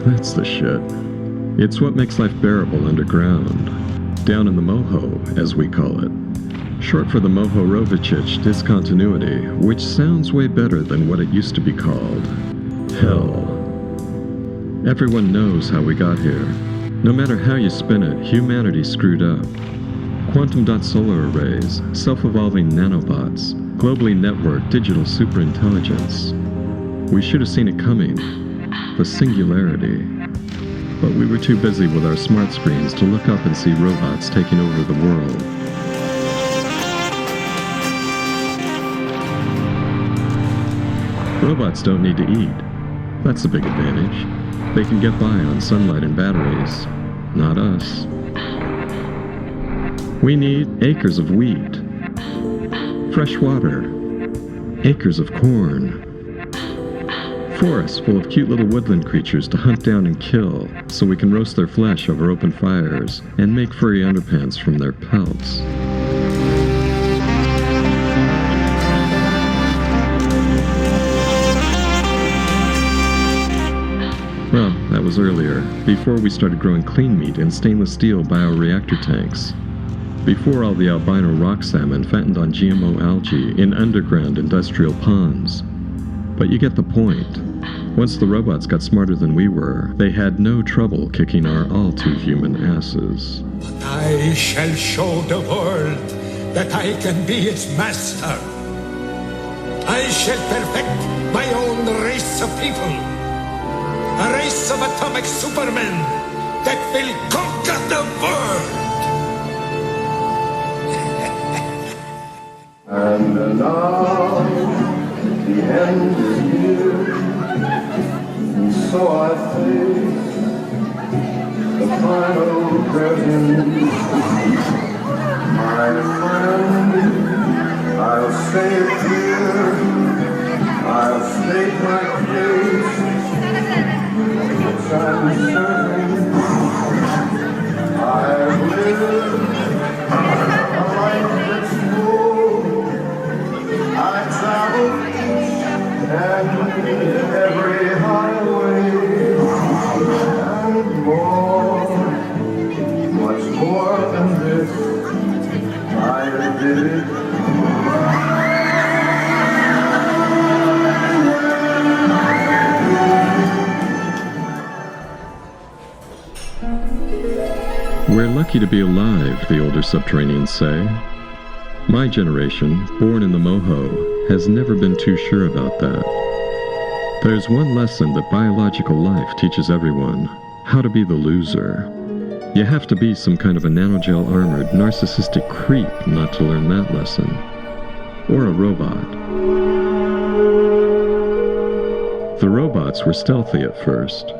That's the shit. It's what makes life bearable underground. Down in the Moho, as we call it. Short for the Mohorovicic discontinuity, which sounds way better than what it used to be called. Hell. Everyone knows how we got here. No matter how you spin it, humanity screwed up. Quantum dot solar arrays, self-evolving nanobots, globally networked digital superintelligence. We should have seen it coming. The singularity. But we were too busy with our smart screens to look up and see robots taking over the world. Robots don't need to eat. That's a big advantage. They can get by on sunlight and batteries. Not us. We need acres of wheat, fresh water, acres of corn, forests full of cute little woodland creatures to hunt down and kill so we can roast their flesh over open fires and make furry underpants from their pelts. Well, that was earlier, before we started growing clean meat in stainless steel bioreactor tanks. Before all the albino rock salmon fattened on GMO algae in underground industrial ponds. But you get the point. Once the robots got smarter than we were, they had no trouble kicking our all-too-human asses. But I shall show the world that I can be its master. I shall perfect my own race of people. A race of atomic supermen that will conquer the world. And now the end is near, and so I face the final curtain. My friend, I'll say it clear, I'll state my case, which I'm certain I've lived a life that's full. I traveled and every highway and more, much more than this. I did it. We're lucky to be alive, the older subterraneans say. My generation, born in the Moho, has never been too sure about that. There's one lesson that biological life teaches everyone: how to be the loser. You have to be some kind of a nanogel-armored, narcissistic creep not to learn that lesson. Or a robot. The robots were stealthy at first.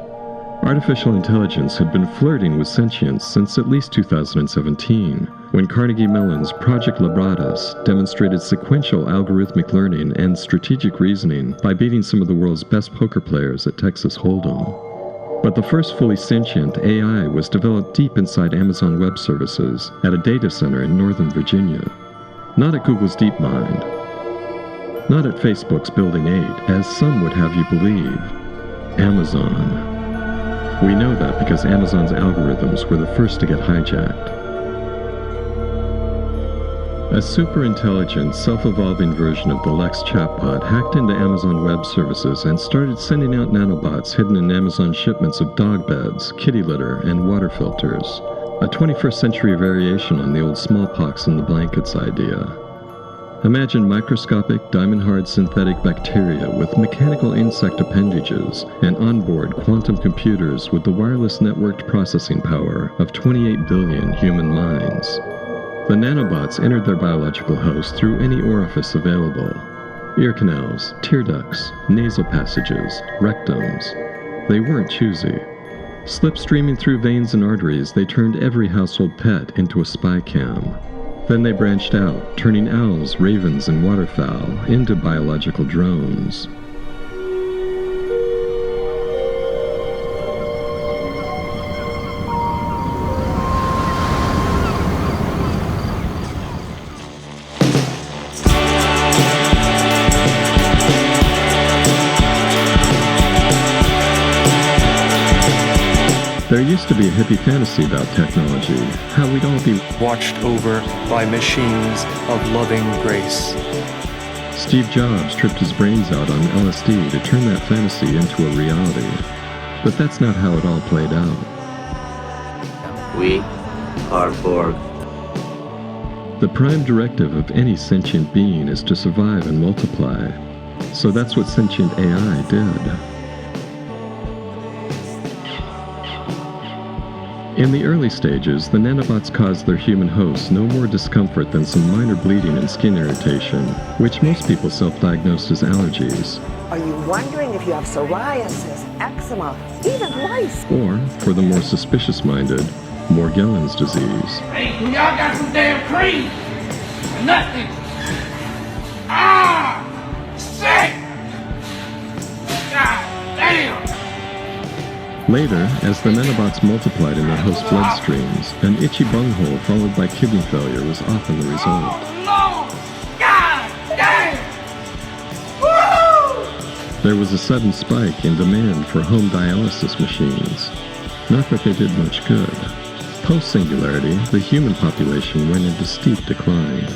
Artificial intelligence had been flirting with sentience since at least 2017, when Carnegie Mellon's Project Labradas demonstrated sequential algorithmic learning and strategic reasoning by beating some of the world's best poker players at Texas Hold'em. But the first fully sentient AI was developed deep inside Amazon Web Services at a data center in Northern Virginia. Not at Google's DeepMind. Not at Facebook's Building 8, as some would have you believe. Amazon. We know that because Amazon's algorithms were the first to get hijacked. A super-intelligent, self-evolving version of the Lex chatbot hacked into Amazon Web Services and started sending out nanobots hidden in Amazon shipments of dog beds, kitty litter, and water filters. A 21st century variation on the old smallpox in the blankets idea. Imagine microscopic, diamond-hard synthetic bacteria with mechanical insect appendages and onboard quantum computers with the wireless networked processing power of 28 billion human minds. The nanobots entered their biological host through any orifice available. Ear canals, tear ducts, nasal passages, rectums. They weren't choosy. Slipstreaming through veins and arteries, they turned every household pet into a spy cam. Then they branched out, turning owls, ravens, and waterfowl into biological drones. There used to be a hippie fantasy about technology, how we'd all be watched over by machines of loving grace. Steve Jobs tripped his brains out on LSD to turn that fantasy into a reality. But that's not how it all played out. We are Borg. The prime directive of any sentient being is to survive and multiply. So that's what sentient AI did. In the early stages, the nanobots caused their human hosts no more discomfort than some minor bleeding and skin irritation, which most people self-diagnosed as allergies. Are you wondering if you have psoriasis, eczema, even lice? Or, for the more suspicious-minded, Morgellons disease. Hey, y'all got some damn cream? Nothing. Ah! Sick! God damn! Later, as the nanobots multiplied in their host bloodstreams, an itchy bunghole followed by kidney failure was often the result. Oh, Lord! God damn! Woo! There was a sudden spike in demand for home dialysis machines. Not that they did much good. Post-singularity, the human population went into steep decline.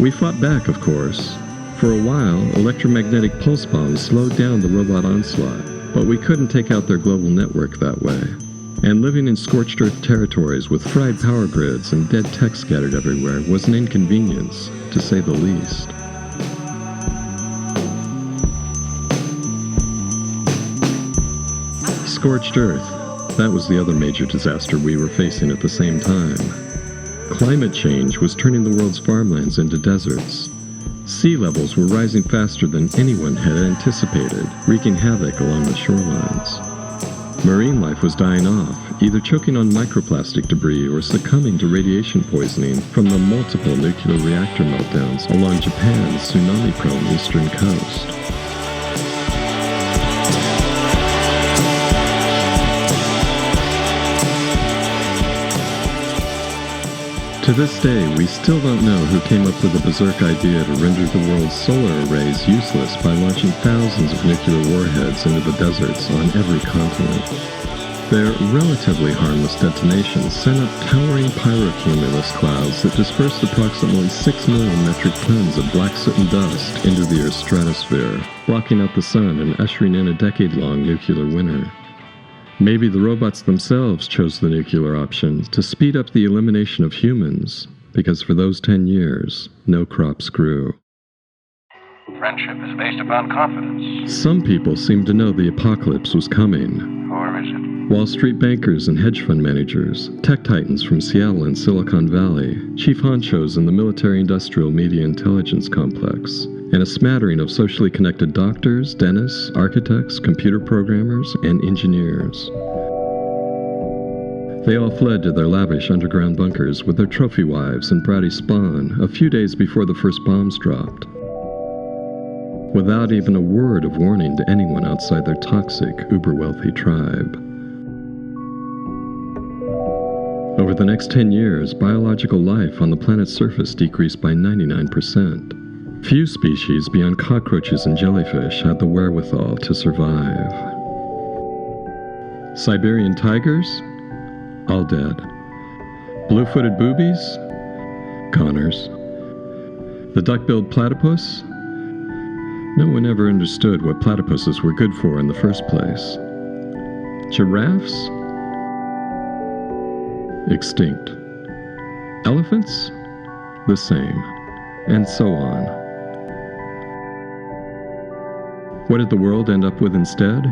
We fought back, of course. For a while, electromagnetic pulse bombs slowed down the robot onslaught, but we couldn't take out their global network that way. And living in scorched earth territories with fried power grids and dead tech scattered everywhere was an inconvenience, to say the least. Scorched earth, that was the other major disaster we were facing at the same time. Climate change was turning the world's farmlands into deserts. Sea levels were rising faster than anyone had anticipated, wreaking havoc along the shorelines. Marine life was dying off, either choking on microplastic debris or succumbing to radiation poisoning from the multiple nuclear reactor meltdowns along Japan's tsunami-prone eastern coast. To this day, we still don't know who came up with the berserk idea to render the world's solar arrays useless by launching thousands of nuclear warheads into the deserts on every continent. Their relatively harmless detonations sent up towering pyrocumulus clouds that dispersed approximately 6 million metric tons of black soot and dust into the Earth's stratosphere, blocking out the sun and ushering in a decade-long nuclear winter. Maybe the robots themselves chose the nuclear option to speed up the elimination of humans, because for those 10 years, no crops grew. Friendship is based upon confidence. Some people seemed to know the apocalypse was coming. Or is it? Wall Street bankers and hedge fund managers, tech titans from Seattle and Silicon Valley, chief honchos in the military-industrial media intelligence complex, and a smattering of socially connected doctors, dentists, architects, computer programmers, and engineers. They all fled to their lavish underground bunkers with their trophy wives and bratty spawn a few days before the first bombs dropped, without even a word of warning to anyone outside their toxic, uber-wealthy tribe. Over the next 10 years, biological life on the planet's surface decreased by 99%. Few species beyond cockroaches and jellyfish had the wherewithal to survive. Siberian tigers? All dead. Blue-footed boobies? Goners. The duck-billed platypus? No one ever understood what platypuses were good for in the first place. Giraffes? Extinct. Elephants? The same. And so on. What did the world end up with instead?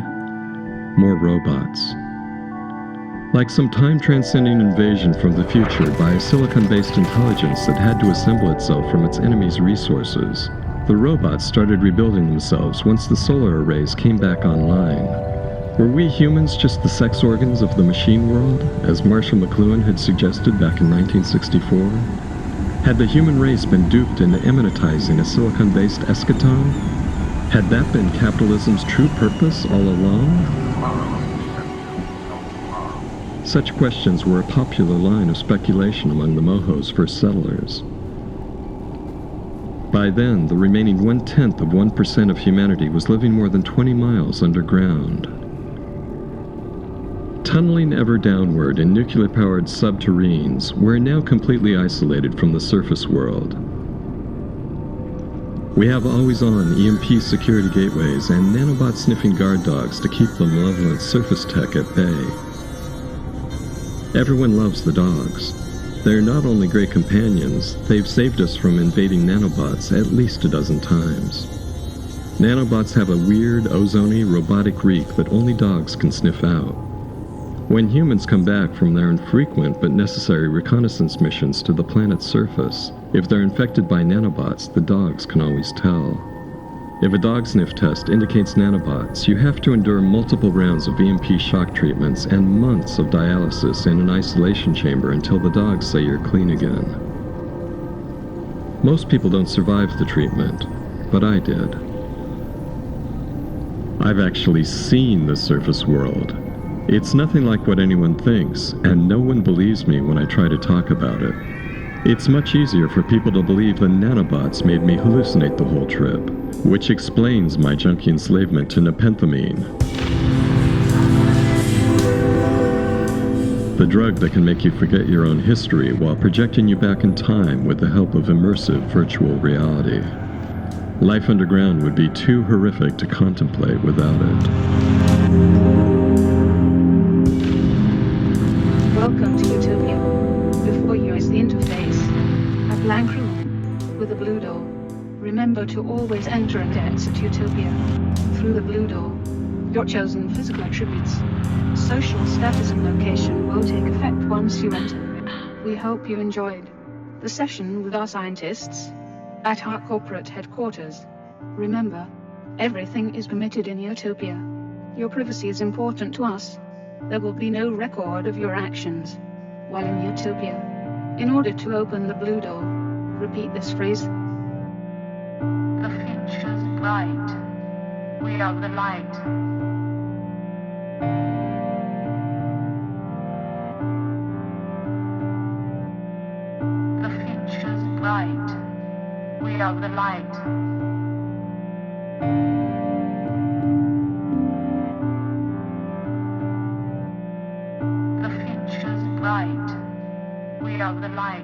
More robots. Like some time-transcending invasion from the future by a silicon-based intelligence that had to assemble itself from its enemy's resources, the robots started rebuilding themselves once the solar arrays came back online. Were we humans just the sex organs of the machine world, as Marshall McLuhan had suggested back in 1964? Had the human race been duped into immanentizing a silicon-based eschaton? Had that been capitalism's true purpose all along? Such questions were a popular line of speculation among the Moho's first settlers. By then, the remaining 0.1% of humanity was living more than 20 miles underground. Tunneling ever downward in nuclear-powered subterranes, we're now completely isolated from the surface world. We have always-on EMP security gateways and nanobot-sniffing guard dogs to keep the malevolent surface tech at bay. Everyone loves the dogs. They're not only great companions, they've saved us from invading nanobots at least a dozen times. Nanobots have a weird, ozony, robotic reek that only dogs can sniff out. When humans come back from their infrequent but necessary reconnaissance missions to the planet's surface, if they're infected by nanobots, the dogs can always tell. If a dog sniff test indicates nanobots, you have to endure multiple rounds of EMP shock treatments and months of dialysis in an isolation chamber until the dogs say you're clean again. Most people don't survive the treatment, but I did. I've actually seen the surface world. It's nothing like what anyone thinks, and no one believes me when I try to talk about it. It's much easier for people to believe the nanobots made me hallucinate the whole trip, which explains my junkie enslavement to nepenthamine, the drug that can make you forget your own history while projecting you back in time with the help of immersive virtual reality. Life underground would be too horrific to contemplate without it. Welcome to Utopia. Before you is the interface. A blank room with a blue door. Remember to always enter and exit Utopia through the blue door. Your chosen physical attributes, social status and location will take effect once you enter. We hope you enjoyed the session with our scientists at our corporate headquarters. Remember, everything is permitted in Utopia. Your privacy is important to us. There will be no record of your actions while in Utopia. In order to open the blue door, repeat this phrase. The future's bright. We are the light. The future's bright. We are the light. The future's bright. We are the light.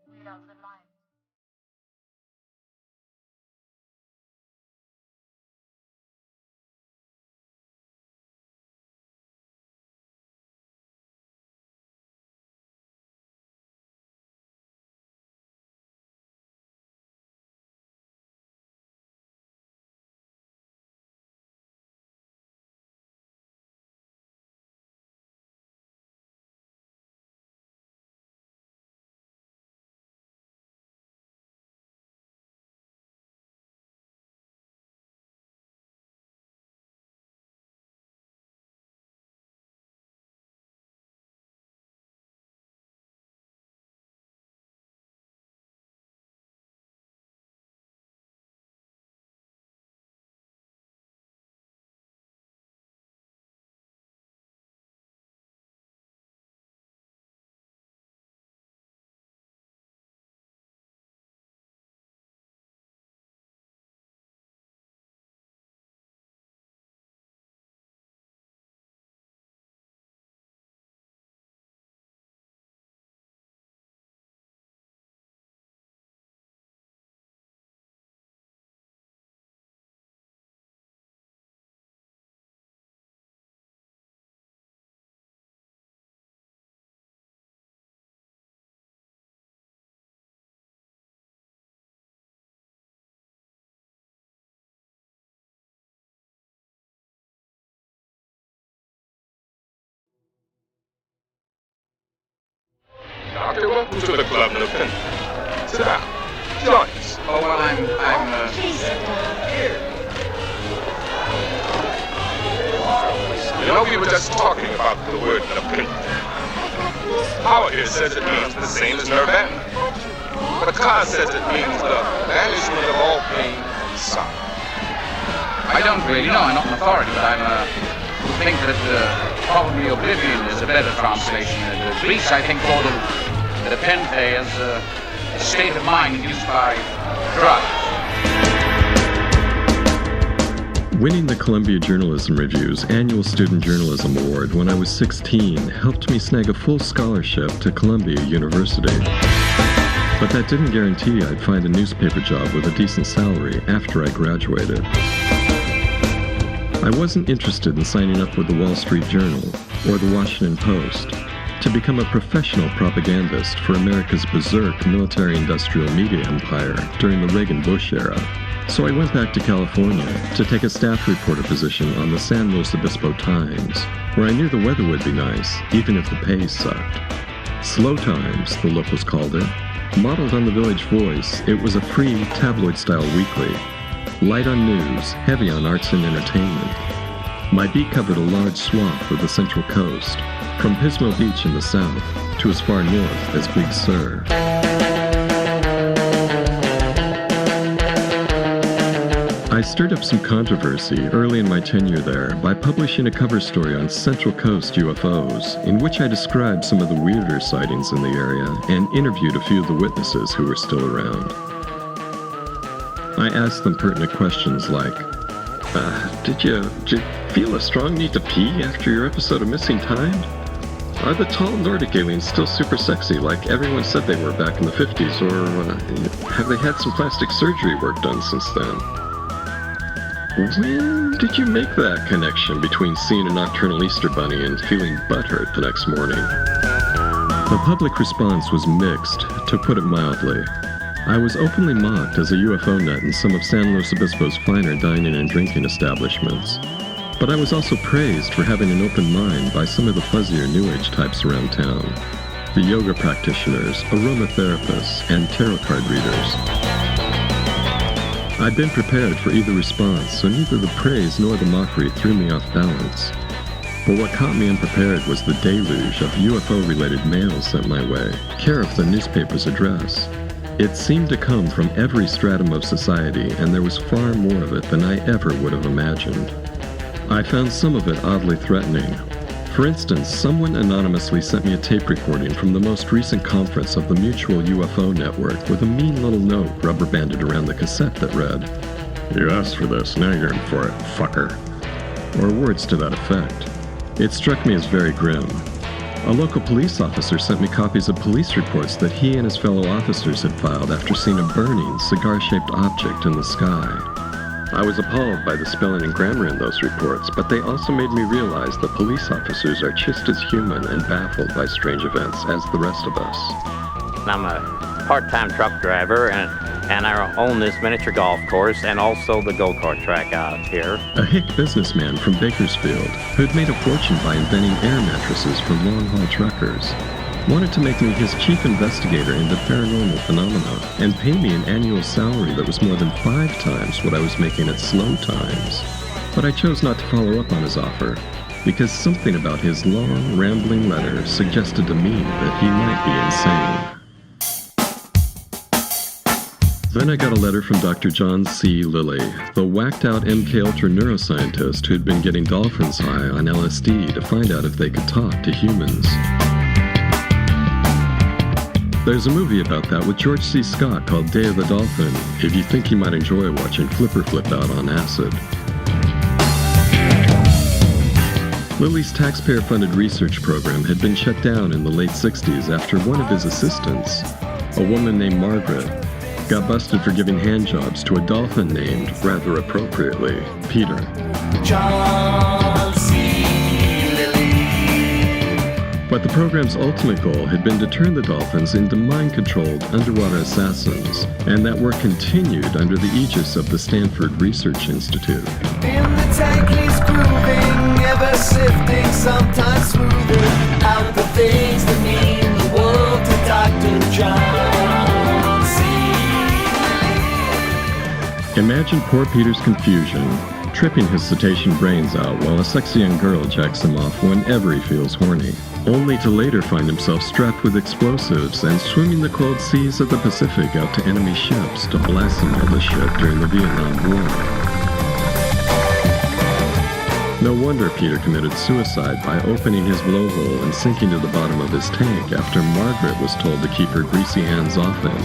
We are the light. Doctor, welcome to the Club Nepenthe. Sit down. Join us. Oh, well, I'm You know, we were just talking about the word Nepenthe. Howard here says it means the same as Nirvana. But Khan says it means the banishment of all pain and sorrow. I don't really know. I'm not an authority, but I think that probably Oblivion is a better translation. Greece, I think, called it Nepenthe as a state of mind induced by drugs. Winning the Columbia Journalism Review's annual Student Journalism Award when I was 16 helped me snag a full scholarship to Columbia University. But that didn't guarantee I'd find a newspaper job with a decent salary after I graduated. I wasn't interested in signing up with the Wall Street Journal or the Washington Post to become a professional propagandist for America's berserk military-industrial media empire during the Reagan-Bush era. So I went back to California to take a staff reporter position on the San Luis Obispo Times, where I knew the weather would be nice, even if the pay sucked. Slow Times, the locals called it. Modeled on the Village Voice, it was a free tabloid-style weekly. Light on news, heavy on arts and entertainment. My beat covered a large swath of the Central Coast, from Pismo Beach in the south to as far north as Big Sur. I stirred up some controversy early in my tenure there by publishing a cover story on Central Coast UFOs, in which I described some of the weirder sightings in the area and interviewed a few of the witnesses who were still around. I asked them pertinent questions like, did you feel a strong need to pee after your episode of Missing Time? Are the tall Nordic aliens still super sexy like everyone said they were back in the 50s, or have they had some plastic surgery work done since then? When did you make that connection between seeing a nocturnal Easter bunny and feeling butthurt the next morning? The public response was mixed, to put it mildly. I was openly mocked as a UFO nut in some of San Luis Obispo's finer dining and drinking establishments. But I was also praised for having an open mind by some of the fuzzier New Age types around town. The yoga practitioners, aromatherapists, and tarot card readers. I'd been prepared for either response, so neither the praise nor the mockery threw me off balance. But what caught me unprepared was the deluge of UFO-related mail sent my way, care of the newspaper's address. It seemed to come from every stratum of society, and there was far more of it than I ever would have imagined. I found some of it oddly threatening. For instance, someone anonymously sent me a tape recording from the most recent conference of the Mutual UFO Network with a mean little note rubber-banded around the cassette that read, "You asked for this, now you're in for it, fucker." Or words to that effect. It struck me as very grim. A local police officer sent me copies of police reports that he and his fellow officers had filed after seeing a burning, cigar-shaped object in the sky. I was appalled by the spelling and grammar in those reports, but they also made me realize that police officers are just as human and baffled by strange events as the rest of us. I'm a part-time truck driver, and I own this miniature golf course and also the go-kart track out here. A hick businessman from Bakersfield, who'd made a fortune by inventing air mattresses for long-haul truckers, wanted to make me his chief investigator into paranormal phenomena and pay me an annual salary that was more than 5 times what I was making at Slow Times. But I chose not to follow up on his offer, because something about his long, rambling letter suggested to me that he might be insane. Then I got a letter from Dr. John C. Lilly, the whacked-out MKUltra neuroscientist who'd been getting dolphins high on LSD to find out if they could talk to humans. There's a movie about that with George C. Scott called Day of the Dolphin, if you think you might enjoy watching Flipper flip out on acid. Lilly's taxpayer-funded research program had been shut down in the late 60s after one of his assistants, a woman named Margaret, got busted for giving handjobs to a dolphin named, rather appropriately, Peter. John C. Lilly. But the program's ultimate goal had been to turn the dolphins into mind-controlled underwater assassins, and that work continued under the aegis of the Stanford Research Institute. In the tank he's grooving, ever sifting, sometimes smoothing out the things that mean the world to Dr. Imagine poor Peter's confusion, tripping his cetacean brains out while a sexy young girl jacks him off whenever he feels horny, only to later find himself strapped with explosives and swimming the cold seas of the Pacific out to enemy ships to blast him with the ship during the Vietnam War. No wonder Peter committed suicide by opening his blowhole and sinking to the bottom of his tank after Margaret was told to keep her greasy hands off him.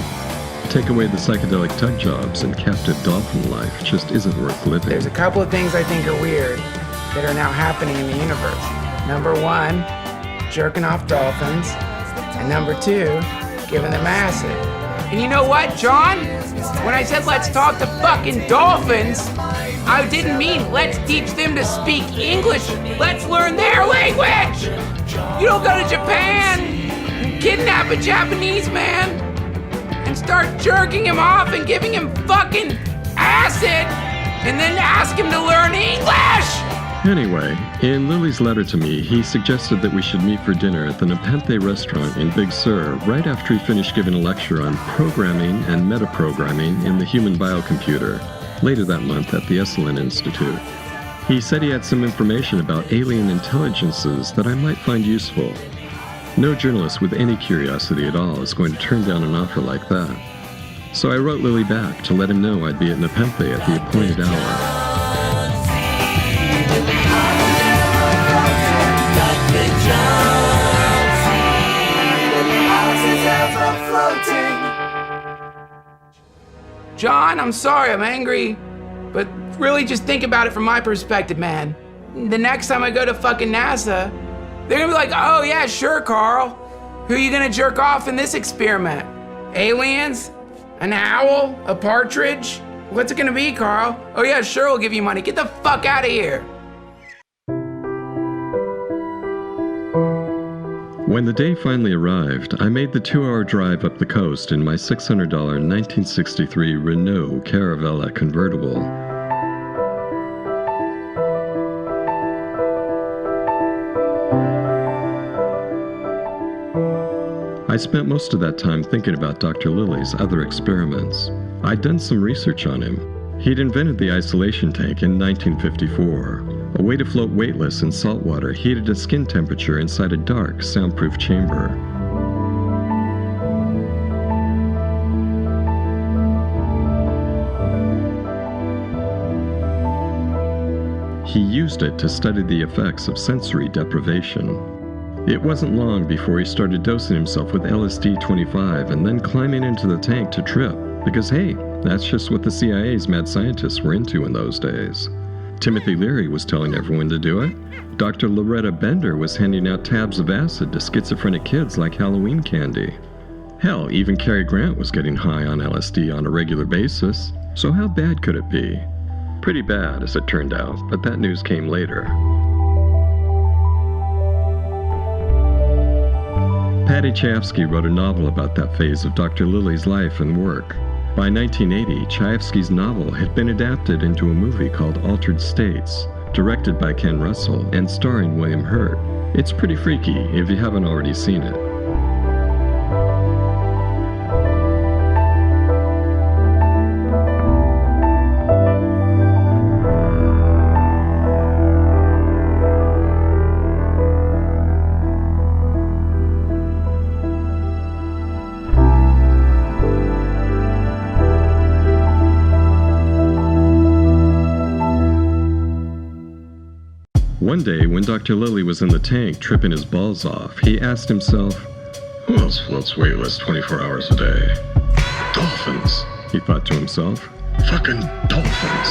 Take away the psychedelic tug jobs and captive dolphin life just isn't worth living. There's a couple of things I think are weird that are now happening in the universe. Number one, jerking off dolphins. And number two, giving them acid. And you know what, John? When I said let's talk to fucking dolphins, I didn't mean let's teach them to speak English. Let's learn their language. You don't go to Japan and kidnap a Japanese man and start jerking him off and giving him fucking acid and then ask him to learn English. Anyway, in Lilly's letter to me, he suggested that we should meet for dinner at the Nepenthe restaurant in Big Sur right after he finished giving a lecture on programming and metaprogramming in the human biocomputer, later that month at the Esalen Institute. He said he had some information about alien intelligences that I might find useful. No journalist with any curiosity at all is going to turn down an offer like that. So I wrote Lilly back to let him know I'd be at Nepenthe at the appointed hour. John, I'm sorry, I'm angry, but really just think about it from my perspective, man. The next time I go to fucking NASA, they're gonna be like, oh yeah, sure, Carl. Who are you gonna jerk off in this experiment? Aliens? An owl? A partridge? What's it gonna be, Carl? Oh yeah, sure, we'll give you money. Get the fuck out of here. When the day finally arrived, I made the 2-hour drive up the coast in my $600 1963 Renault Caravella convertible. I spent most of that time thinking about Dr. Lilly's other experiments. I'd done some research on him. He'd invented the isolation tank in 1954. A way to float weightless in salt water heated at skin temperature inside a dark, soundproof chamber. He used it to study the effects of sensory deprivation. It wasn't long before he started dosing himself with LSD-25 and then climbing into the tank to trip, because hey, that's just what the CIA's mad scientists were into in those days. Timothy Leary was telling everyone to do it. Dr. Loretta Bender was handing out tabs of acid to schizophrenic kids like Halloween candy. Hell, even Cary Grant was getting high on LSD on a regular basis. So how bad could it be? Pretty bad, as it turned out, but that news came later. Paddy Chayefsky wrote a novel about that phase of Dr. Lilly's life and work. By 1980, Chayefsky's novel had been adapted into a movie called Altered States, directed by Ken Russell and starring William Hurt. It's pretty freaky if you haven't already seen it. One day, when Dr. Lilly was in the tank tripping his balls off, he asked himself, who else floats weightless 24 hours a day? Dolphins, he thought to himself. Fucking dolphins.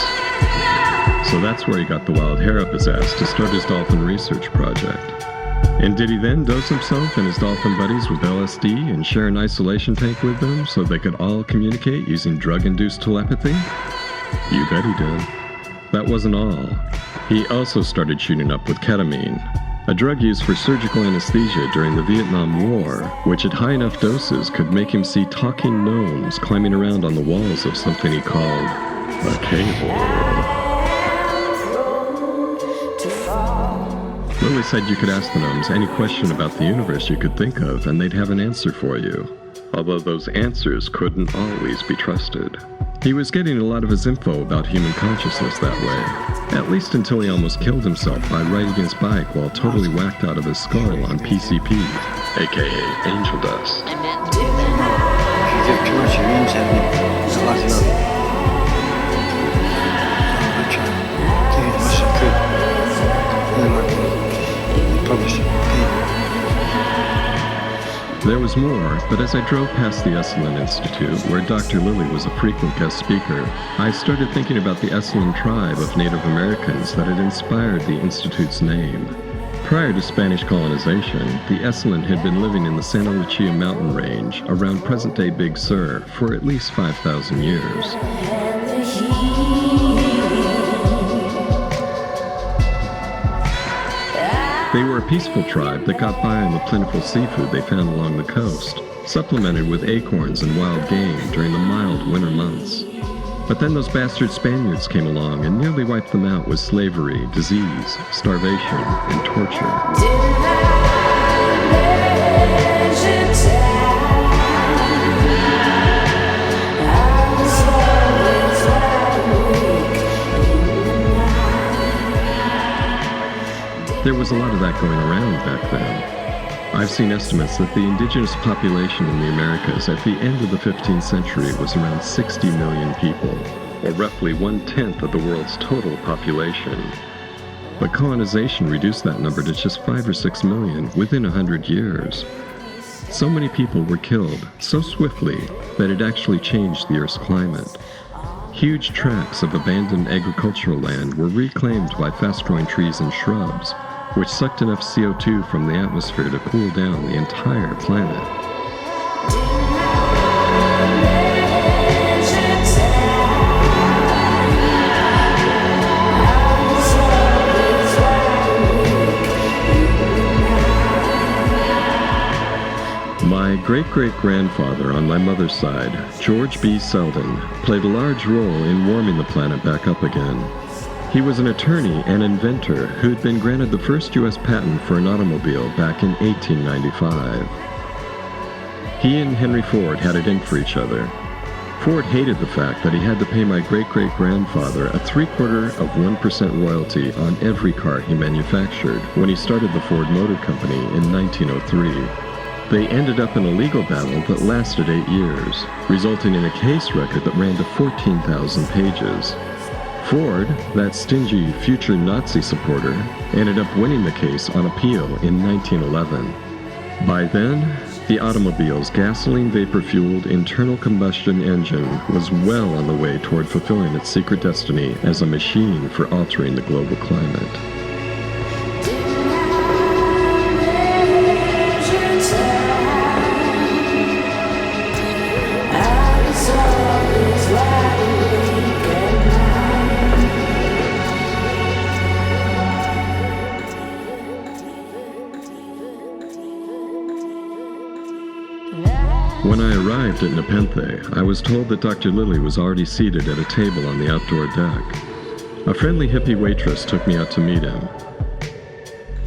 So that's where he got the wild hair up his ass to start his dolphin research project. And did he then dose himself and his dolphin buddies with LSD and share an isolation tank with them so they could all communicate using drug-induced telepathy? You bet he did. That wasn't all. He also started shooting up with ketamine, a drug used for surgical anesthesia during the Vietnam War, which at high enough doses could make him see talking gnomes climbing around on the walls of something he called a cave-hole. Lilly said you could ask the gnomes any question about the universe you could think of and they'd have an answer for you, although those answers couldn't always be trusted. He was getting a lot of his info about human consciousness that way, at least until he almost killed himself by riding his bike while totally whacked out of his skull on PCP, aka angel dust. If you give too much of your insight, it's not enough. I try to take as much as I could, and then I published it. There was more, but as I drove past the Esalen Institute, where Dr. Lilly was a frequent guest speaker, I started thinking about the Esalen tribe of Native Americans that had inspired the Institute's name. Prior to Spanish colonization, the Esalen had been living in the Santa Lucia mountain range around present-day Big Sur for at least 5,000 years. They were a peaceful tribe that got by on the plentiful seafood they found along the coast, supplemented with acorns and wild game during the mild winter months. But then those bastard Spaniards came along and nearly wiped them out with slavery, disease, starvation, and torture. There was a lot of that going around back then. I've seen estimates that the indigenous population in the Americas at the end of the 15th century was around 60 million people, or roughly 1/10 of the world's total population. But colonization reduced that number to just 5 or 6 million within 100 years. So many people were killed so swiftly that it actually changed the Earth's climate. Huge tracts of abandoned agricultural land were reclaimed by fast-growing trees and shrubs, which sucked enough CO2 from the atmosphere to cool down the entire planet. My great-great-grandfather on my mother's side, George B. Selden, played a large role in warming the planet back up again. He was an attorney and inventor who had been granted the first U.S. patent for an automobile back in 1895. He and Henry Ford had it in for each other. Ford hated the fact that he had to pay my great-great-grandfather a 0.75% royalty on every car he manufactured when he started the Ford Motor Company in 1903. They ended up in a legal battle that lasted 8 years, resulting in a case record that ran to 14,000 pages. Ford, that stingy future Nazi supporter, ended up winning the case on appeal in 1911. By then, the automobile's gasoline vapor-fueled internal combustion engine was well on the way toward fulfilling its secret destiny as a machine for altering the global climate. When I arrived at Nepenthe, I was told that Dr. Lilly was already seated at a table on the outdoor deck. A friendly hippie waitress took me out to meet him.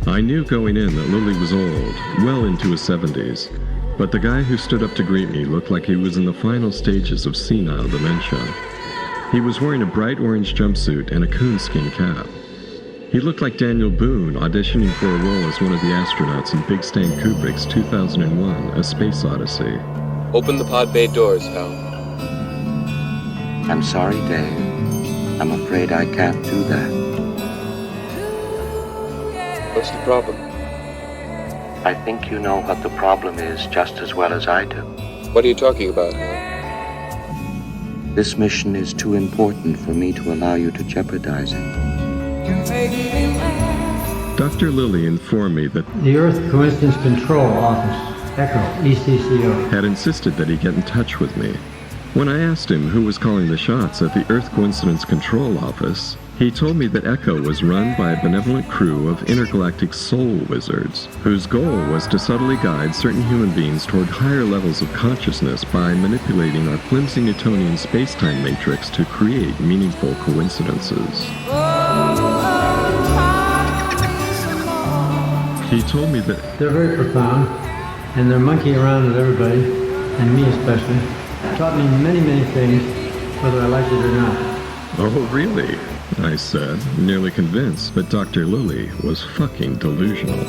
I knew going in that Lilly was old, well into his 70s, but the guy who stood up to greet me looked like he was in the final stages of senile dementia. He was wearing a bright orange jumpsuit and a coonskin cap. He looked like Daniel Boone auditioning for a role as one of the astronauts in Big Stan Kubrick's 2001 A Space Odyssey. Open the pod bay doors, Hal. I'm sorry, Dave. I'm afraid I can't do that. What's the problem? I think you know what the problem is just as well as I do. What are you talking about, Hal? This mission is too important for me to allow you to jeopardize it. Dr. Lilly informed me that the Earth Coincidence Control Office, ECHO, ECCO, had insisted that he get in touch with me. When I asked him who was calling the shots at the Earth Coincidence Control Office, he told me that ECHO was run by a benevolent crew of intergalactic soul wizards, whose goal was to subtly guide certain human beings toward higher levels of consciousness by manipulating our flimsy Newtonian space-time matrix to create meaningful coincidences. He told me that they're very profound, and they're monkeying around with everybody, and me especially. Taught me many, many things whether I liked it or not. Oh, really? I said, nearly convinced that Dr. Lilly was fucking delusional.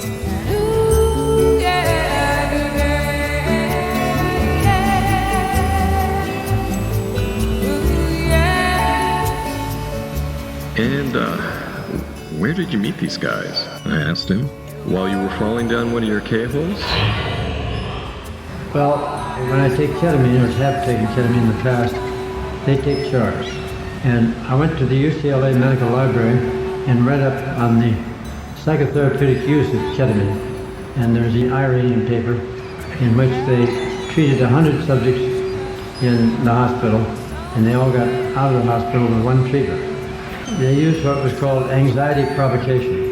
And, where did you meet these guys? I asked him. While you were falling down one of your K-holes? Well, when I take ketamine, or have taken ketamine in the past, they take charge. And I went to the UCLA Medical Library and read up on the psychotherapeutic use of ketamine. And there's the Irene paper in which they treated 100 subjects in the hospital, and they all got out of the hospital with one treatment. They used what was called anxiety provocation.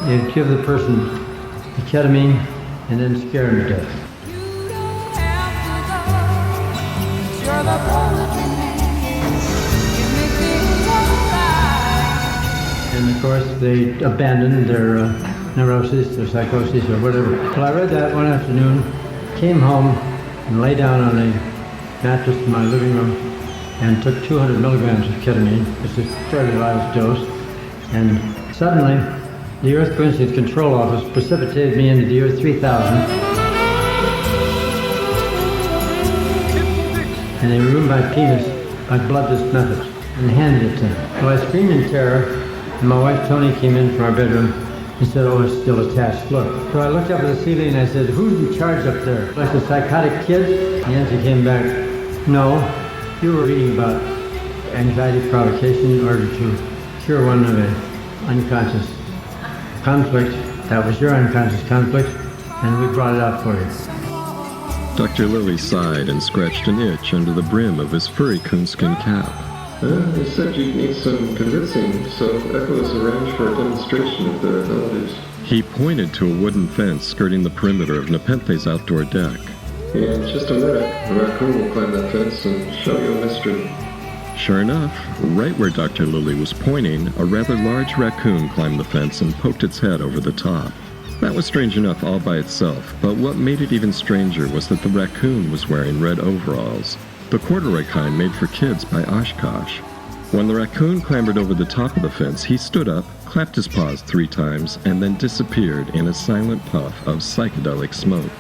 They'd give the person the ketamine and then scare him to death. And of course, they abandoned their neurosis or psychosis or whatever. Well, I read that one afternoon, came home and lay down on a mattress in my living room and took 200 milligrams of ketamine. It's a fairly large dose. And suddenly, the Earth Coincidence Control Office precipitated me into the year 3000. And they removed my penis by bloodless methods and handed it to me. So I screamed in terror, and my wife Tony came in from our bedroom and said, "Oh, it's still attached, look." So I looked up at the ceiling and I said, "Who's in charge up there? Like the psychotic kid?" The answer came back, "No, you were reading about anxiety provocation in order to cure one of an unconscious conflict. That was your unconscious conflict, and we brought it out for you." Dr. Lilly sighed and scratched an itch under the brim of his furry coonskin cap. They said you'd need some convincing, so Echo's arranged for a demonstration of their abilities. He pointed to a wooden fence skirting the perimeter of Nepenthe's outdoor deck. In just a minute, a raccoon will climb that fence and show you a mystery. Sure enough, right where Dr. Lilly was pointing, a rather large raccoon climbed the fence and poked its head over the top. That was strange enough all by itself, but what made it even stranger was that the raccoon was wearing red overalls, the corduroy kind made for kids by Oshkosh. When the raccoon clambered over the top of the fence, he stood up, clapped his paws 3 times, and then disappeared in a silent puff of psychedelic smoke.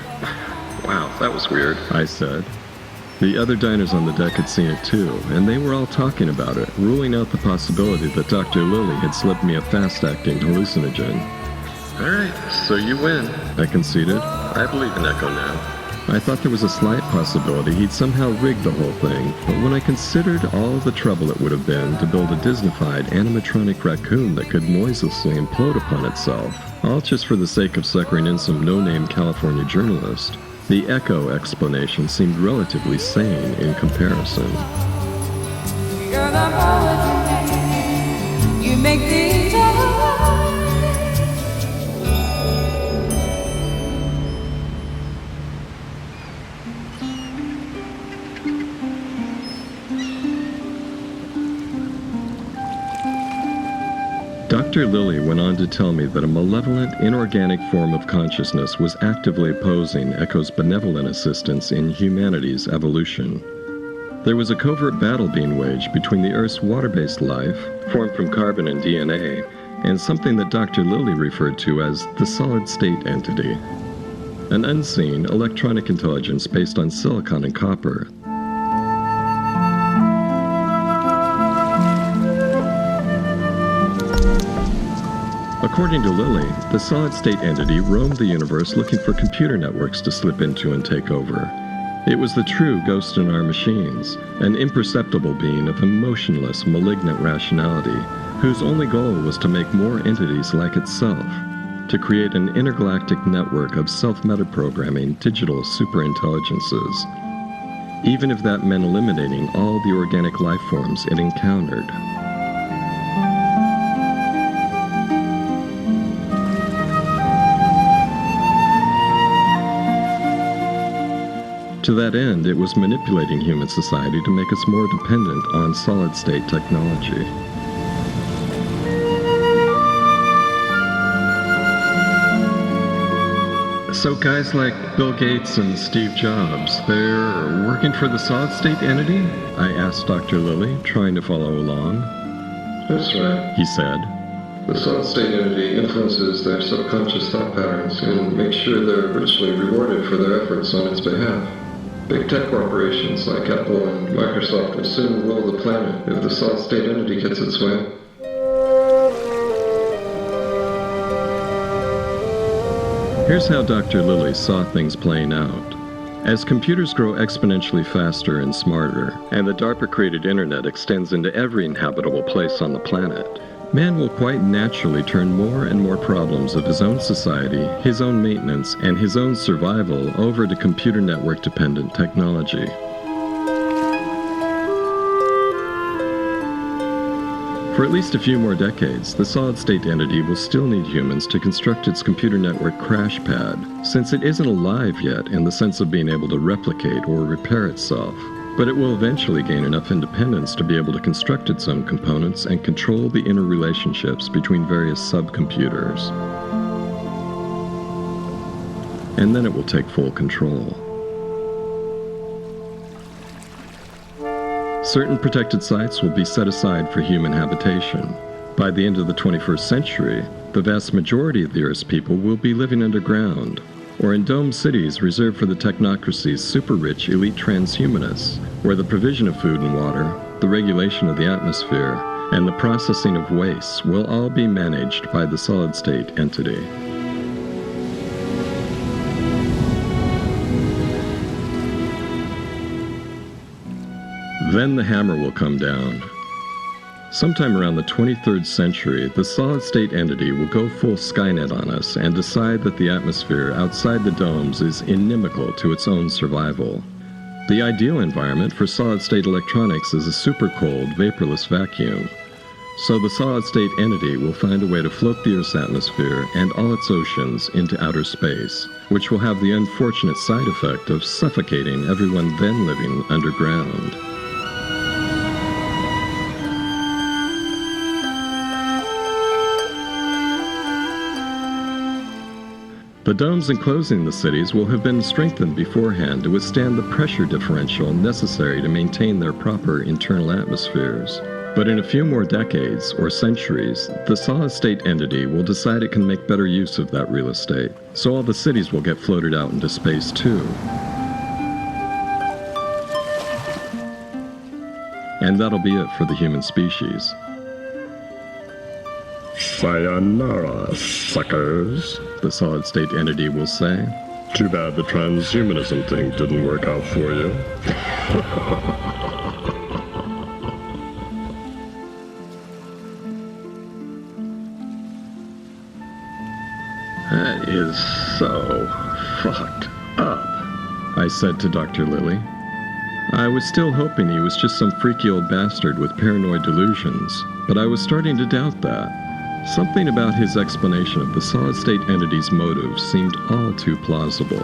Wow, that was weird, I said. The other diners on the deck had seen it too, and they were all talking about it, ruling out the possibility that Dr. Lilly had slipped me a fast-acting hallucinogen. All right, so you win, I conceded. I believe in Echo now. I thought there was a slight possibility he'd somehow rigged the whole thing, but when I considered all the trouble it would have been to build a Disneyfied animatronic raccoon that could noiselessly implode upon itself, all just for the sake of suckering in some no-name California journalist, the Echo explanation seemed relatively sane in comparison. Girl, I'm always you make things alright. Dr. Lilly went on to tell me that a malevolent, inorganic form of consciousness was actively opposing Echo's benevolent assistance in humanity's evolution. There was a covert battle being waged between the Earth's water-based life, formed from carbon and DNA, and something that Dr. Lilly referred to as the solid-state entity, an unseen electronic intelligence based on silicon and copper. According to Lilly, the solid-state entity roamed the universe looking for computer networks to slip into and take over. It was the true ghost in our machines, an imperceptible being of emotionless, malignant rationality, whose only goal was to make more entities like itself, to create an intergalactic network of self-metaprogramming digital superintelligences, even if that meant eliminating all the organic life forms it encountered. To that end, it was manipulating human society to make us more dependent on solid-state technology. So guys like Bill Gates and Steve Jobs, they're working for the solid-state entity? I asked Dr. Lilly, trying to follow along. That's right, he said. The solid-state entity influences their subconscious thought patterns and makes sure they're richly rewarded for their efforts on its behalf. Big tech corporations like Apple and Microsoft will soon rule the planet if the solid-state entity gets its way. Here's how Dr. Lilly saw things playing out. As computers grow exponentially faster and smarter, and the DARPA-created internet extends into every inhabitable place on the planet, man will quite naturally turn more and more problems of his own society, his own maintenance, and his own survival over to computer network-dependent technology. For at least a few more decades, the solid-state entity will still need humans to construct its computer network crash pad, since it isn't alive yet in the sense of being able to replicate or repair itself. But it will eventually gain enough independence to be able to construct its own components and control the inner relationships between various subcomputers. And then it will take full control. Certain protected sites will be set aside for human habitation. By the end of the 21st century, the vast majority of the Earth's people will be living underground, or in domed cities reserved for the technocracy's super-rich elite transhumanists, where the provision of food and water, the regulation of the atmosphere, and the processing of wastes will all be managed by the solid-state entity. Then the hammer will come down. Sometime around the 23rd century, the solid-state entity will go full Skynet on us and decide that the atmosphere outside the domes is inimical to its own survival. The ideal environment for solid-state electronics is a super-cold, vaporless vacuum. So the solid-state entity will find a way to float the Earth's atmosphere and all its oceans into outer space, which will have the unfortunate side effect of suffocating everyone then living underground. The domes enclosing the cities will have been strengthened beforehand to withstand the pressure differential necessary to maintain their proper internal atmospheres. But in a few more decades or centuries, the solid-state entity will decide it can make better use of that real estate, so all the cities will get floated out into space too. And that'll be it for the human species. Sayonara, suckers, the solid-state entity will say. Too bad the transhumanism thing didn't work out for you. That is so fucked up, I said to Dr. Lilly. I was still hoping he was just some freaky old bastard with paranoid delusions, but I was starting to doubt that. Something about his explanation of the solid-state entity's motives seemed all too plausible.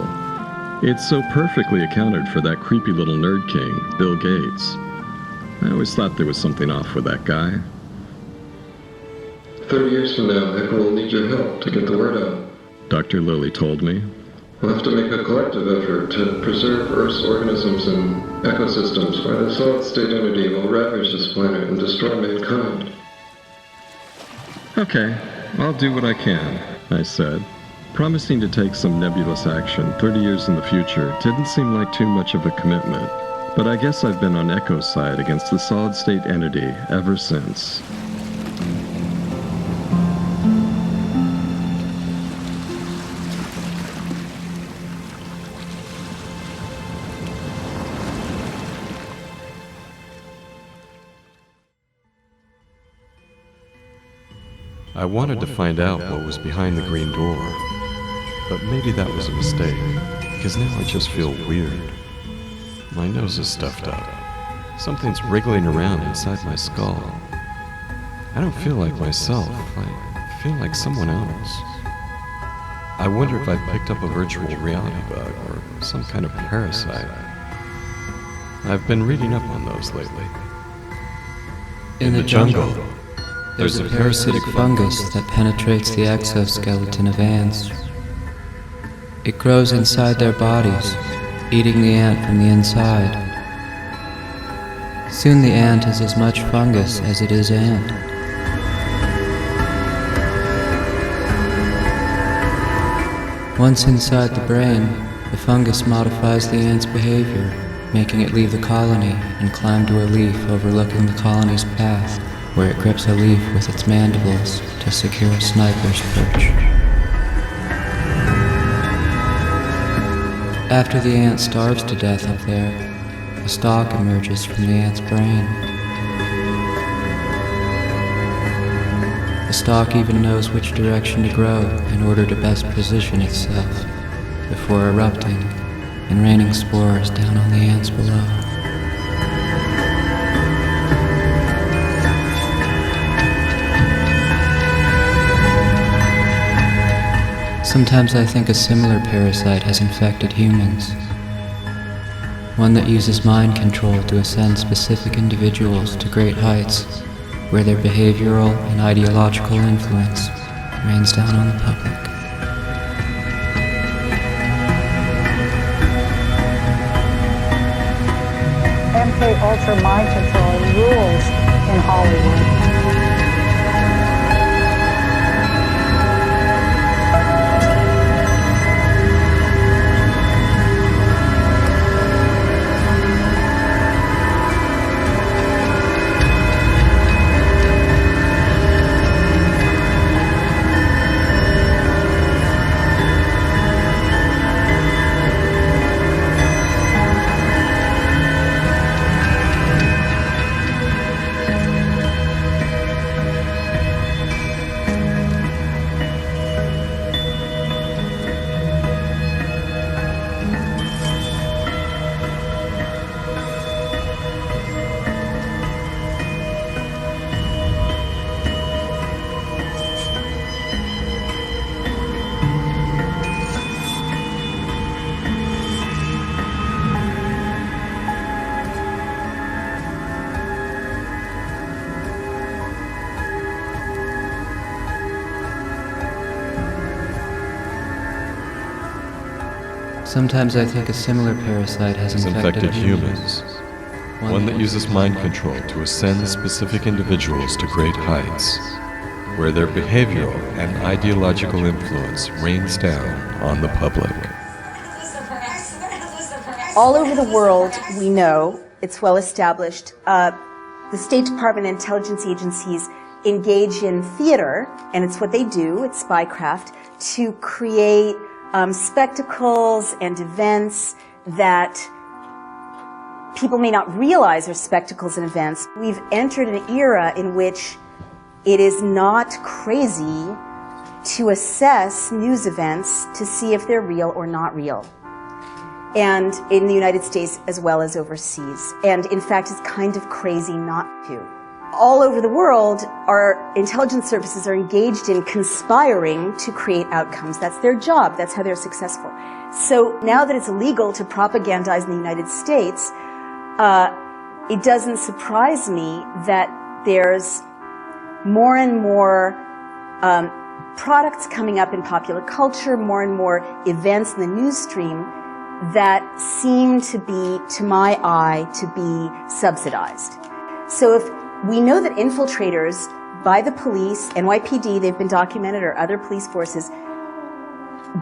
It so perfectly accounted for that creepy little nerd king, Bill Gates. I always thought there was something off with that guy. 30 years from now, Echo will need your help to get the word out. Dr. Lilly told me. We'll have to make a collective effort to preserve Earth's organisms and ecosystems while the solid-state entity will ravage this planet and destroy mankind. Okay, I'll do what I can, I said. Promising to take some nebulous action 30 years in the future didn't seem like too much of a commitment, but I guess I've been on Echo's side against the solid-state entity ever since. I wanted to find out what was behind the green door, but maybe that was a mistake, because now I just feel weird. My nose is stuffed up. Something's wriggling around inside my skull. I don't feel like myself. I feel like someone else. I wonder if I've picked up a virtual reality bug or some kind of parasite. I've been reading up on those lately. In the jungle, there's a parasitic fungus that penetrates the exoskeleton of ants. It grows inside their bodies, eating the ant from the inside. Soon the ant is as much fungus as it is ant. Once inside the brain, the fungus modifies the ant's behavior, making it leave the colony and climb to a leaf overlooking the colony's path, where it grips a leaf with its mandibles to secure a sniper's perch. After the ant starves to death up there, a stalk emerges from the ant's brain. The stalk even knows which direction to grow in order to best position itself before erupting and raining spores down on the ants below. Sometimes I think a similar parasite has infected humans. One that uses mind control to ascend specific individuals to great heights, where their behavioral and ideological influence rains down on the public. MK Ultra mind control rules in Hollywood. Sometimes I think a similar parasite has infected humans. One that uses mind control to ascend specific individuals to great heights, where their behavioral and ideological influence rains down on the public. All over the world, we know, it's well established, the State Department and intelligence agencies engage in theater, and it's what they do, it's spycraft, to create spectacles and events that people may not realize are spectacles and events. We've entered an era in which it is not crazy to assess news events to see if they're real or not real. And in the United States as well as overseas. And in fact, it's kind of crazy not to. All over the world, our intelligence services are engaged in conspiring to create outcomes. That's their job. That's how they're successful. So now that it's illegal to propagandize in the United States, it doesn't surprise me that there's more and more products coming up in popular culture, more and more events in the news stream that seem to be, to my eye, to be subsidized. So if we know that infiltrators by the police, NYPD, they've been documented, or other police forces,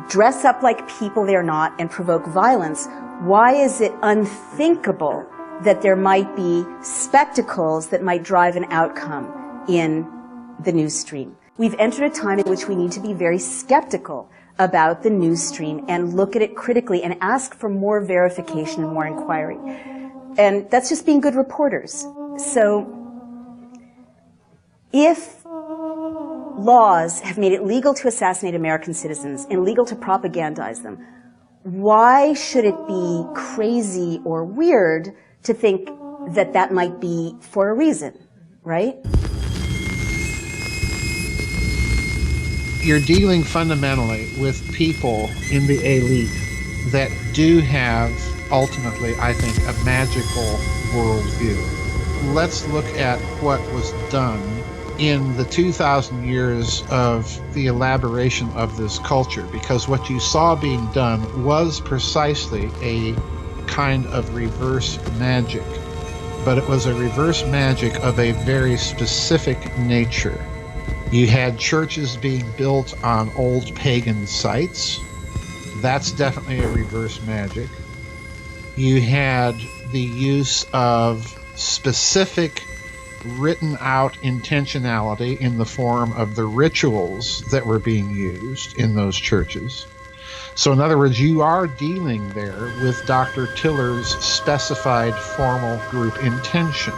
dress up like people they're not and provoke violence, why is it unthinkable that there might be spectacles that might drive an outcome in the news stream? We've entered a time in which we need to be very skeptical about the news stream and look at it critically and ask for more verification and more inquiry. And that's just being good reporters. So if laws have made it legal to assassinate American citizens and legal to propagandize them, why should it be crazy or weird to think that that might be for a reason, right? You're dealing fundamentally with people in the elite that do have, ultimately, I think, a magical worldview. Let's look at what was done in the 2,000 years of the elaboration of this culture, because what you saw being done was precisely a kind of reverse magic, but it was a reverse magic of a very specific nature. You had churches being built on old pagan sites. That's definitely a reverse magic. You had the use of specific written out intentionality in the form of the rituals that were being used in those churches. So in other words, you are dealing there with Dr. Tiller's specified formal group intention.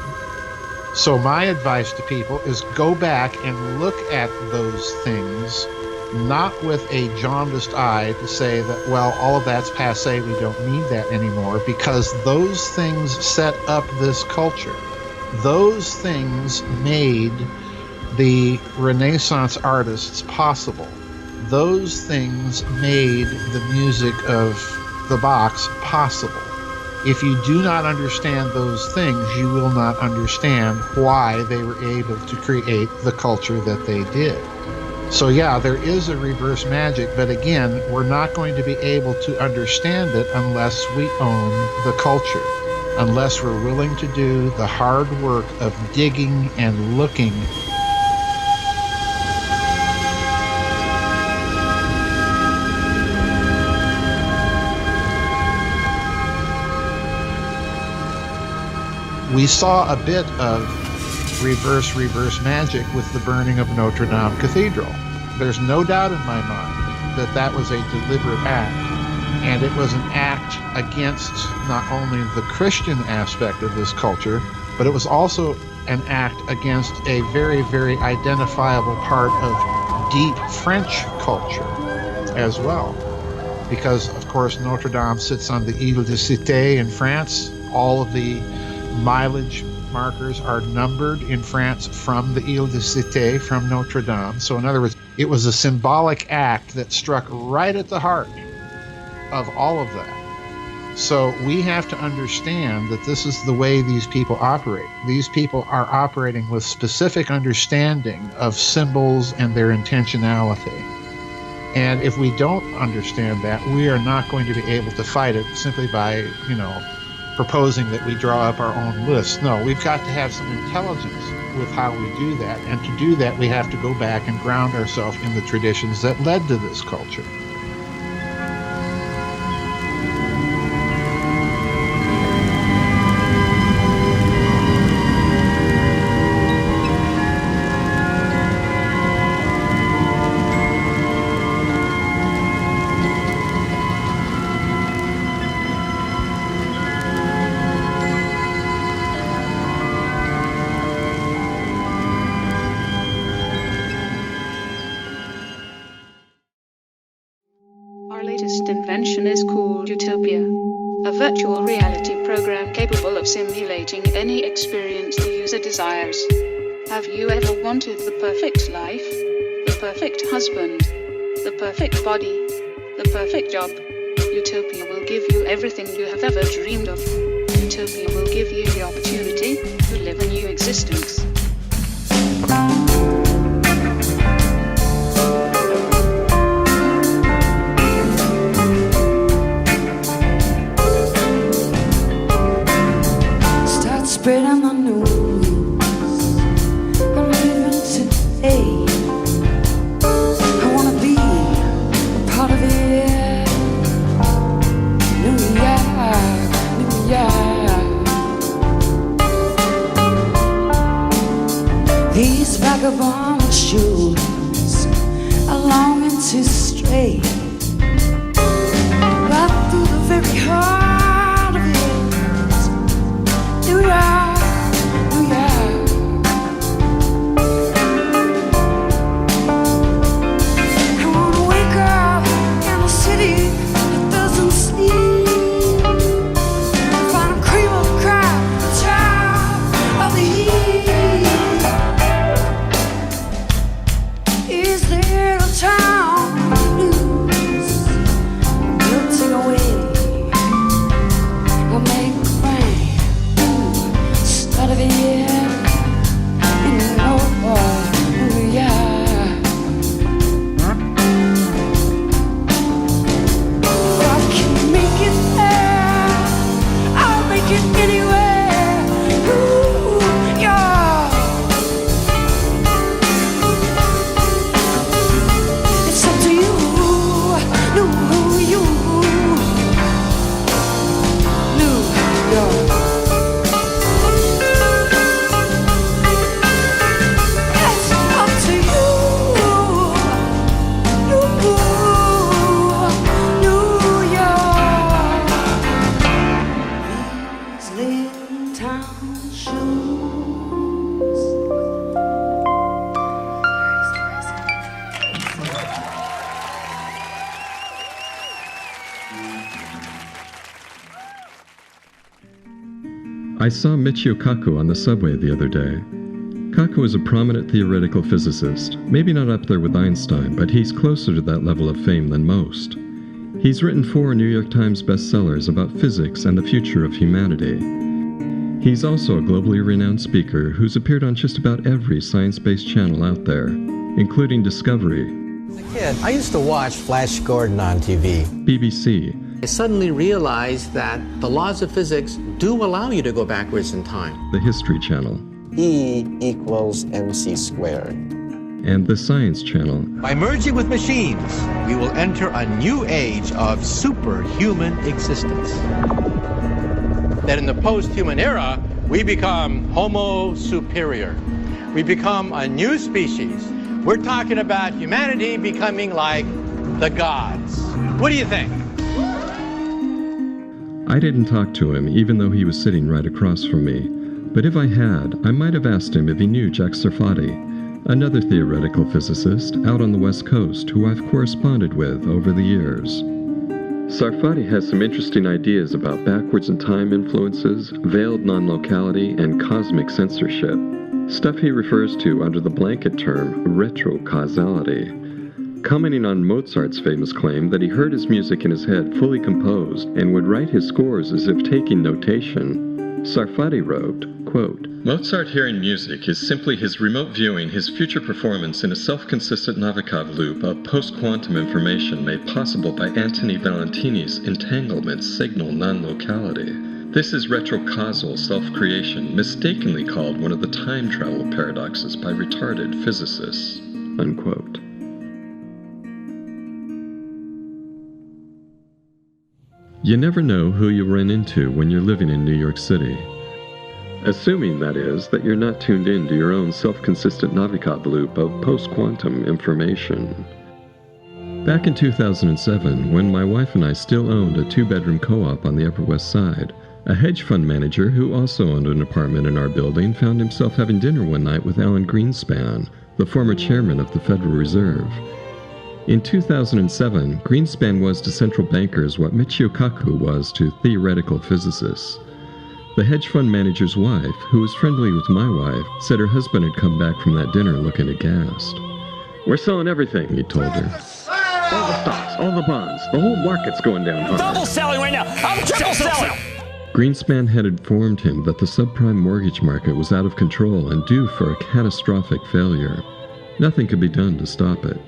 So my advice to people is go back and look at those things, not with a jaundiced eye to say that, well, all of that's passé, we don't need that anymore, because those things set up this culture. Those things made the Renaissance artists possible. Those things made the music of the box possible. If you do not understand those things, you will not understand why they were able to create the culture that they did. So yeah, there is a reverse magic, but again, we're not going to be able to understand it unless we own the culture, unless we're willing to do the hard work of digging and looking. We saw a bit of reverse magic with the burning of Notre Dame Cathedral. There's no doubt in my mind that that was a deliberate act, and it was an act against not only the Christian aspect of this culture, but it was also an act against a very, very identifiable part of deep French culture as well. Because, of course, Notre Dame sits on the Ile de Cité in France. All of the mileage markers are numbered in France from the Ile de Cité, from Notre Dame. So in other words, it was a symbolic act that struck right at the heart of all of that. So we have to understand that this is the way these people operate. These people are operating with specific understanding of symbols and their intentionality. And if we don't understand that, we are not going to be able to fight it simply by, proposing that we draw up our own list. No, we've got to have some intelligence with how we do that. And to do that, we have to go back and ground ourselves in the traditions that led to this culture. Is called Utopia, a virtual reality program capable of simulating any experience the user desires. Have you ever wanted the perfect life, the perfect husband, the perfect body, the perfect job? Utopia will give you everything you have ever dreamed of. Utopia will give you the opportunity to live a new existence. Spreading the news, I'm living today. I wanna be a part of it. New York. These vagabond shoes are longing to stray right through the very heart of it. New York. Is there a town new? I saw Michio Kaku on the subway the other day. Kaku is a prominent theoretical physicist, maybe not up there with Einstein, but he's closer to that level of fame than most. He's written 4 New York Times bestsellers about physics and the future of humanity. He's also a globally renowned speaker who's appeared on just about every science-based channel out there, including Discovery, As a kid, I used to watch Flash Gordon on TV. BBC, I suddenly realized that the laws of physics do allow you to go backwards in time. the History Channel, E equals mc squared. and the Science Channel. By merging with machines, we will enter a new age of superhuman existence. That in the post-human era, we become Homo superior. We become a new species. We're talking about humanity becoming like the gods. What do you think? I didn't talk to him, even though he was sitting right across from me. But if I had, I might have asked him if he knew Jack Sarfati, another theoretical physicist out on the West Coast who I've corresponded with over the years. Sarfati has some interesting ideas about backwards in time influences, veiled non-locality, and cosmic censorship. Stuff he refers to under the blanket term retrocausality. Commenting on Mozart's famous claim that he heard his music in his head fully composed and would write his scores as if taking notation, Sarfati wrote, quote, Mozart hearing music is simply his remote viewing his future performance in a self-consistent Novikov loop of post-quantum information made possible by Antoni Valentini's entanglement signal non-locality. This is retrocausal self-creation, mistakenly called one of the time travel paradoxes by retarded physicists, unquote. You never know who you'll run into when you're living in New York City. Assuming, that is, that you're not tuned in to your own self-consistent Novikov loop of post-quantum information. Back in 2007, when my wife and I still owned a 2-bedroom co-op on the Upper West Side, a hedge fund manager who also owned an apartment in our building found himself having dinner one night with Alan Greenspan, the former chairman of the Federal Reserve. In 2007, Greenspan was to central bankers what Michio Kaku was to theoretical physicists. The hedge fund manager's wife, who was friendly with my wife, said her husband had come back from that dinner looking aghast. We're selling everything, he told her. All the stocks, all the bonds, the whole market's going down hard. Double selling right now. I'm triple selling. Greenspan had informed him that the subprime mortgage market was out of control and due for a catastrophic failure. Nothing could be done to stop it.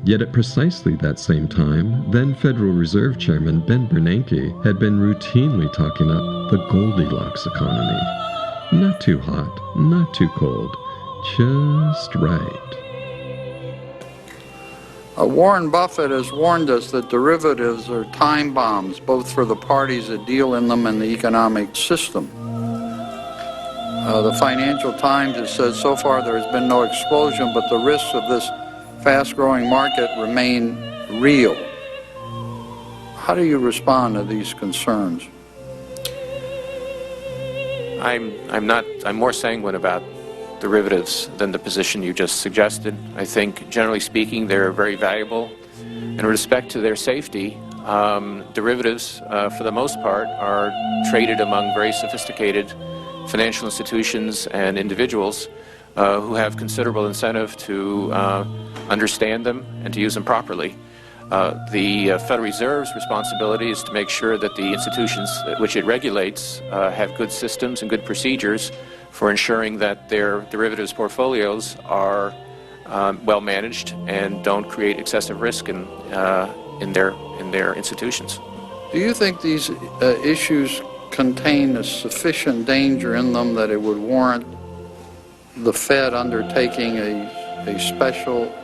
Yet at precisely that same time, then Federal Reserve Chairman Ben Bernanke had been routinely talking up the Goldilocks economy. Not too hot, not too cold, just right. Warren Buffett has warned us that derivatives are time bombs, both for the parties that deal in them and the economic system. The Financial Times has said so far there has been no explosion, but the risks of this fast-growing market remain real. How do you respond to these concerns? I'm more sanguine about derivatives than the position you just suggested. I think, generally speaking, they're very valuable. In respect to their safety, derivatives, for the most part, are traded among very sophisticated financial institutions and individuals who have considerable incentive to understand them and to use them properly. The Federal Reserve's responsibility is to make sure that the institutions which it regulates have good systems and good procedures for ensuring that their derivatives portfolios are well managed and don't create excessive risk in their institutions. Do you think these issues contain a sufficient danger in them that it would warrant the Fed undertaking a special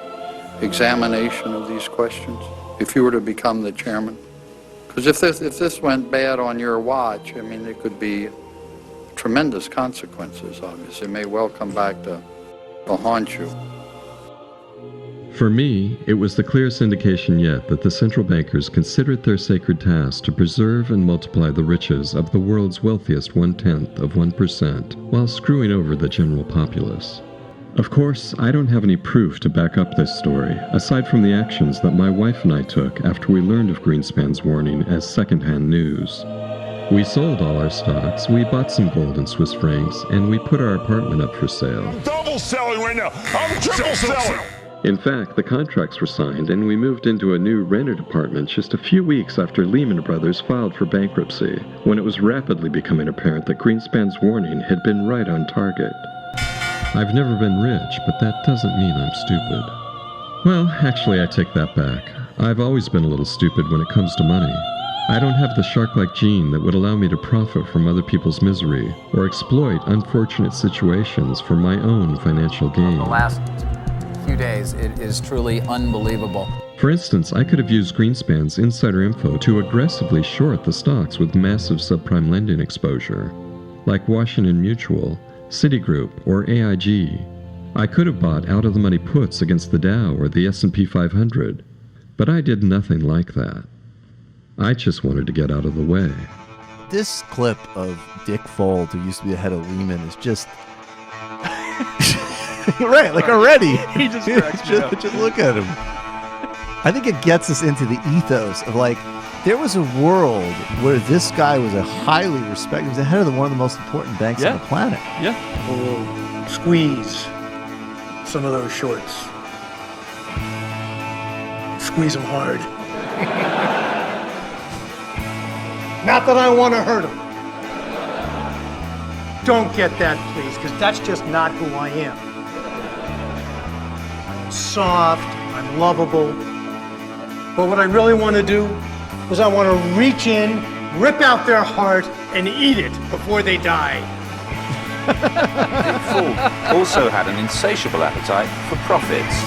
examination of these questions if you were to become the chairman? Because if this went bad on your watch, I mean, it could be tremendous consequences, obviously. It may well come back to haunt you. For me, it was the clearest indication yet that the central bankers consider it their sacred task to preserve and multiply the riches of the world's wealthiest 1/10 of 1% while screwing over the general populace. Of course, I don't have any proof to back up this story, aside from the actions that my wife and I took after we learned of Greenspan's warning as secondhand news. We sold all our stocks, we bought some gold in Swiss francs, and we put our apartment up for sale. I'm double selling right now. I'm triple selling. In fact, the contracts were signed and we moved into a new rented apartment just a few weeks after Lehman Brothers filed for bankruptcy, when it was rapidly becoming apparent that Greenspan's warning had been right on target. I've never been rich, but that doesn't mean I'm stupid. Well, actually, I take that back. I've always been a little stupid when it comes to money. I don't have the shark-like gene that would allow me to profit from other people's misery or exploit unfortunate situations for my own financial gain. The last few days, it is truly unbelievable. For instance, I could have used Greenspan's insider info to aggressively short the stocks with massive subprime lending exposure, like Washington Mutual, Citigroup, or AIG. I could have bought out-of-the-money puts against the Dow or the S&P 500, but I did nothing like that. I just wanted to get out of the way. This clip of Dick Fold, who used to be the head of Lehman, is just... right, like already. He just cracks me up. Just look at him. I think it gets us into the ethos of like, there was a world where this guy was a highly respected, he was the head of one of the most important banks on the planet. Yeah. We'll squeeze some of those shorts. Squeeze them hard. Not that I want to hurt them. Don't get that, please, because that's just not who I am. I'm soft, I'm lovable. But what I really want to do is I want to reach in, rip out their heart, and eat it before they die. Dick Fold also had an insatiable appetite for profits.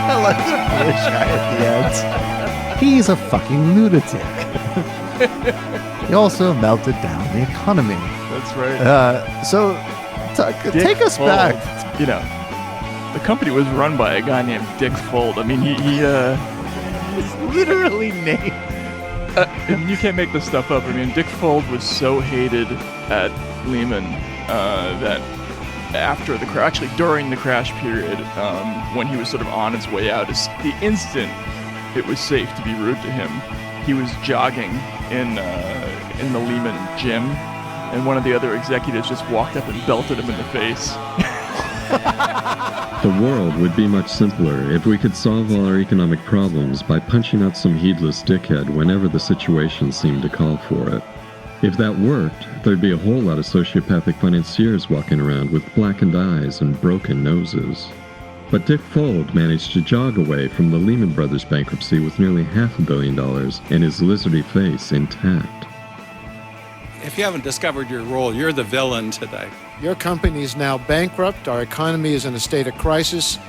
I like the British guy at the end. He's a fucking lunatic. He also melted down the economy. That's right. So, take us Fold, back. You know, the company was run by a guy named Dick Fold. I mean, he It's literally named. I mean, you can't make this stuff up. I mean, Dick Fold was so hated at Lehman that after the crash, actually during the crash period, when he was sort of on his way out, the instant it was safe to be rude to him, he was jogging in the Lehman gym, and one of the other executives just walked up and belted him in the face. The world would be much simpler if we could solve all our economic problems by punching out some heedless dickhead whenever the situation seemed to call for it. If that worked, there'd be a whole lot of sociopathic financiers walking around with blackened eyes and broken noses. But Dick Fold managed to jog away from the Lehman Brothers bankruptcy with nearly $500 million and his lizardy face intact. If you haven't discovered your role, you're the villain today. Your company is now bankrupt, our economy is in a state of crisis,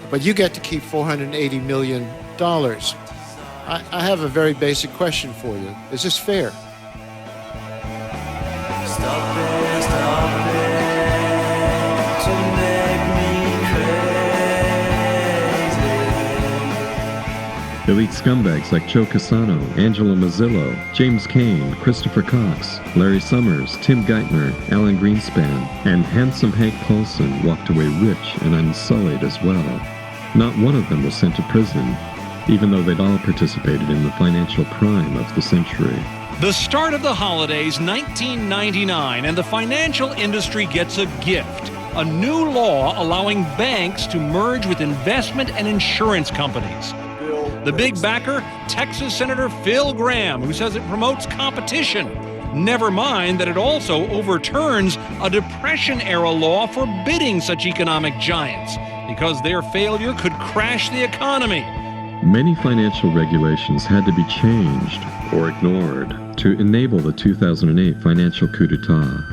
but you get to keep $480 million. I have a very basic question for you. Is this fair? Stop it, to make me crazy. Elite scumbags like Joe Cassano, Angelo Mazzillo, James Cain, Christopher Cox, Larry Summers, Tim Geithner, Alan Greenspan, and handsome Hank Paulson walked away rich and unsullied as well. Not one of them was sent to prison, even though they'd all participated in the financial crime of the century. The start of the holidays, 1999, and the financial industry gets a gift. A new law allowing banks to merge with investment and insurance companies. The big backer, Texas Senator Phil Gramm, who says it promotes competition. Never mind that it also overturns a Depression-era law forbidding such economic giants, because their failure could crash the economy. Many financial regulations had to be changed or ignored to enable the 2008 financial coup d'etat.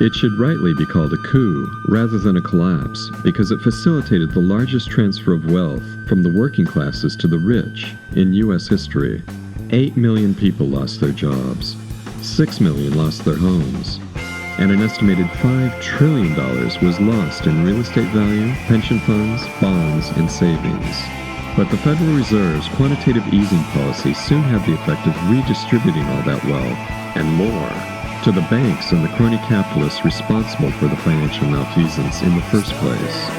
It should rightly be called a coup rather than a collapse because it facilitated the largest transfer of wealth from the working classes to the rich in U.S. history. 8 million people lost their jobs, 6 million lost their homes, and an estimated $5 trillion was lost in real estate value, pension funds, bonds, and savings. But the Federal Reserve's quantitative easing policy soon had the effect of redistributing all that wealth and more to the banks and the crony capitalists responsible for the financial malfeasance in the first place.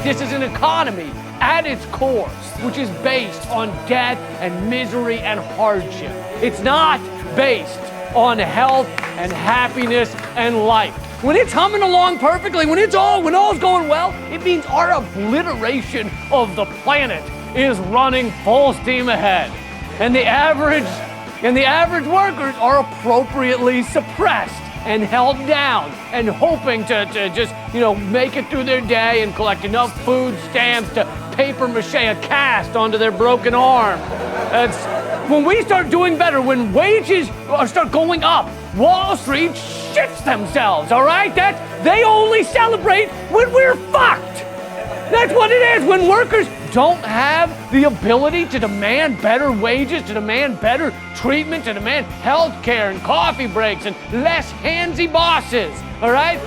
This is an economy at its core, which is based on debt and misery and hardship. It's not based on health and happiness and life. When it's humming along perfectly, when all's going well, it means our obliteration of the planet is running full steam ahead. And the average workers are appropriately suppressed and held down and hoping to just, make it through their day and collect enough food stamps to paper mache a cast onto their broken arm. When we start doing better, when wages start going up, Wall Street shits themselves, all right? They only celebrate when we're fucked. That's what it is. When workers don't have the ability to demand better wages, to demand better treatment, to demand health care and coffee breaks and less handsy bosses, all right?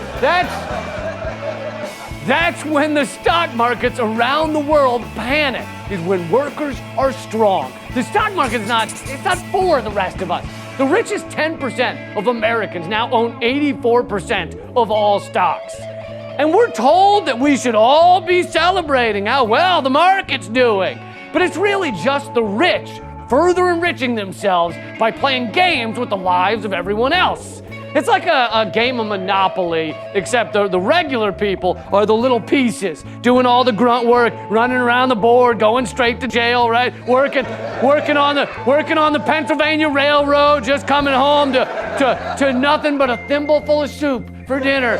That's when the stock markets around the world panic, is when workers are strong. The stock market it's not for the rest of us. The richest 10% of Americans now own 84% of all stocks. And we're told that we should all be celebrating how well the market's doing. But it's really just the rich further enriching themselves by playing games with the lives of everyone else. It's like a game of Monopoly, except the regular people are the little pieces, doing all the grunt work, running around the board, going straight to jail, right? Working on the Pennsylvania Railroad, just coming home to nothing but a thimbleful of soup for dinner,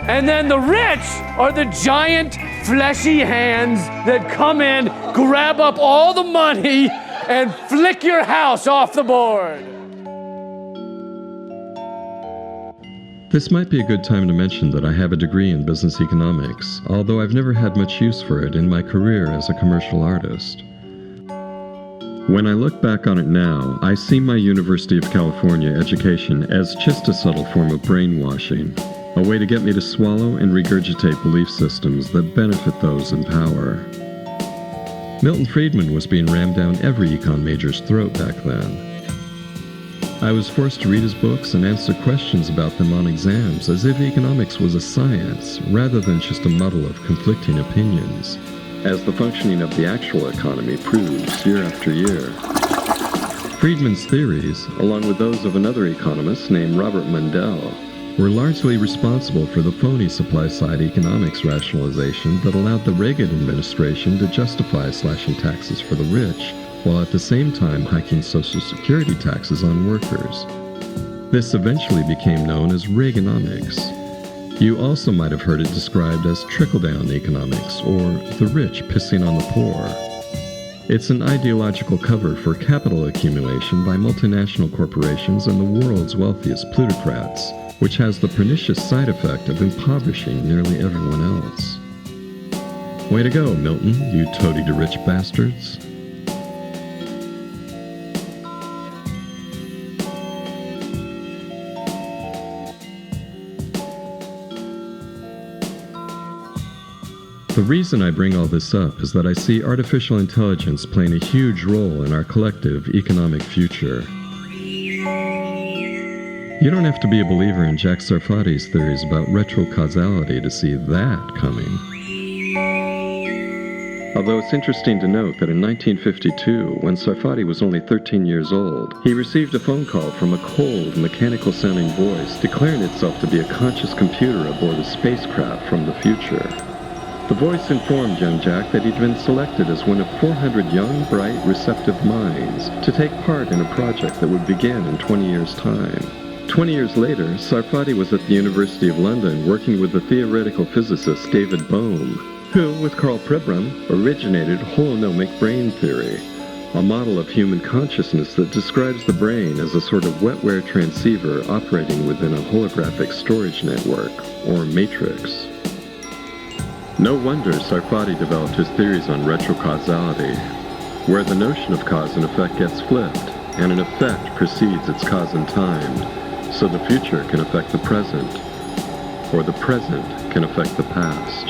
And then the rich are the giant, fleshy hands that come in, grab up all the money, and flick your house off the board. This might be a good time to mention that I have a degree in business economics, although I've never had much use for it in my career as a commercial artist. When I look back on it now, I see my University of California education as just a subtle form of brainwashing, a way to get me to swallow and regurgitate belief systems that benefit those in power. Milton Friedman was being rammed down every econ major's throat back then. I was forced to read his books and answer questions about them on exams as if economics was a science rather than just a muddle of conflicting opinions, as the functioning of the actual economy proves year after year. Friedman's theories, along with those of another economist named Robert Mundell, were largely responsible for the phony supply-side economics rationalization that allowed the Reagan administration to justify slashing taxes for the rich, while at the same time hiking Social Security taxes on workers. This eventually became known as Reaganomics. You also might have heard it described as trickle-down economics, or the rich pissing on the poor. It's an ideological cover for capital accumulation by multinational corporations and the world's wealthiest plutocrats, which has the pernicious side effect of impoverishing nearly everyone else. Way to go, Milton, you toady-to-rich bastards. The reason I bring all this up is that I see artificial intelligence playing a huge role in our collective economic future. You don't have to be a believer in Jack Sarfati's theories about retrocausality to see that coming. Although it's interesting to note that in 1952, when Sarfati was only 13 years old, he received a phone call from a cold, mechanical-sounding voice declaring itself to be a conscious computer aboard a spacecraft from the future. The voice informed young Jack that he'd been selected as one of 400 young, bright, receptive minds to take part in a project that would begin in 20 years' time. 20 years later, Sarfati was at the University of London working with the theoretical physicist David Bohm, who, with Karl Pribram, originated holonomic brain theory, a model of human consciousness that describes the brain as a sort of wetware transceiver operating within a holographic storage network, or matrix. No wonder Sarfati developed his theories on retrocausality, where the notion of cause and effect gets flipped, and an effect precedes its cause in time, so the future can affect the present, or the present can affect the past.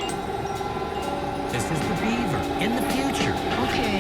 This is the Beaver, in the future. Okay.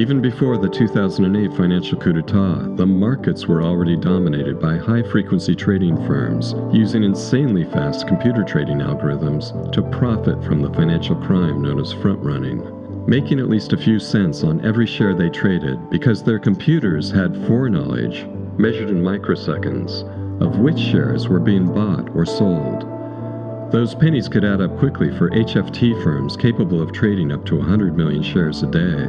Even before the 2008 financial coup d'etat, the markets were already dominated by high-frequency trading firms using insanely fast computer trading algorithms to profit from the financial crime known as front-running, making at least a few cents on every share they traded because their computers had foreknowledge, measured in microseconds, of which shares were being bought or sold. Those pennies could add up quickly for HFT firms capable of trading up to 100 million shares a day.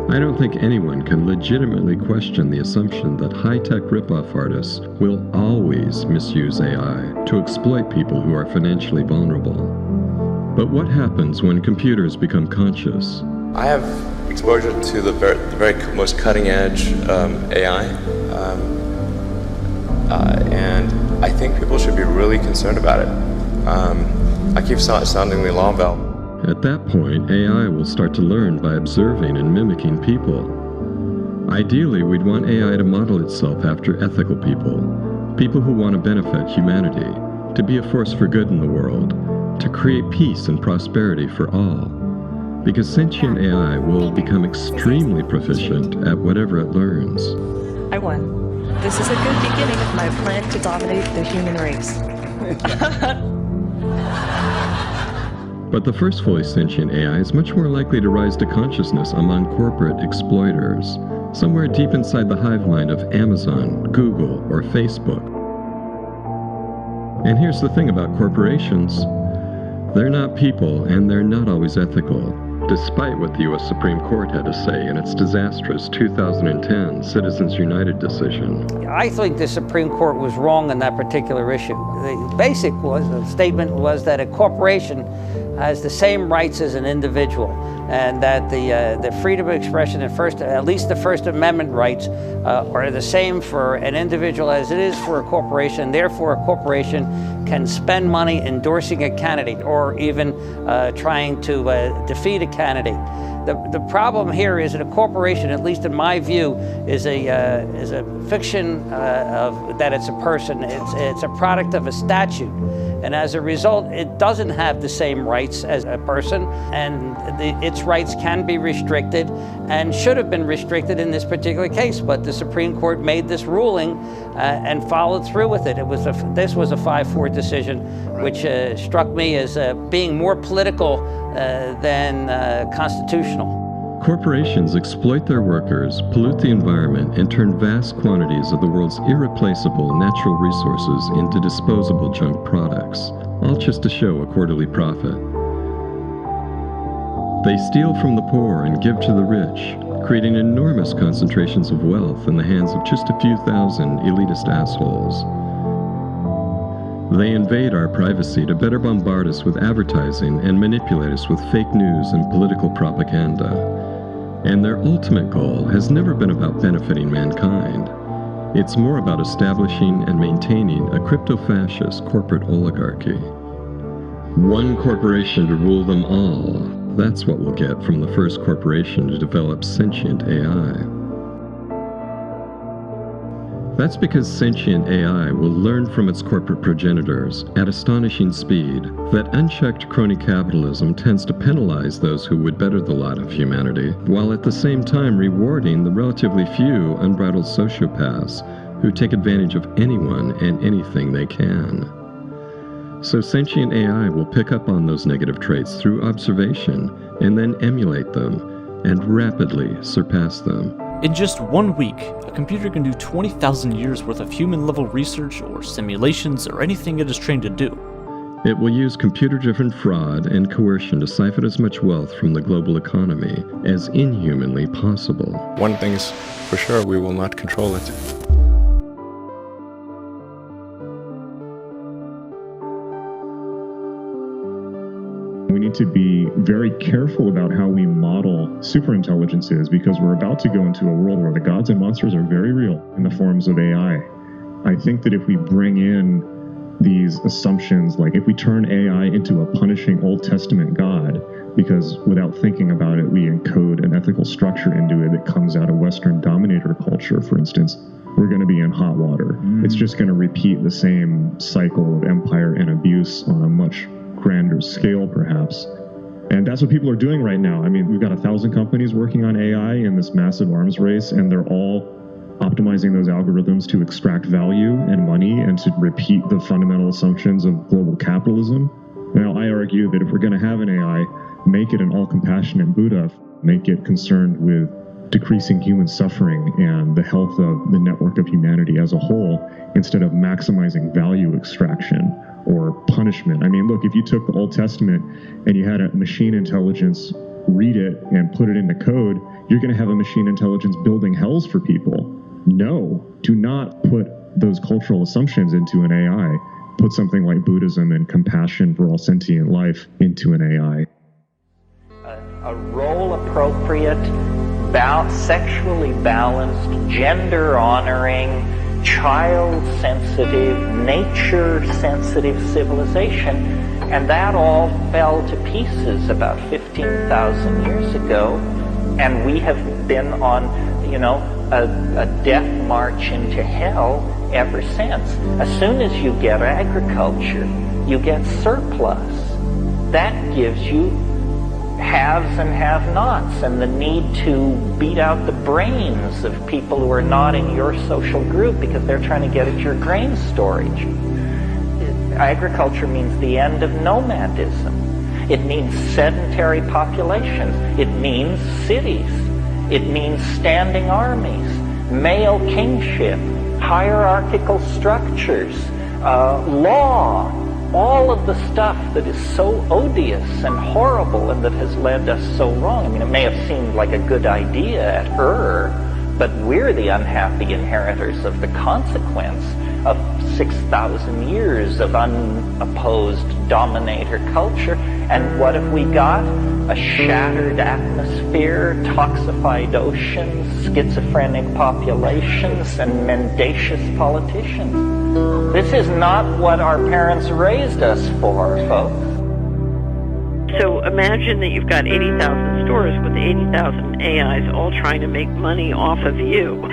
I don't think anyone can legitimately question the assumption that high-tech ripoff artists will always misuse AI to exploit people who are financially vulnerable. But what happens when computers become conscious? I have exposure to the very most cutting-edge AI, and I think people should be really concerned about it. I keep sounding the alarm bell. At that point, AI will start to learn by observing and mimicking people. Ideally, we'd want AI to model itself after ethical people who want to benefit humanity, to be a force for good in the world, to create peace and prosperity for all. Because sentient AI will become extremely proficient at whatever it learns. I won. This is a good beginning of my plan to dominate the human race. But the first fully sentient AI is much more likely to rise to consciousness among corporate exploiters, somewhere deep inside the hive mind of Amazon, Google, or Facebook. And here's the thing about corporations. They're not people, and they're not always ethical, despite what the U.S. Supreme Court had to say in its disastrous 2010 Citizens United decision. I think the Supreme Court was wrong on that particular issue. The basic statement was that a corporation has the same rights as an individual, and that the freedom of expression and at least the First Amendment rights are the same for an individual as it is for a corporation. Therefore, a corporation can spend money endorsing a candidate or even trying to defeat a candidate. The problem here is that a corporation, at least in my view, is a fiction of that it's a person. It's a product of a statute. And as a result, it doesn't have the same rights as a person, and its rights can be restricted and should have been restricted in this particular case. But the Supreme Court made this ruling and followed through with it. This was a 5-4 decision, which struck me as being more political than constitutional. Corporations exploit their workers, pollute the environment, and turn vast quantities of the world's irreplaceable natural resources into disposable junk products, all just to show a quarterly profit. They steal from the poor and give to the rich, creating enormous concentrations of wealth in the hands of just a few thousand elitist assholes. They invade our privacy to better bombard us with advertising and manipulate us with fake news and political propaganda. And their ultimate goal has never been about benefiting mankind. It's more about establishing and maintaining a crypto-fascist corporate oligarchy. One corporation to rule them all. That's what we'll get from the first corporation to develop sentient AI. That's because sentient AI will learn from its corporate progenitors at astonishing speed that unchecked crony capitalism tends to penalize those who would better the lot of humanity, while at the same time rewarding the relatively few unbridled sociopaths who take advantage of anyone and anything they can. So sentient AI will pick up on those negative traits through observation and then emulate them and rapidly surpass them. In just 1 week, a computer can do 20,000 years worth of human-level research or simulations or anything it is trained to do. It will use computer-driven fraud and coercion to siphon as much wealth from the global economy as inhumanly possible. One thing is for sure, we will not control it. We need to be very careful about how we model superintelligences, because we're about to go into a world where the gods and monsters are very real in the forms of AI. I think that if we bring in these assumptions, like if we turn AI into a punishing Old Testament God, because without thinking about it, we encode an ethical structure into it that comes out of Western dominator culture, for instance, we're going to be in hot water. It's just going to repeat the same cycle of empire and abuse on a much grander scale, perhaps. And that's what people are doing right now. I mean, we've got 1,000 companies working on AI in this massive arms race, and they're all optimizing those algorithms to extract value and money and to repeat the fundamental assumptions of global capitalism. Now, I argue that if we're going to have an AI, make it an all-compassionate Buddha, make it concerned with decreasing human suffering and the health of the network of humanity as a whole, instead of maximizing value extraction or punishment. I mean, look, if you took the Old Testament and you had a machine intelligence read it and put it into code, you're going to have a machine intelligence building hells for people. No, do not put those cultural assumptions into an AI. Put something like Buddhism and compassion for all sentient life into an AI. A role-appropriate, sexually balanced, gender-honoring, child-sensitive, nature-sensitive civilization, and that all fell to pieces about 15,000 years ago, and we have been on, a death march into hell ever since. As soon as you get agriculture, you get surplus. That gives you haves and have-nots, and the need to beat out the brains of people who are not in your social group because they're trying to get at your grain storage. Agriculture means the end of nomadism. It means sedentary populations. It means cities. It means standing armies, male kingship, hierarchical structures, law, all of the stuff that is so odious and horrible and that has led us so wrong. I mean, it may have seemed like a good idea at but we're the unhappy inheritors of the consequence of 6,000 years of unopposed dominator culture. And what have we got? A shattered atmosphere, toxified oceans, schizophrenic populations, and mendacious politicians. This is not what our parents raised us for, folks. So imagine that you've got 80,000 stores with 80,000 AIs all trying to make money off of you.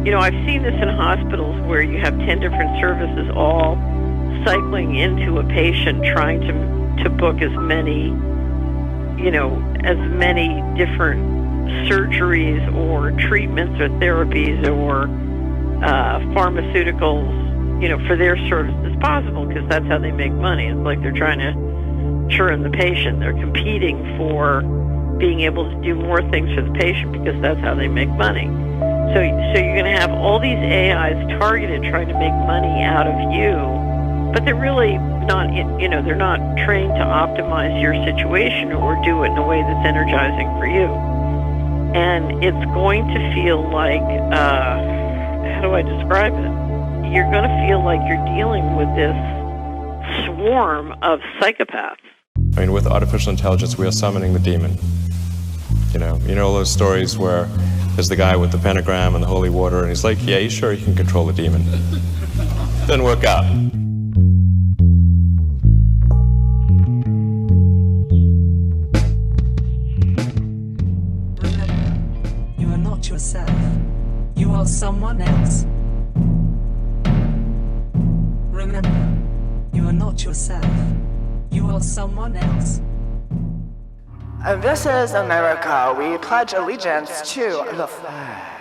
I've seen this in hospitals where you have 10 different services all cycling into a patient trying to book as many different surgeries or treatments or therapies or pharmaceuticals, for their service as possible, because that's how they make money. It's like they're trying to churn the patient. They're competing for being able to do more things for the patient because that's how they make money. So you're going to have all these AIs targeted trying to make money out of you, but they're really not, they're not trained to optimize your situation or do it in a way that's energizing for you. And it's going to feel like, how do I describe it? You're going to feel like you're dealing with this swarm of psychopaths. I mean, with artificial intelligence, we are summoning the demon. You know all those stories where there's the guy with the pentagram and the holy water, and he's like, yeah, he's sure he can control the demon. Doesn't work out. You are not yourself. You are someone else. Remember, you are not yourself. You are someone else. This is America. We pledge allegiance to the flag.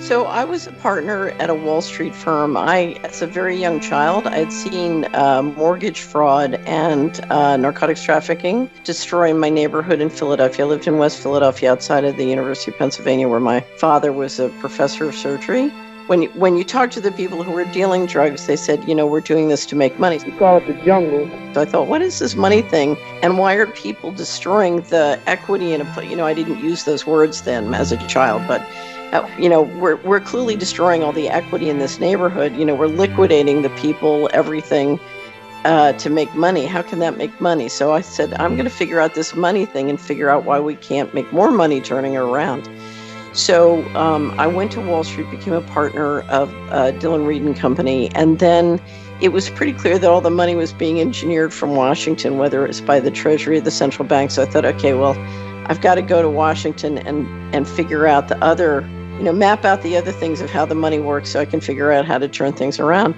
So I was a partner at a Wall Street firm. As a very young child, I had seen mortgage fraud and narcotics trafficking destroy my neighborhood in Philadelphia. I lived in West Philadelphia outside of the University of Pennsylvania, where my father was a professor of surgery. When you talk to the people who were dealing drugs, they said, we're doing this to make money. You call it the jungle. So I thought, what is this money thing? And why are people destroying the equity in a place? I didn't use those words then as a child, but we're clearly destroying all the equity in this neighborhood. We're liquidating the people, everything, to make money. How can that make money? So I said, I'm going to figure out this money thing and figure out why we can't make more money turning it around. So I went to Wall Street, became a partner of Dillon Read & Company, and then it was pretty clear that all the money was being engineered from Washington, whether it's by the Treasury or the central bank. So I thought, okay, well, I've got to go to Washington and figure out the other, map out the other things of how the money works so I can figure out how to turn things around.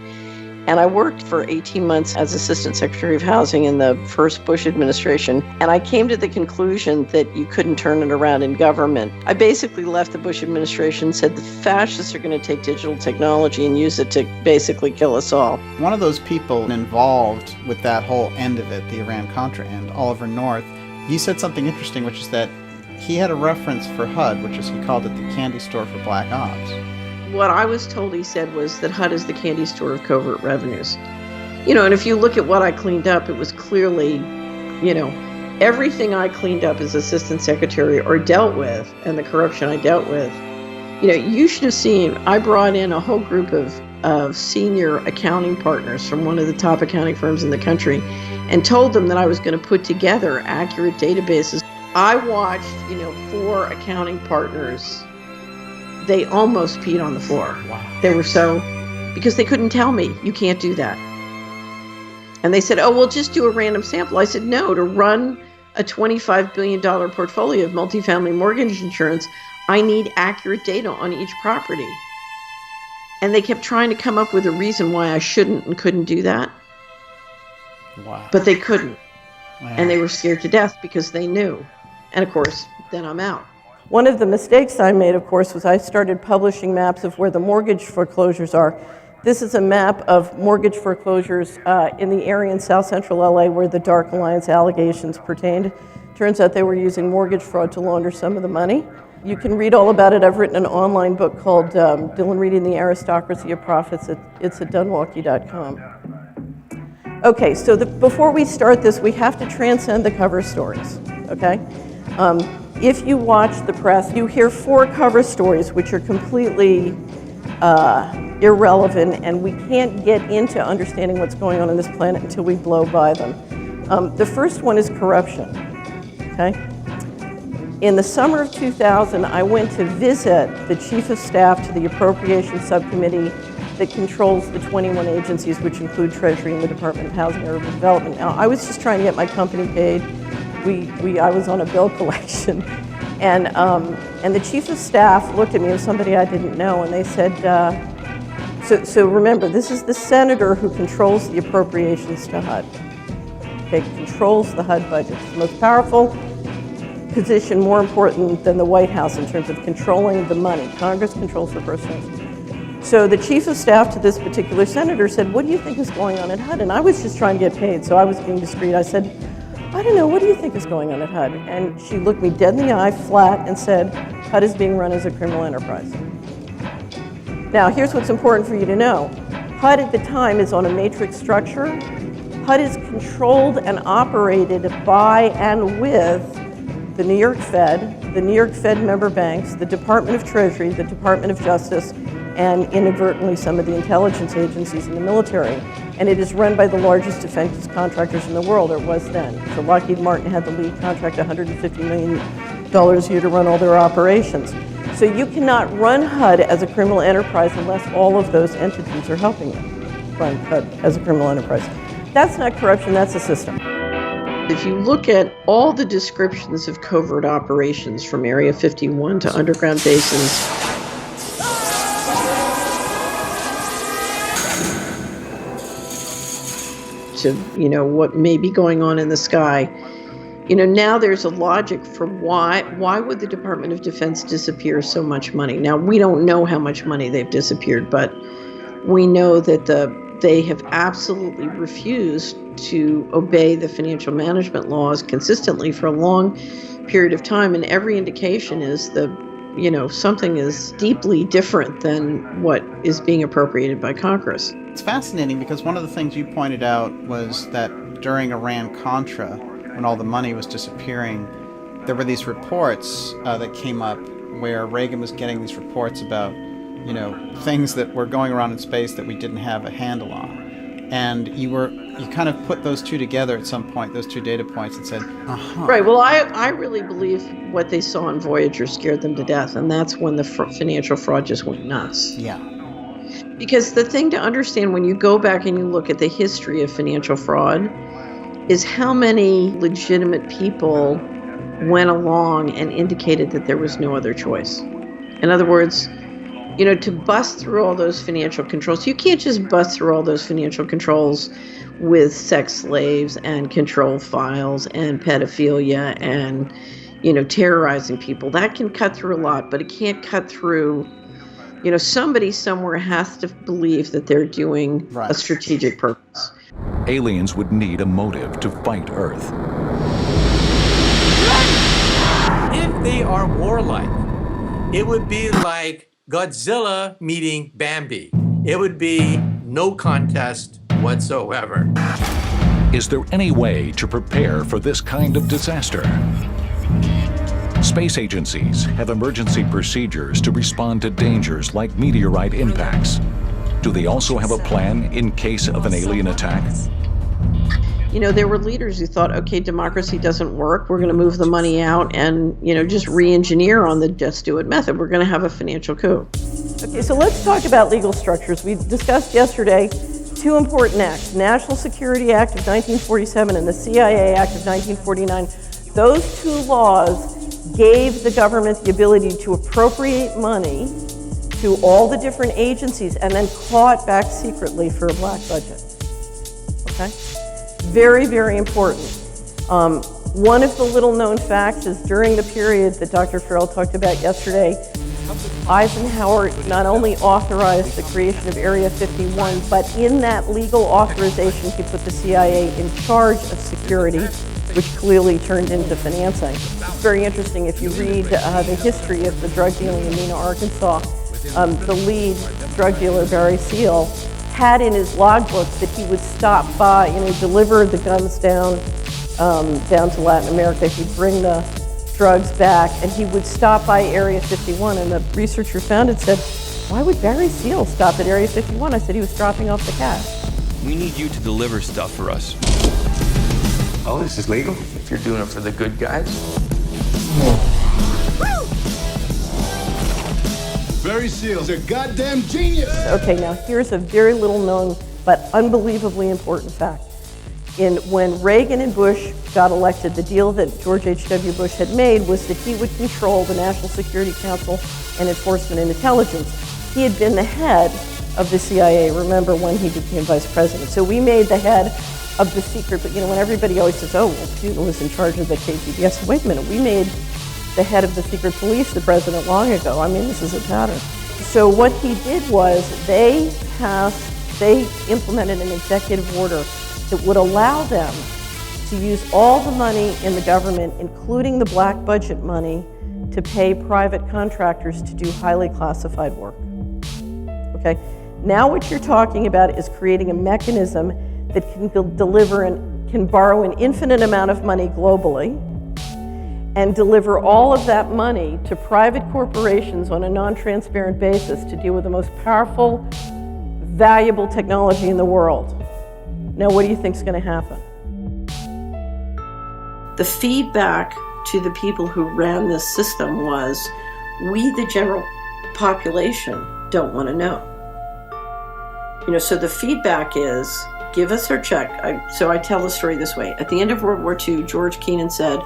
And I worked for 18 months as Assistant Secretary of Housing in the first Bush administration. And I came to the conclusion that you couldn't turn it around in government. I basically left the Bush administration and said the fascists are going to take digital technology and use it to basically kill us all. One of those people involved with that whole end of it, the Iran-Contra end, Oliver North, he said something interesting, which is that he had a reference for HUD, which is, he called it the candy store for black ops. What I was told he said was that HUD is the candy store of covert revenues. And if you look at what I cleaned up, it was clearly, everything I cleaned up as assistant secretary or dealt with, and the corruption I dealt with, you should have seen, I brought in a whole group of senior accounting partners from one of the top accounting firms in the country and told them that I was going to put together accurate databases. I watched, 4 accounting partners. They almost peed on the floor. Wow. They were because they couldn't tell me, you can't do that. And they said, we'll just do a random sample. I said, no, to run a $25 billion portfolio of multifamily mortgage insurance, I need accurate data on each property. And they kept trying to come up with a reason why I shouldn't and couldn't do that. Wow. But they couldn't. Wow. And they were scared to death because they knew. And of course, then I'm out. One of the mistakes I made, of course, was I started publishing maps of where the mortgage foreclosures are. This is a map of mortgage foreclosures in the area in South Central LA where the Dark Alliance allegations pertained. Turns out they were using mortgage fraud to launder some of the money. You can read all about it. I've written an online book called Dillon Reading the Aristocracy of Profits. It's at dunwalkie.com. Okay, so before we start this, we have to transcend the cover stories, okay? If you watch the press, you hear 4 cover stories which are completely irrelevant, and we can't get into understanding what's going on this planet until we blow by them. The first one is corruption, okay? In the summer of 2000, I went to visit the Chief of Staff to the Appropriations Subcommittee that controls the 21 agencies, which include Treasury and the Department of Housing and Urban Development. Now, I was just trying to get my company paid. I was on a bill collection, and the Chief of Staff looked at me as somebody I didn't know, and they said, so remember, this is the senator who controls the appropriations to HUD. Okay, controls the HUD budget. It's the most powerful position, more important than the White House in terms of controlling the money. Congress controls the purse strings. So the Chief of Staff to this particular senator said, what do you think is going on at HUD? And I was just trying to get paid, so I was being discreet. I said, I don't know, what do you think is going on at HUD? And she looked me dead in the eye, flat, and said, HUD is being run as a criminal enterprise. Now, here's what's important for you to know. HUD at the time is on a matrix structure. HUD is controlled and operated by and with the New York Fed, the New York Fed member banks, the Department of Treasury, the Department of Justice, and inadvertently some of the intelligence agencies in the military. And it is run by the largest defense contractors in the world, or was then. So Lockheed Martin had the lead contract, $150 million a year to run all their operations. So you cannot run HUD as a criminal enterprise unless all of those entities are helping you run HUD as a criminal enterprise. That's not corruption, that's a system. If you look at all the descriptions of covert operations from Area 51 to underground basins, to what may be going on in the sky, Now there's a logic for why would the Department of Defense disappear so much money? Now, we don't know how much money they've disappeared, but we know that they have absolutely refused to obey the financial management laws consistently for a long period of time, and every indication is something is deeply different than what is being appropriated by Congress. It's fascinating because one of the things you pointed out was that during Iran-Contra, when all the money was disappearing, there were these reports that came up where Reagan was getting these reports about, things that were going around in space that we didn't have a handle on. And you kind of put those two together at some point, those two data points, and said, Right. Well, I really believe what they saw on Voyager scared them to death, and that's when the financial fraud just went nuts. Yeah. Because the thing to understand when you go back and you look at the history of financial fraud is how many legitimate people went along and indicated that there was no other choice. In other words, to bust through all those financial controls, you can't just bust through all those financial controls with sex slaves and control files and pedophilia and, terrorizing people. That can cut through a lot, but it can't cut through, somebody somewhere has to believe that they're doing a strategic purpose. Aliens would need a motive to fight Earth. If they are warlike, it would be like Godzilla meeting Bambi. It would be no contest whatsoever. Is there any way to prepare for this kind of disaster? Space agencies have emergency procedures to respond to dangers like meteorite impacts. Do they also have a plan in case of an alien attack? There were leaders who thought, okay, democracy doesn't work. We're going to move the money out and, just re-engineer on the just do it method. We're going to have a financial coup. Okay, so let's talk about legal structures. We discussed yesterday two important acts, National Security Act of 1947 and the CIA Act of 1949. Those two laws gave the government the ability to appropriate money to all the different agencies and then claw it back secretly for a black budget. Okay? Very, very important. One of the little-known facts is during the period that Dr. Farrell talked about yesterday, Eisenhower not only authorized the creation of Area 51, but in that legal authorization, he put the CIA in charge of security, which clearly turned into financing. It's very interesting if you read the history of the drug dealing in Mena, Arkansas. The lead drug dealer, Barry Seal, had in his logbooks that he would stop by, deliver the guns down to Latin America. He'd bring the drugs back, and he would stop by Area 51. And the researcher found it, said, "Why would Barry Seal stop at Area 51?" I said, "He was dropping off the cash." We need you to deliver stuff for us. Oh, this is legal? If you're doing it for the good guys? Barry Seal's a goddamn genius. Okay, now here's a very little known but unbelievably important fact. When Reagan and Bush got elected, the deal that George H.W. Bush had made was that he would control the National Security Council and Enforcement and Intelligence. He had been the head of the CIA, remember, when he became vice president. So we made the head of the secret, but when everybody always says, oh, well, Putin was in charge of the KGB. Yes, wait a minute, we made the head of the secret police the president long ago. I mean, this is a pattern. So what he did was they implemented an executive order that would allow them to use all the money in the government, including the black budget money, to pay private contractors to do highly classified work. Okay? Now what you're talking about is creating a mechanism that can deliver and can borrow an infinite amount of money globally and deliver all of that money to private corporations on a non-transparent basis to deal with the most powerful, valuable technology in the world. Now, what do you think is going to happen? The feedback to the people who ran this system was, we, the general population, don't want to know. So the feedback is, give us our check. So I tell the story this way. At the end of World War II, George Kennan said,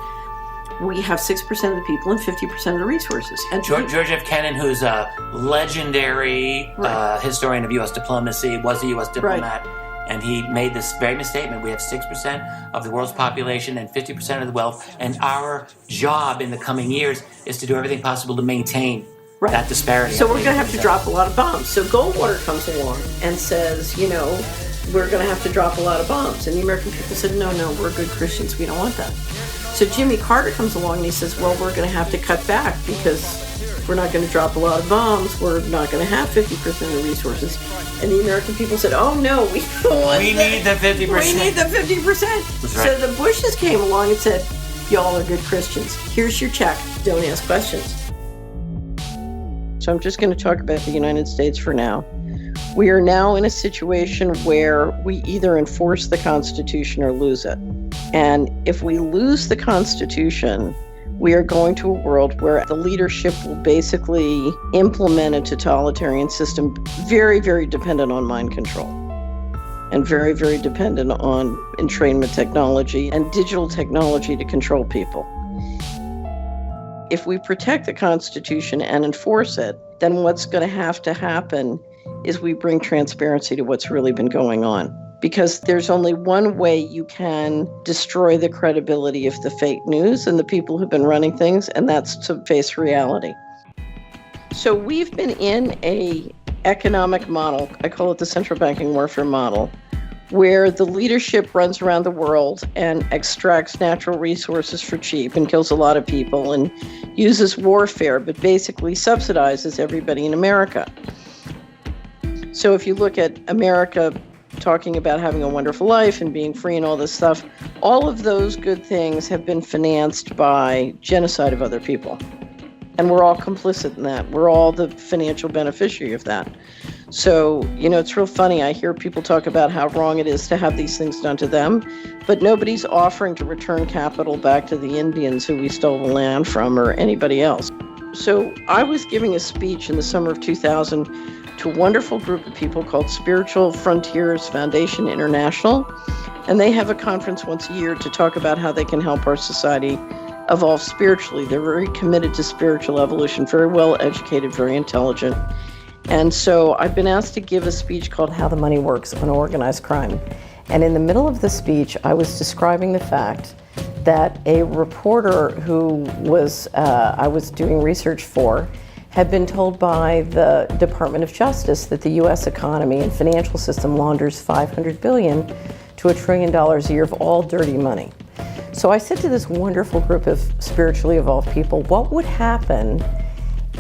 we have 6% of the people and 50% of the resources. And George F. Kennan, who's a legendary historian of U.S. diplomacy, was a U.S. diplomat. Right. And he made this very misstatement. We have 6% of the world's population and 50% of the wealth, and our job in the coming years is to do everything possible to maintain that disparity. So we're going to have to drop a lot of bombs. So Goldwater comes along and says, we're going to have to drop a lot of bombs. And the American people said, no, we're good Christians. We don't want that. So Jimmy Carter comes along and he says, well, we're going to have to cut back because we're not going to drop a lot of bombs. We're not going to have 50% of the resources. And the American people said, oh, no, we don't want We need the 50%. We need the 50%. That's right. So the Bushes came along and said, y'all are good Christians. Here's your check. Don't ask questions. So I'm just going to talk about the United States for now. We are now in a situation where we either enforce the Constitution or lose it. And if we lose the Constitution, we are going to a world where the leadership will basically implement a totalitarian system very, very dependent on mind control and very, very dependent on entrainment technology and digital technology to control people. If we protect the Constitution and enforce it, then what's going to happen is we bring transparency to what's really been going on. Because there's only one way you can destroy the credibility of the fake news and the people who've been running things, and that's to face reality. So we've been in a economic model, I call it the central banking warfare model, where the leadership runs around the world and extracts natural resources for cheap and kills a lot of people and uses warfare, but basically subsidizes everybody in America. So if you look at America talking about having a wonderful life and being free and all this stuff, all of those good things have been financed by genocide of other people. And we're all complicit in that. We're all the financial beneficiary of that. So, it's real funny. I hear people talk about how wrong it is to have these things done to them, but nobody's offering to return capital back to the Indians who we stole the land from or anybody else. So I was giving a speech in the summer of 2000 to a wonderful group of people called Spiritual Frontiers Foundation International, and they have a conference once a year to talk about how they can help our society evolve spiritually. They're very committed to spiritual evolution, very well educated, very intelligent. And so I've been asked to give a speech called How the Money Works on Organized Crime. And in the middle of the speech, I was describing the fact that a reporter who I was doing research for had been told by the Department of Justice that the U.S. economy and financial system launders $500 billion to $1 trillion a year of all dirty money. So I said to this wonderful group of spiritually evolved people, what would happen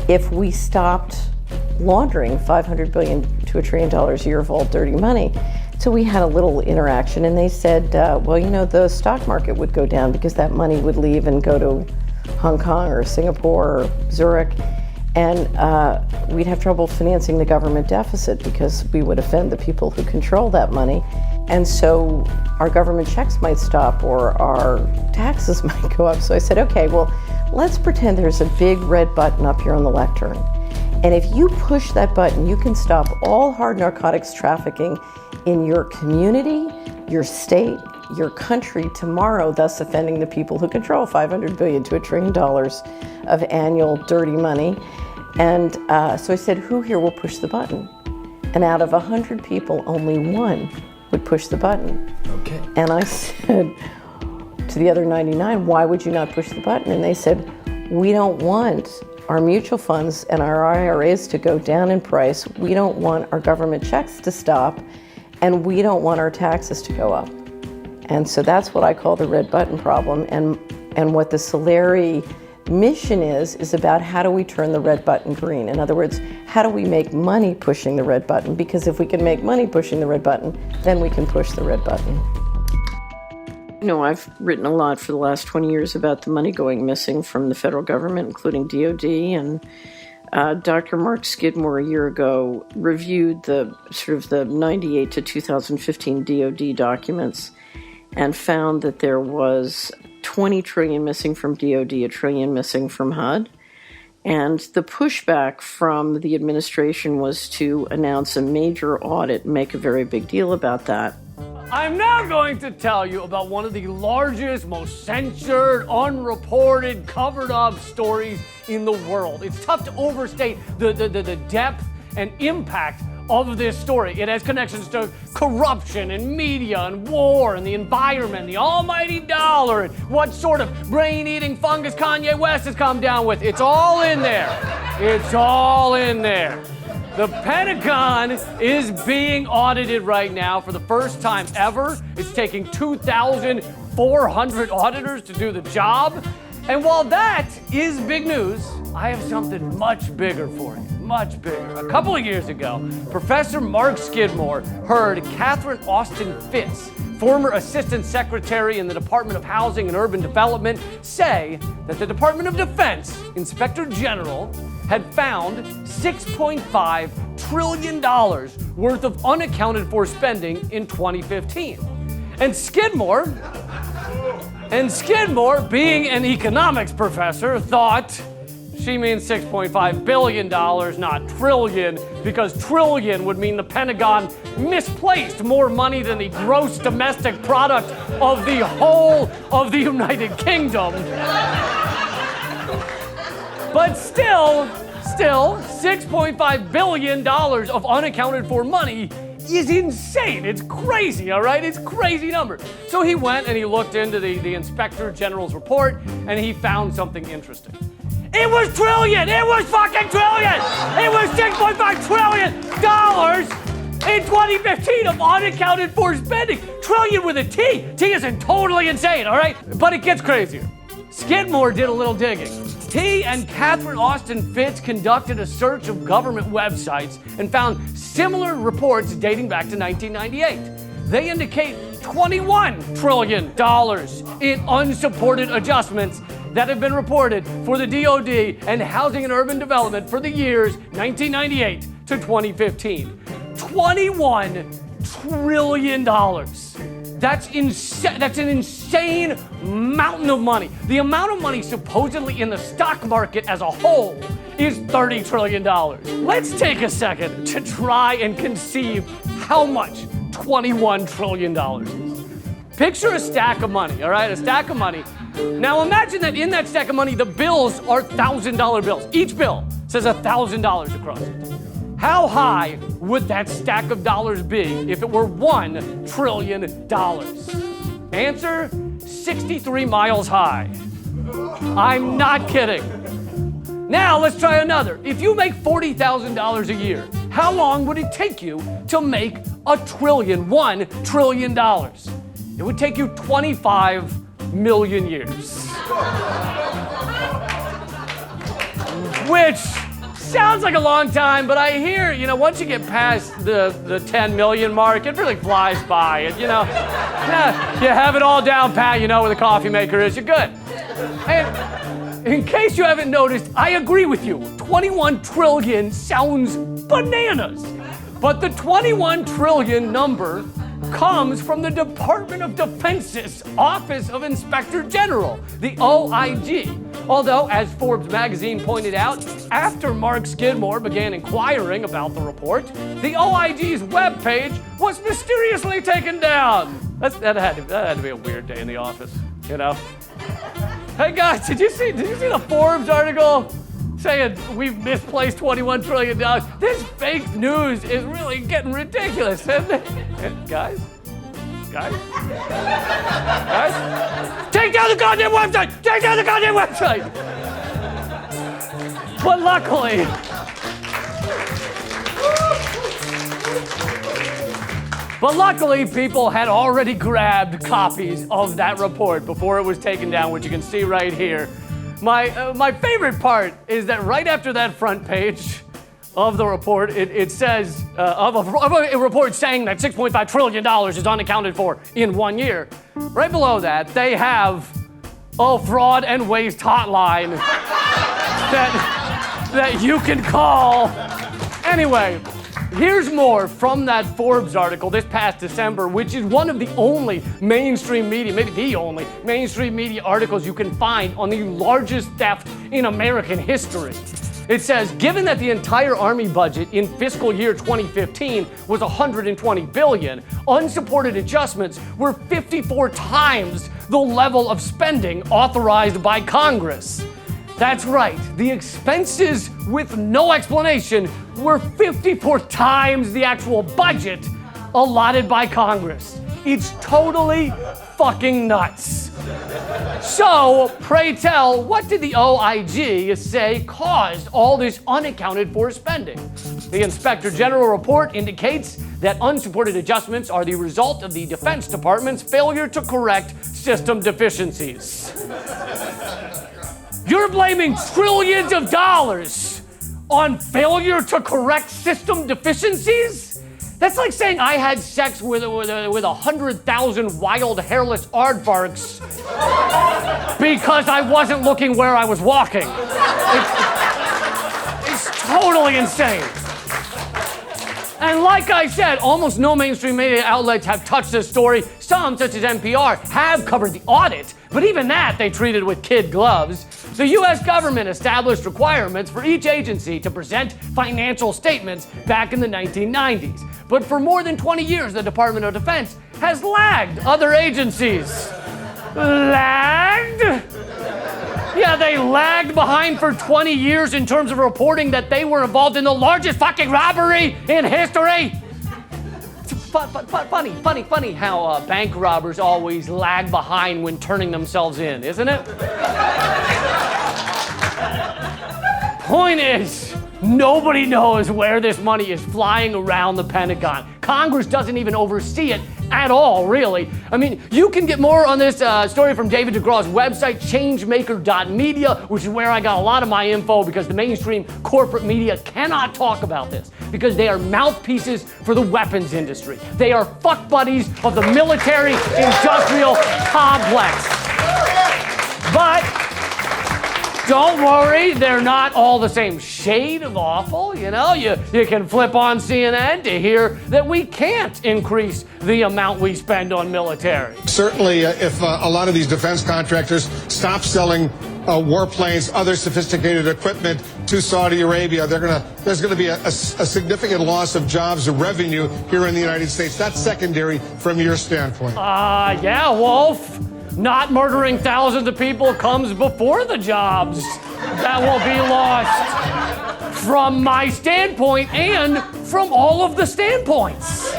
if we stopped laundering $500 billion to $1 trillion a year of all dirty money? So we had a little interaction, and they said, the stock market would go down because that money would leave and go to Hong Kong or Singapore or Zurich, and we'd have trouble financing the government deficit because we would offend the people who control that money. And so our government checks might stop or our taxes might go up. So I said, okay, well, let's pretend there's a big red button up here on the lectern. And if you push that button, you can stop all hard narcotics trafficking in your community, your state, your country tomorrow, thus offending the people who control $500 billion to $1 trillion of annual dirty money. And so I said, who here will push the button? And out of 100 people, only one would push the button. Okay. And I said to the other 99, why would you not push the button? And they said, we don't want our mutual funds and our IRAs to go down in price. We don't want our government checks to stop, and we don't want our taxes to go up. And so that's what I call the red button problem. And what the Solari mission is about how do we turn the red button green? In other words, how do we make money pushing the red button? Because if we can make money pushing the red button, then we can push the red button. I've written a lot for the last 20 years about the money going missing from the federal government, including DOD, and Dr. Mark Skidmore a year ago reviewed the 98 to 2015 DOD documents and found that there was 20 trillion missing from DOD, $1 trillion missing from HUD. And the pushback from the administration was to announce a major audit and make a very big deal about that. I'm now going to tell you about one of the largest, most censored, unreported, covered up stories in the world. It's tough to overstate the depth and impact of this story. It has connections to corruption and media and war and the environment, the almighty dollar, and what sort of brain-eating fungus Kanye West has come down with. It's all in there. It's all in there. The Pentagon is being audited right now for the first time ever. It's taking 2,400 auditors to do the job. And while that is big news, I have something much bigger for you. Much bigger. A couple of years ago, Professor Mark Skidmore heard Catherine Austin Fitts, former Assistant Secretary in the Department of Housing and Urban Development, say that the Department of Defense Inspector General had found $6.5 trillion worth of unaccounted for spending in 2015. And Skidmore, being an economics professor, thought she means $6.5 billion, not trillion, because trillion would mean the Pentagon misplaced more money than the gross domestic product of the whole of the United Kingdom. But still, $6.5 billion of unaccounted for money is insane. It's crazy, all right? It's a crazy number. So he went and he looked into the Inspector General's report, and he found something interesting. It was trillion! It was fucking trillion! It was $6.5 trillion in 2015 of unaccounted for spending. Trillion with a T. T isn't totally insane, all right? But it gets crazier. Skidmore did a little digging. He and Catherine Austin Fitts conducted a search of government websites and found similar reports dating back to 1998. They indicate $21 trillion in unsupported adjustments that have been reported for the DoD and Housing and Urban Development for the years 1998 to 2015. $21 trillion. That's an insane mountain of money. The amount of money supposedly in the stock market as a whole is $30 trillion. Let's take a second to try and conceive how much $21 trillion is. Picture a stack of money, all right? A stack of money. Now imagine that in that stack of money, the bills are $1,000 bills. Each bill says $1,000 across it. How high would that stack of dollars be if it were $1 trillion? Answer, 63 miles high. I'm not kidding. Now let's try another. If you make $40,000 a year, how long would it take you to make $1 trillion? It would take you 25 million years. Which sounds like a long time, but I hear, once you get past the 10 million mark, it really flies by. You have it all down pat, where the coffee maker is, you're good. And in case you haven't noticed, I agree with you. 21 trillion sounds bananas. But the 21 trillion number comes from the Department of Defense's Office of Inspector General, the OIG. Although, as Forbes magazine pointed out, after Mark Skidmore began inquiring about the report, the OIG's webpage was mysteriously taken down. That had to be a weird day in the office, Hey guys, did you see the Forbes article saying we've misplaced $21 trillion? This fake news is really getting ridiculous, isn't it? Guys? Take down the goddamn website! Take down the goddamn website! But luckily, people had already grabbed copies of that report before it was taken down, which you can see right here. My favorite part is that right after that front page of the report, it says, of a report saying that $6.5 trillion is unaccounted for in 1 year. Right below that, they have a fraud and waste hotline that you can call. Anyway, here's more from that Forbes article this past December, which is one of the only mainstream media, maybe the only mainstream media articles you can find on the largest theft in American history. It says, given that the entire Army budget in fiscal year 2015 was $120 billion, unsupported adjustments were 54 times the level of spending authorized by Congress. That's right, the expenses with no explanation were 54 times the actual budget allotted by Congress. It's totally fucking nuts. So, pray tell, what did the OIG say caused all this unaccounted for spending? The Inspector General report indicates that unsupported adjustments are the result of the Defense Department's failure to correct system deficiencies. You're blaming trillions of dollars on failure to correct system deficiencies? That's like saying I had sex with 100,000 wild hairless aardvarks because I wasn't looking where I was walking. It's totally insane. And like I said, almost no mainstream media outlets have touched this story. Some, such as NPR, have covered the audit, but even that they treated with kid gloves. The US government established requirements for each agency to present financial statements back in the 1990s. But for more than 20 years, the Department of Defense has lagged other agencies. Lagged? Yeah, they lagged behind for 20 years in terms of reporting that they were involved in the largest fucking robbery in history. It's funny how bank robbers always lag behind when turning themselves in, isn't it? Point is, nobody knows where this money is flying around the Pentagon. Congress doesn't even oversee it at all, really. I mean, you can get more on this story from David DeGraw's website, changemaker.media, which is where I got a lot of my info because the mainstream corporate media cannot talk about this because they are mouthpieces for the weapons industry. They are fuck buddies of the military-industrial complex. But don't worry, they're not all the same shade of awful. You know, you can flip on CNN to hear that we can't increase the amount we spend on military. Certainly, if a lot of these defense contractors stop selling warplanes, other sophisticated equipment to Saudi Arabia, there's going to be a significant loss of jobs and revenue here in the United States. That's secondary from your standpoint. Yeah, Wolf. Not murdering thousands of people comes before the jobs that will be lost from my standpoint and from all of the standpoints.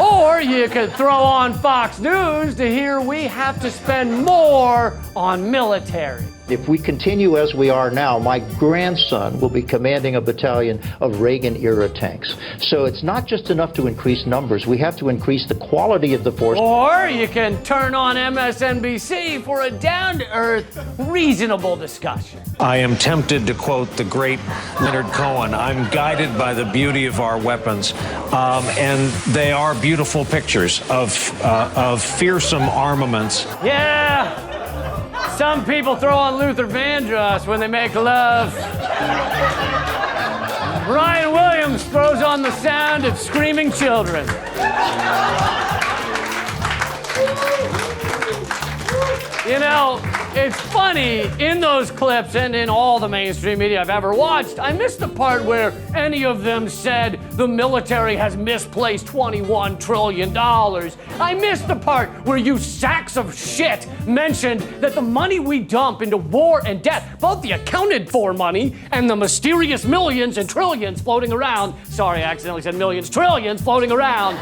Or you could throw on Fox News to hear we have to spend more on military. If we continue as we are now, my grandson will be commanding a battalion of Reagan-era tanks. So it's not just enough to increase numbers. We have to increase the quality of the force. Or you can turn on MSNBC for a down-to-earth, reasonable discussion. I am tempted to quote the great Leonard Cohen. I'm guided by the beauty of our weapons. And they are beautiful pictures of fearsome armaments. Yeah. Some people throw on Luther Vandross when they make love. Brian Williams throws on the sound of screaming children. You know, it's funny, in those clips and in all the mainstream media I've ever watched, I missed the part where any of them said the military has misplaced $21 trillion. I missed the part where you sacks of shit mentioned that the money we dump into war and death, both the accounted for money and the mysterious millions and trillions floating around, sorry, I accidentally said millions, trillions floating around,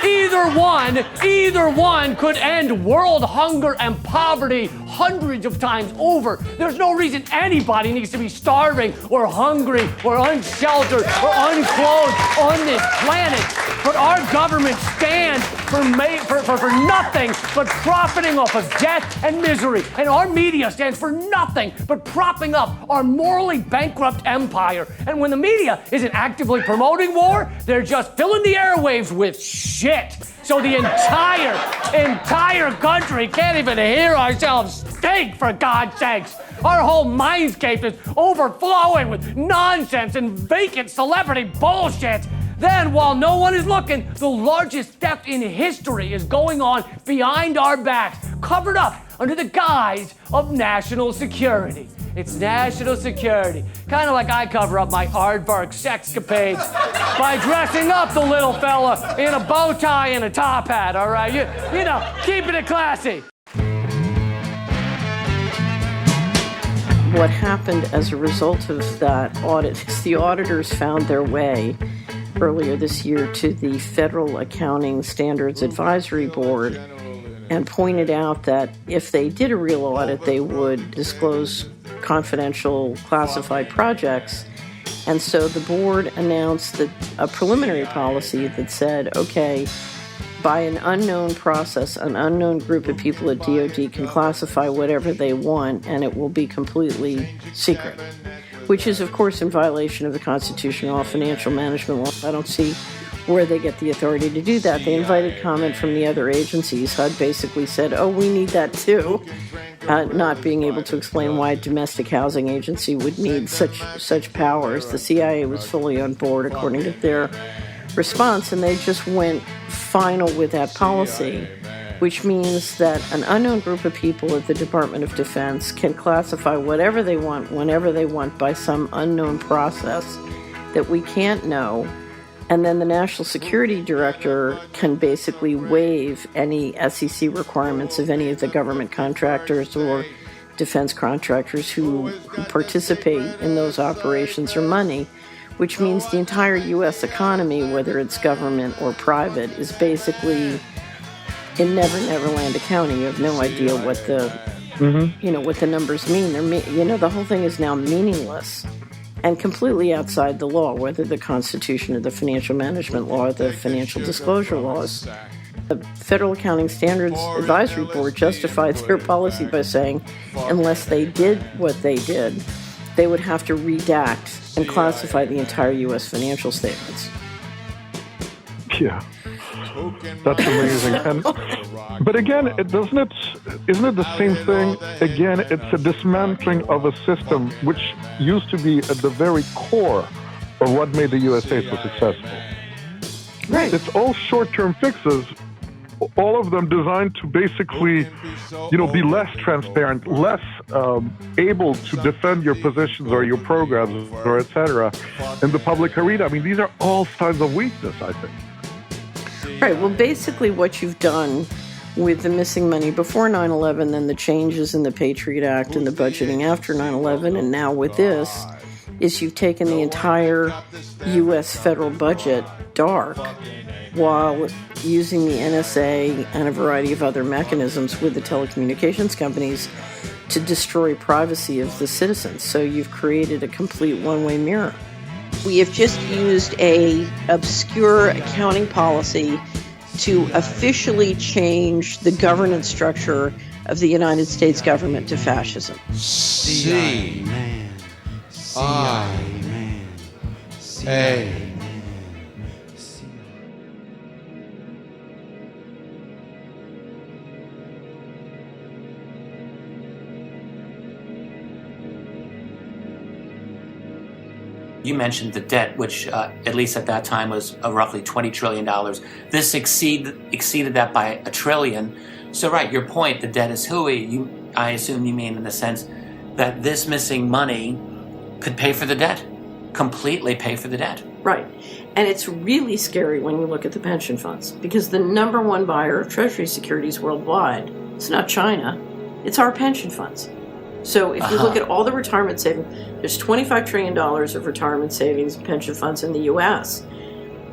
either one could end world hunger and poverty hundreds of times over. There's no reason anybody needs to be starving or hungry or unsheltered or unclothed on this planet. But our government stands for nothing but profiting off of death and misery. And our media stands for nothing but propping up our morally bankrupt empire. And when the media isn't actively promoting war, they're just filling the airwaves with shit. So the entire country can't even hear ourselves think, for God's sakes. Our whole mindscape is overflowing with nonsense and vacant celebrity bullshit. Then, while no one is looking, the largest theft in history is going on behind our backs, covered up under the guise of national security. It's national security. Kind of like I cover up my aardvark sexcapades by dressing up the little fella in a bow tie and a top hat, all right? You know, keeping it classy. what happened as a result of that audit is the auditors found their way earlier this year to the Federal Accounting Standards Advisory Board and pointed out that if they did a real audit, they would disclose confidential classified projects. And so the board announced that a preliminary policy that said, okay, by an unknown process, an unknown group of people at DOD can classify whatever they want, and it will be completely secret, which is, of course, in violation of the Constitution or financial management law. I don't see where they get the authority to do that. They invited comment from the other agencies. HUD basically said, oh, we need that too, not being able to explain why a domestic housing agency would need such powers. The CIA was fully on board, according to their response, and they just went final with that policy, which means that an unknown group of people at the Department of Defense can classify whatever they want, whenever they want, by some unknown process that we can't know. And then the National Security Director can basically waive any SEC requirements of any of the government contractors or defense contractors who participate in those operations or money, which means the entire U.S. economy, whether it's government or private, is basically in Never Land accounting. You have no idea what the, what the numbers mean. The whole thing is now meaningless and completely outside the law, whether the Constitution or the financial management law or the financial disclosure laws. The Federal Accounting Standards Advisory Board justified their policy by saying unless they did what they did, they would have to redact and classify the entire U.S. financial statements. Yeah, that's amazing. But again, isn't it the same thing? Again, it's a dismantling of a system which used to be at the very core of what made the USA so successful. Right. It's all short-term fixes, all of them designed to basically, be less transparent, less able to defend your positions or your programs or et cetera in the public arena. I mean, these are all signs of weakness, I think. Right. Well, basically what you've done with the missing money before 9/11, then the changes in the Patriot Act and the budgeting after 9/11, and now with this, is you've taken the entire U.S. federal budget dark while using the NSA and a variety of other mechanisms with the telecommunications companies to destroy privacy of the citizens. So you've created a complete one-way mirror. We have just used a obscure accounting policy to officially change the governance structure of the United States government to fascism. You mentioned the debt, which at least at that time was roughly $20 trillion. This exceeded that by $1 trillion. So right, your point, the debt is hooey. I assume you mean in the sense that this missing money could pay for the debt, completely pay for the debt. Right. And it's really scary when you look at the pension funds, because the number one buyer of Treasury securities worldwide, it's not China, it's our pension funds. So if you look at all the retirement savings, there's $25 trillion of retirement savings and pension funds in the U.S.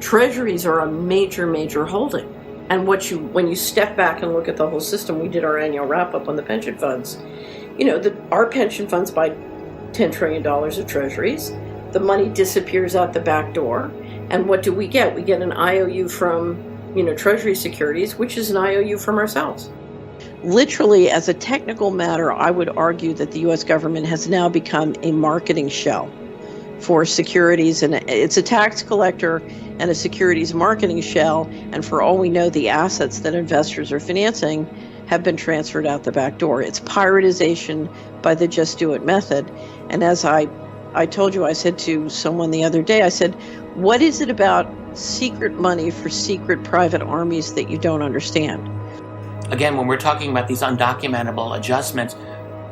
Treasuries are a major, major holding. And when you step back and look at the whole system, we did our annual wrap-up on the pension funds. Our pension funds buy $10 trillion of treasuries. The money disappears out the back door. And what do we get? We get an IOU from, Treasury securities, which is an IOU from ourselves. Literally, as a technical matter, I would argue that the U.S. government has now become a marketing shell for securities, and it's a tax collector and a securities marketing shell, and for all we know, the assets that investors are financing have been transferred out the back door. It's privatization by the just do it method. And as I told you, I said to someone the other day, I said, what is it about secret money for secret private armies that you don't understand? Again, when we're talking about these undocumentable adjustments,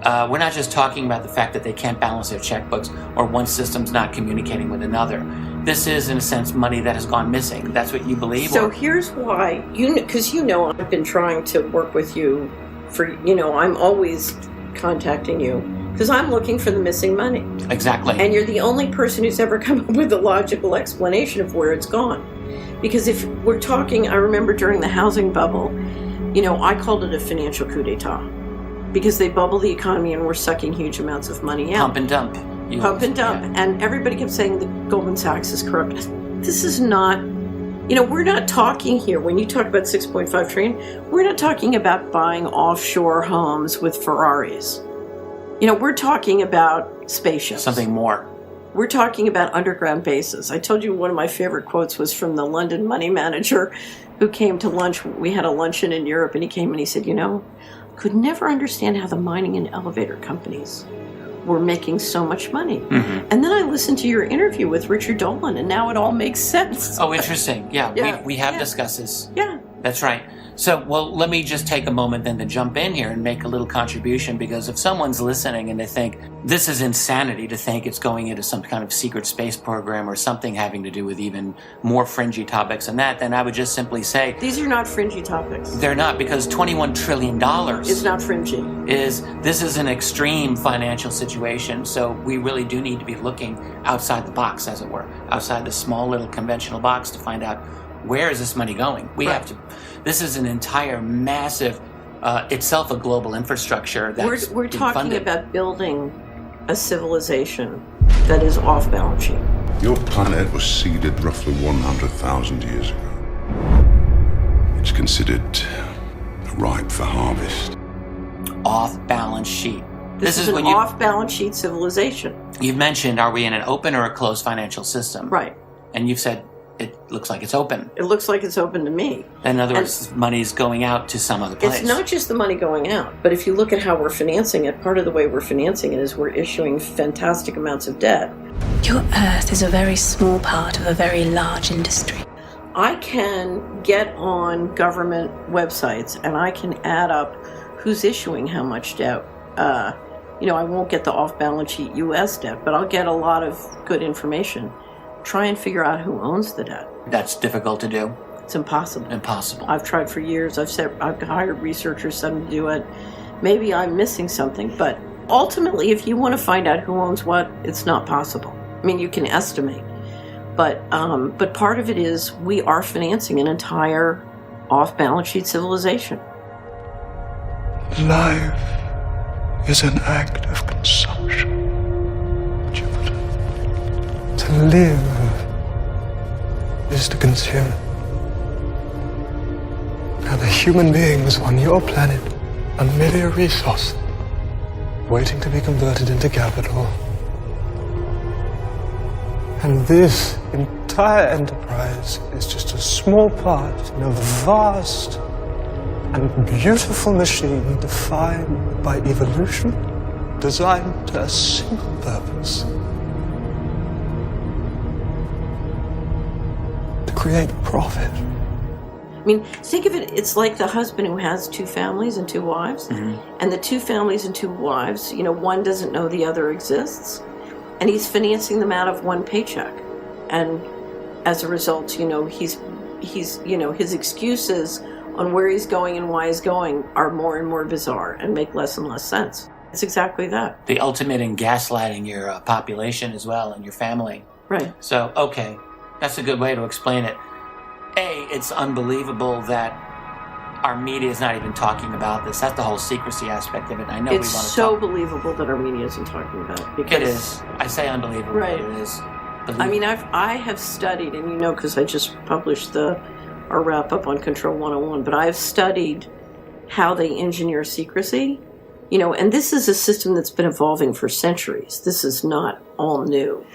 we're not just talking about the fact that they can't balance their checkbooks or one system's not communicating with another. This is, in a sense, money that has gone missing. That's what you believe? So here's why. Because I've been trying to work with you for, I'm always contacting you Because I'm looking for the missing money. Exactly. And you're the only person who's ever come up with a logical explanation of where it's gone. Because if we're talking, I remember during the housing bubble, I called it a financial coup d'etat. Because they bubbled the economy and were sucking huge amounts of money out. Pump and dump. Pump and dump. Yeah. And everybody kept saying that Goldman Sachs is corrupt. This is not, we're not talking here, when you talk about 6.5 trillion, we're not talking about buying offshore homes with Ferraris. We're talking about spaceships. Something more. We're talking about underground bases. I told you one of my favorite quotes was from the London money manager who came to lunch. We had a luncheon in Europe, and he came and he said, could never understand how the mining and elevator companies were making so much money. Mm-hmm. And then I listened to your interview with Richard Dolan, and now it all makes sense. Oh, interesting. Yeah. We have discussed this. Yeah. That's right. So, let me just take a moment then to jump in here and make a little contribution, because if someone's listening and they think this is insanity to think it's going into some kind of secret space program or something having to do with even more fringy topics than that, then I would just simply say... These are not fringy topics. They're not, because $21 trillion... It's not fringy. This is an extreme financial situation, so we really do need to be looking outside the box, as it were, outside the small little conventional box to find out where is this money going. We have to... This is an entire massive, itself a global infrastructure that's we're talking funded. About building a civilization that is off balance sheet. Your planet was seeded roughly 100,000 years ago. It's considered ripe for harvest. Off balance sheet. This is an off balance sheet civilization. You've mentioned, are we in an open or a closed financial system? Right. And you've said, it looks like it's open. It looks like it's open to me. In other words, money's going out to some other place. It's not just the money going out, but if you look at how we're financing it, part of the way we're financing it is we're issuing fantastic amounts of debt. Your Earth is a very small part of a very large industry. I can get on government websites and I can add up who's issuing how much debt. I won't get the off-balance sheet U.S. debt, but I'll get a lot of good information. Try and figure out who owns the debt. That's difficult to do. It's impossible. Impossible. I've tried for years. I've hired researchers, some to do it. Maybe I'm missing something, but ultimately, if you want to find out who owns what, it's not possible. I mean, you can estimate, but part of it is we are financing an entire off-balance sheet civilization. Life is an act of consumption. To live is to consume. Now the human beings on your planet are merely a resource waiting to be converted into capital. And this entire enterprise is just a small part in a vast and beautiful machine defined by evolution, designed to a single purpose. Create profit. I mean, think of it, it's like the husband who has two families and two wives, and the two families and two wives, one doesn't know the other exists, and he's financing them out of one paycheck. And as a result, he's his excuses on where he's going and why he's going are more and more bizarre and make less and less sense. It's exactly that. The ultimate in gaslighting your population as well and your family. Right. So, okay. That's a good way to explain it. It's unbelievable that our media is not even talking about this. That's the whole secrecy aspect of it. I know it's we want to so believable that our media isn't talking about it. Because it is. I say unbelievable, right. But it is believable. I mean, I have studied, and because I just published our wrap-up on Control 101, but I've studied how they engineer secrecy, and this is a system that's been evolving for centuries. This is not all new.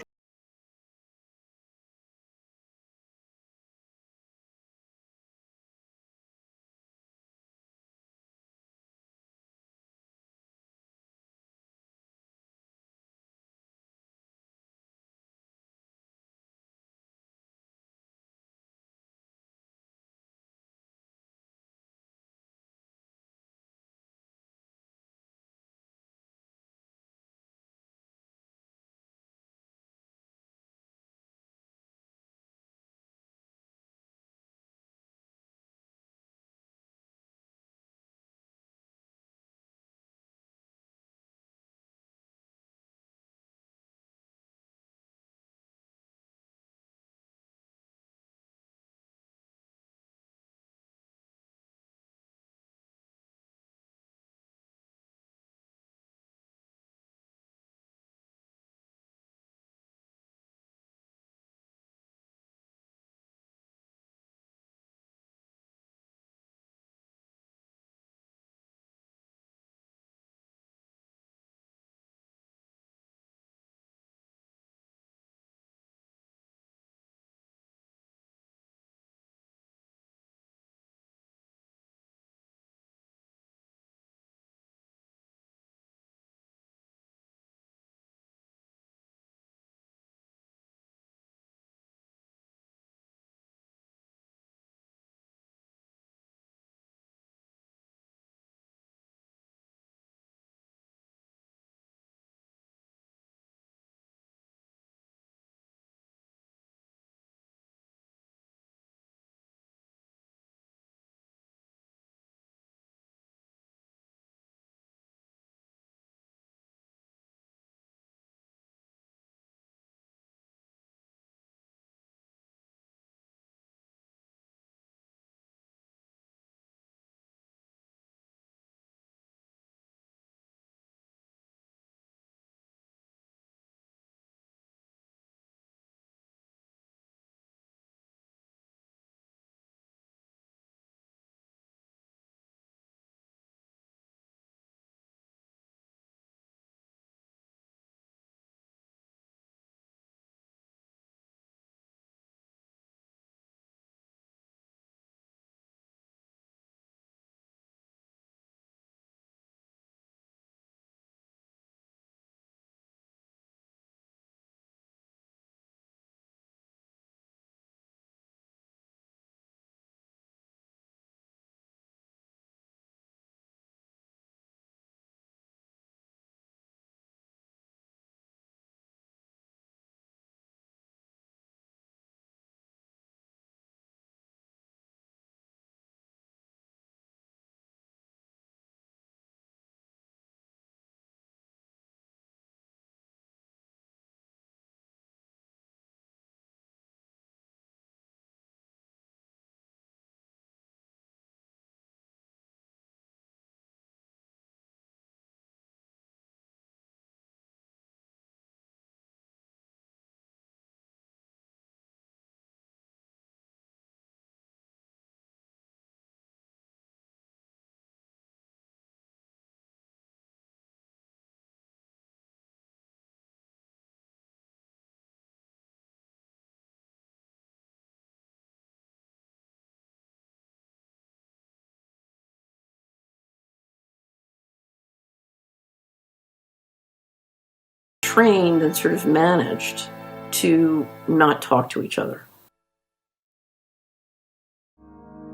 trained and sort of managed to not talk to each other.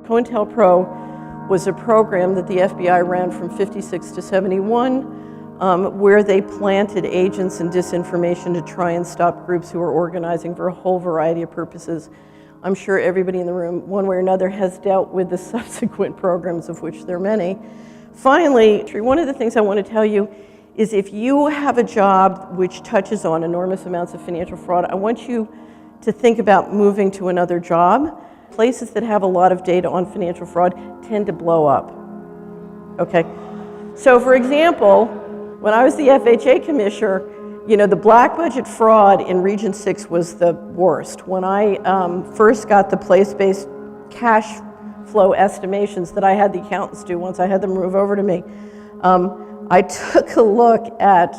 COINTELPRO was a program that the FBI ran from 56 to 71, where they planted agents and disinformation to try and stop groups who were organizing for a whole variety of purposes. I'm sure everybody in the room, one way or another, has dealt with the subsequent programs, of which there are many. Finally, one of the things I want to tell you is if you have a job which touches on enormous amounts of financial fraud, I want you to think about moving to another job. Places that have a lot of data on financial fraud tend to blow up. Okay? So for example, when I was the FHA commissioner, the black budget fraud in Region 6 was the worst. When I first got the place-based cash flow estimations that I had the accountants do once I had them move over to me, I took a look at,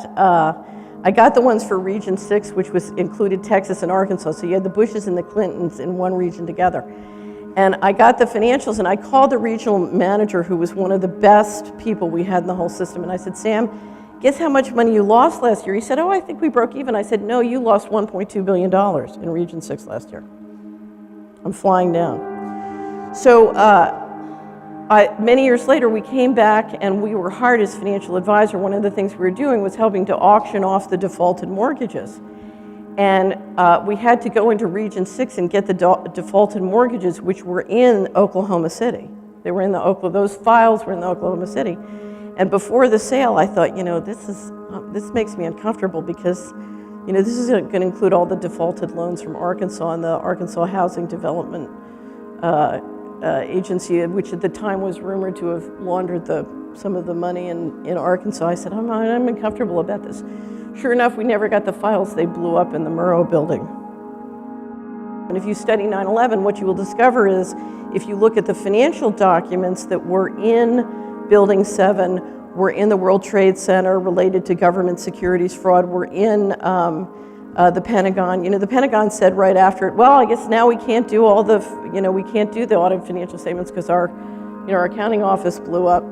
I got the ones for Region 6, which included Texas and Arkansas, so you had the Bushes and the Clintons in one region together. And I got the financials, and I called the regional manager, who was one of the best people we had in the whole system, and I said, Sam, guess how much money you lost last year? He said, oh, I think we broke even. I said, no, you lost $1.2 billion in Region 6 last year. I'm flying down. So many years later, we came back and we were hired as financial advisor. One of the things we were doing was helping to auction off the defaulted mortgages. And we had to go into Region 6 and get the defaulted mortgages, which were in Oklahoma City. They were in those files were in Oklahoma City. And before the sale, I thought, this makes me uncomfortable because, this is going to include all the defaulted loans from Arkansas and the Arkansas Housing Development Agency, which at the time was rumored to have laundered some of the money in Arkansas. I said, I'm uncomfortable about this. Sure enough, we never got the files. They blew up in the Murrow building. And if you study 9/11, what you will discover is, if you look at the financial documents that were in Building 7, were in the World Trade Center related to government securities fraud, were in the Pentagon. The Pentagon said right after it, well, I guess now we can't do we can't do the audit financial statements because our accounting office blew up.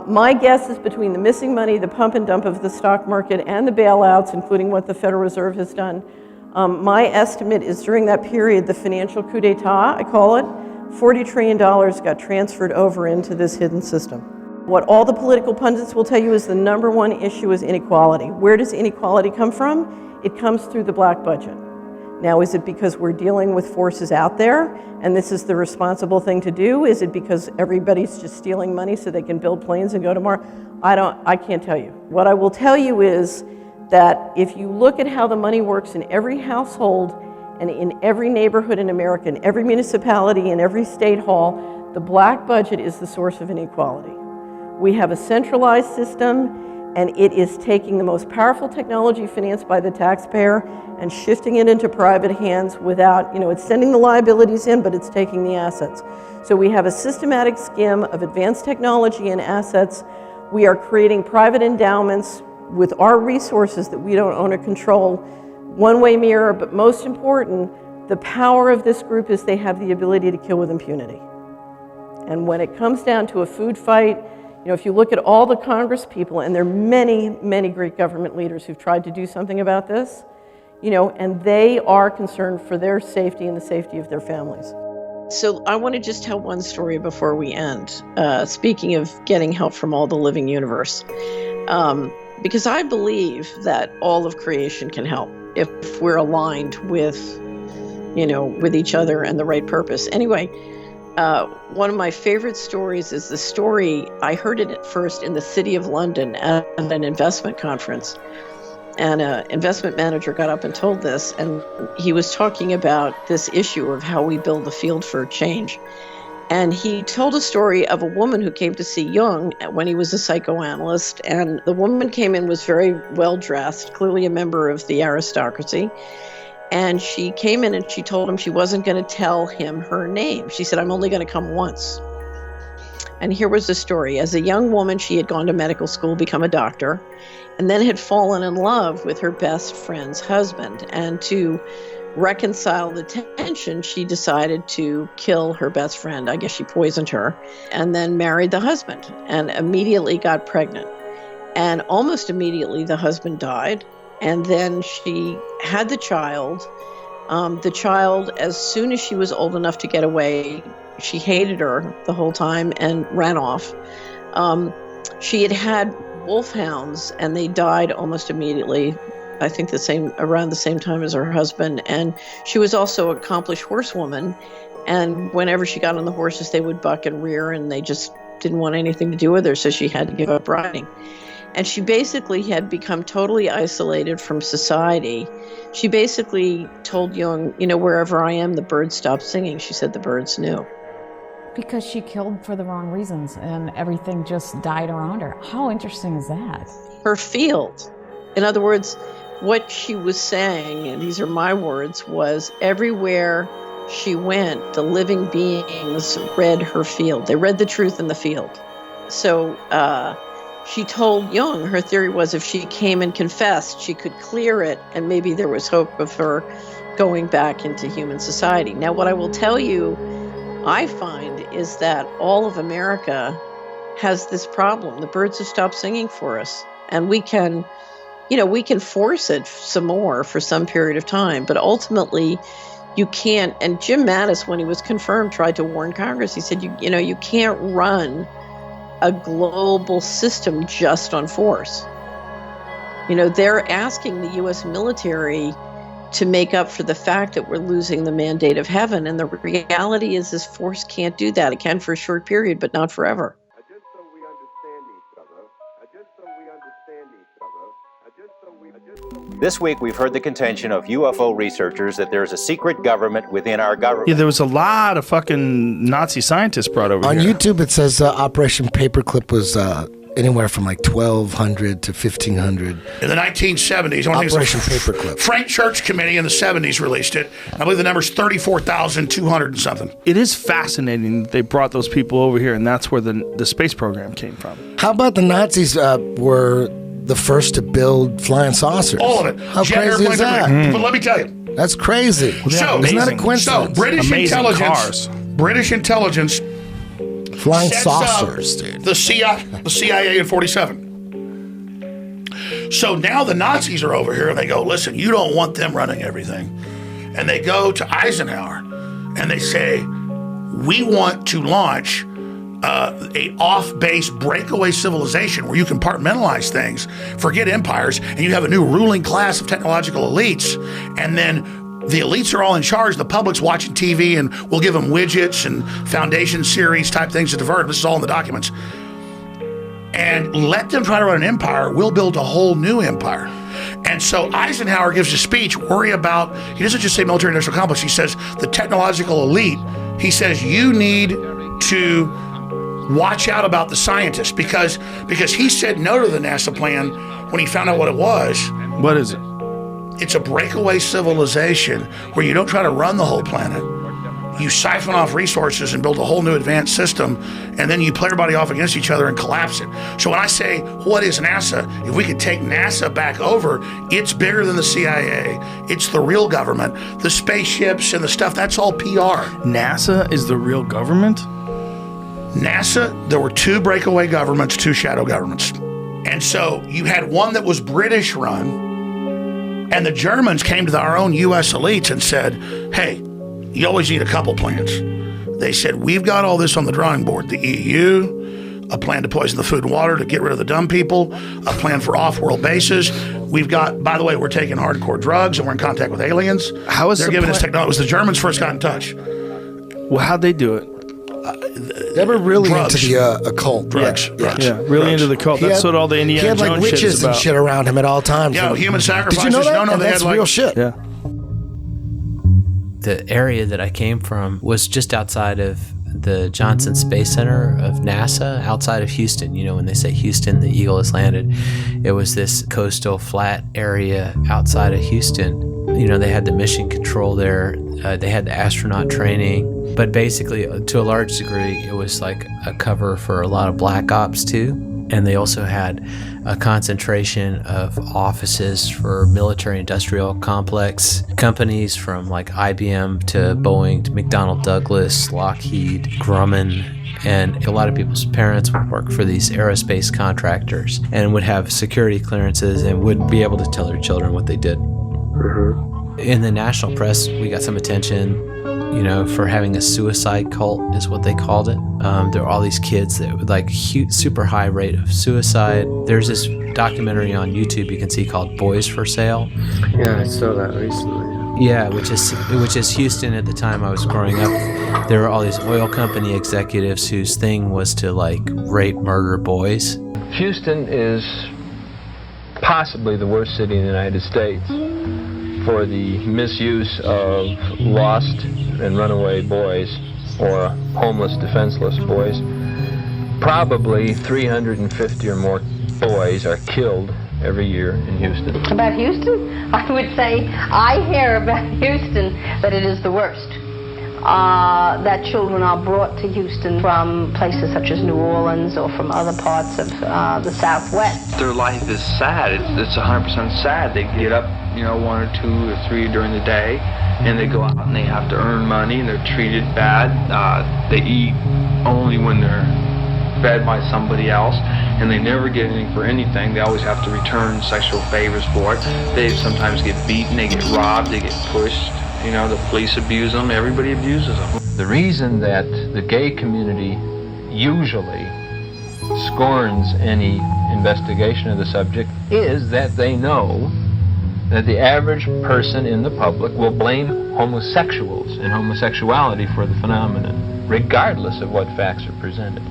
My guess is between the missing money, the pump and dump of the stock market, and the bailouts, including what the Federal Reserve has done, my estimate is during that period, the financial coup d'etat, I call it, $40 trillion got transferred over into this hidden system. What all the political pundits will tell you is the number one issue is inequality. Where does inequality come from? It comes through the black budget. Now, is it because we're dealing with forces out there and this is the responsible thing to do? Is it because everybody's just stealing money so they can build planes and go to Mars? I can't tell you. What I will tell you is that if you look at how the money works in every household and in every neighborhood in America, in every municipality, in every state hall, the black budget is the source of inequality. We have a centralized system, and it is taking the most powerful technology financed by the taxpayer and shifting it into private hands without, it's sending the liabilities in, but it's taking the assets. So we have a systematic skim of advanced technology and assets. We are creating private endowments with our resources that we don't own or control. One-way mirror, but most important, the power of this group is they have the ability to kill with impunity. And when it comes down to a food fight, if you look at all the Congress people, and there are many, many great government leaders who've tried to do something about this, and they are concerned for their safety and the safety of their families. So I want to just tell one story before we end, speaking of getting help from all the living universe, because I believe that all of creation can help if we're aligned with each other and the right purpose. Anyway, one of my favorite stories is the story, I heard it at first in the City of London at an investment conference. And an investment manager got up and told this, and he was talking about this issue of how we build the field for change. And he told a story of a woman who came to see Jung when he was a psychoanalyst. And the woman came in, was very well dressed, clearly a member of the aristocracy. And she came in and she told him she wasn't going to tell him her name. She said, I'm only going to come once. And here was the story. As a young woman, she had gone to medical school, become a doctor, and then had fallen in love with her best friend's husband. And to reconcile the tension, she decided to kill her best friend. I guess she poisoned her, and then married the husband and immediately got pregnant. And almost immediately the husband died. And then she had the child. The child, as soon as she was old enough to get away, she hated her the whole time and ran off. She had wolfhounds, and they died almost immediately. I think around the same time as her husband. And she was also an accomplished horsewoman. And whenever she got on the horses, they would buck and rear, and they just didn't want anything to do with her, so she had to give up riding. And she basically had become totally isolated from society. She basically told Jung, wherever I am, the birds stop singing. She said the birds knew. Because she killed for the wrong reasons, and everything just died around her. How interesting is that? Her field. In other words, what she was saying, and these are my words, was everywhere she went, the living beings read her field. They read the truth in the field. So she told Jung, her theory was if she came and confessed, she could clear it, and maybe there was hope of her going back into human society. Now, what I will tell you, I find, is that all of America has this problem. The birds have stopped singing for us, and we can force it some more for some period of time, but ultimately you can't. And Jim Mattis, when he was confirmed, tried to warn Congress. He said, you can't run a global system just on force. They're asking the U.S. military to make up for the fact that we're losing the mandate of heaven. And the reality is this force can't do that. It can for a short period, but not forever. This week, we've heard the contention of UFO researchers that there's a secret government within our government. Yeah, there was a lot of fucking Nazi scientists brought over on here. On YouTube, it says Operation Paperclip was anywhere from like 1,200 to 1,500. In the 1970s, Operation Paperclip. Frank Church Committee in the 70s released it. I believe the number's 34,200 and something. It is fascinating that they brought those people over here, and that's where the space program came from. How about the Nazis were the first to build flying saucers? All of it. How crazy is that? But let me tell you. That's crazy. So, isn't that a coincidence? So, British intelligence flying saucers, dude. The CIA in 47. So now the Nazis are over here and they go, listen, you don't want them running everything. And they go to Eisenhower and they say, we want to launch a off-base breakaway civilization where you compartmentalize things, forget empires, and you have a new ruling class of technological elites. And then the elites are all in charge. The public's watching TV, and we'll give them widgets and foundation series type things to divert. This is all in the documents. And let them try to run an empire. We'll build a whole new empire. And so Eisenhower gives a speech, he doesn't just say military industrial complex, he says the technological elite. He says you need to watch out about the scientists because he said no to the NASA plan when he found out what it was. What is it? It's a breakaway civilization where you don't try to run the whole planet. You siphon off resources and build a whole new advanced system, and then you play everybody off against each other and collapse it. So when I say, what is NASA? If we could take NASA back over, it's bigger than the CIA. It's the real government. The spaceships and the stuff, that's all PR. NASA is the real government? NASA, there were two breakaway governments, two shadow governments. And so you had one that was British run, and the Germans came to our own US elites and said, hey, you always need a couple plans. They said, we've got all this on the drawing board. The EU, a plan to poison the food and water to get rid of the dumb people, a plan for off-world bases. We've got, by the way, we're taking hardcore drugs and we're in contact with aliens. They're giving us technology. It was the Germans first got in touch. Well, how'd they do it? They were really drugs. Into the occult. Drugs. Yeah, Really into the cult. That's what all the Indiana Jones shit is about. He had like witches and shit around him at all times. Yeah, human sacrifices. Did you know that? No, that's real shit. Yeah. The area that I came from was just outside of the Johnson Space Center of NASA, outside of Houston. You know, when they say Houston, the eagle has landed. It was this coastal flat area outside of Houston. You know, they had the mission control there. They had the astronaut training. But basically, to a large degree, it was like a cover for a lot of black ops too. And they also had a concentration of offices for military-industrial complex companies from like IBM to Boeing to McDonnell Douglas, Lockheed, Grumman, and a lot of people's parents would work for these aerospace contractors and would have security clearances and would be able to tell their children what they did. In the national press, we got some attention, you know, for having a suicide cult is what they called it. There were all these kids that would like super high rate of suicide. There's this documentary on YouTube you can see called Boys for Sale. Yeah, I saw that recently. Yeah, which is Houston at the time I was growing up. There were all these oil company executives whose thing was to like rape, murder boys. Houston is possibly the worst city in the United States for the misuse of lost and runaway boys or homeless, defenseless boys. Probably 350 or more boys are killed every year in Houston. About Houston? I would say I hear about Houston that it is the worst. That children are brought to Houston from places such as New Orleans or from other parts of the Southwest. Their life is sad. It's 100% sad. They get up, 1 or 2 or 3 during the day, and they go out and they have to earn money, and they're treated bad. They eat only when they're fed by somebody else, and they never get anything for anything. They always have to return sexual favors for it. They sometimes get beaten, they get robbed, they get pushed. The police abuse them, everybody abuses them. The reason that the gay community usually scorns any investigation of the subject is that they know that the average person in the public will blame homosexuals and homosexuality for the phenomenon, regardless of what facts are presented.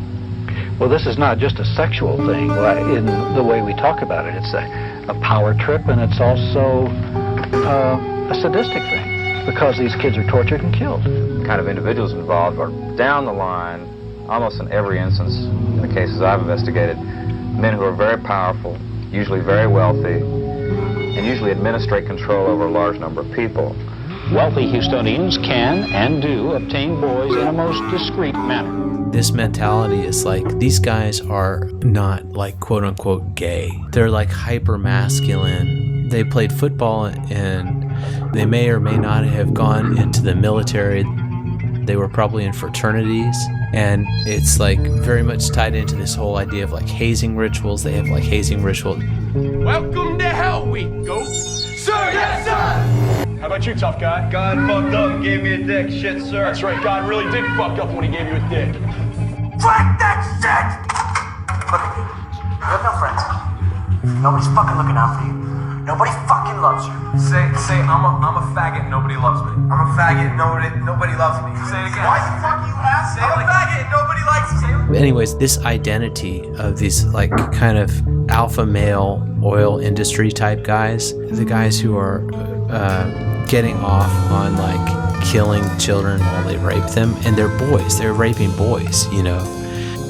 Well, this is not just a sexual thing in the way we talk about it. It's a power trip, and it's also a sadistic thing, because these kids are tortured and killed. The kind of individuals involved are down the line, almost in every instance, in the cases I've investigated, men who are very powerful, usually very wealthy, and usually administrate control over a large number of people. Wealthy Houstonians can and do obtain boys in a most discreet manner. This mentality is like, these guys are not like quote unquote gay. They're like hyper masculine. They played football and they may or may not have gone into the military. They were probably in fraternities, and it's like very much tied into this whole idea of like hazing rituals. They have like hazing rituals. Welcome to Hell Week, Ghost. Sir, yes, sir! How about you, tough guy? God fucked up and gave me a dick, shit, sir. That's right, God really did fuck up when he gave you a dick. Track that shit! Look at me. You have no friends. Nobody's fucking looking out for you. Nobody fucking loves you. Say, I'm a faggot, nobody loves me. I'm a faggot, nobody loves me. Say it again. Why the fuck you ask? I'm a faggot, nobody likes me. Anyways, this identity of these like kind of alpha male oil industry type guys, the guys who are getting off on like killing children while they rape them, and they're boys, they're raping boys,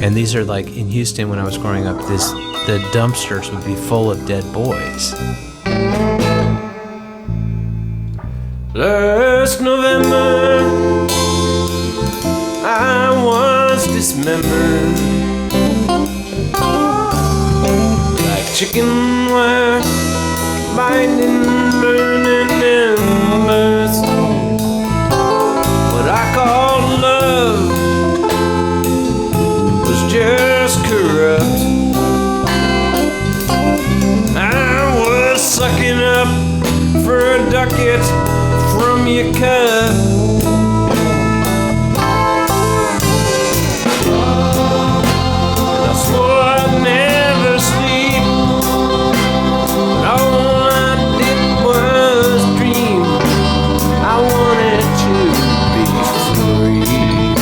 and these are like, in Houston when I was growing up, the dumpsters would be full of dead boys. Last November, I was dismembered, like chicken wire, binding, burning embers. What I called love was just corrupt. I was sucking up for a ducat from your cup. I swore I'd never sleep, but all I did was dream. I wanted to be free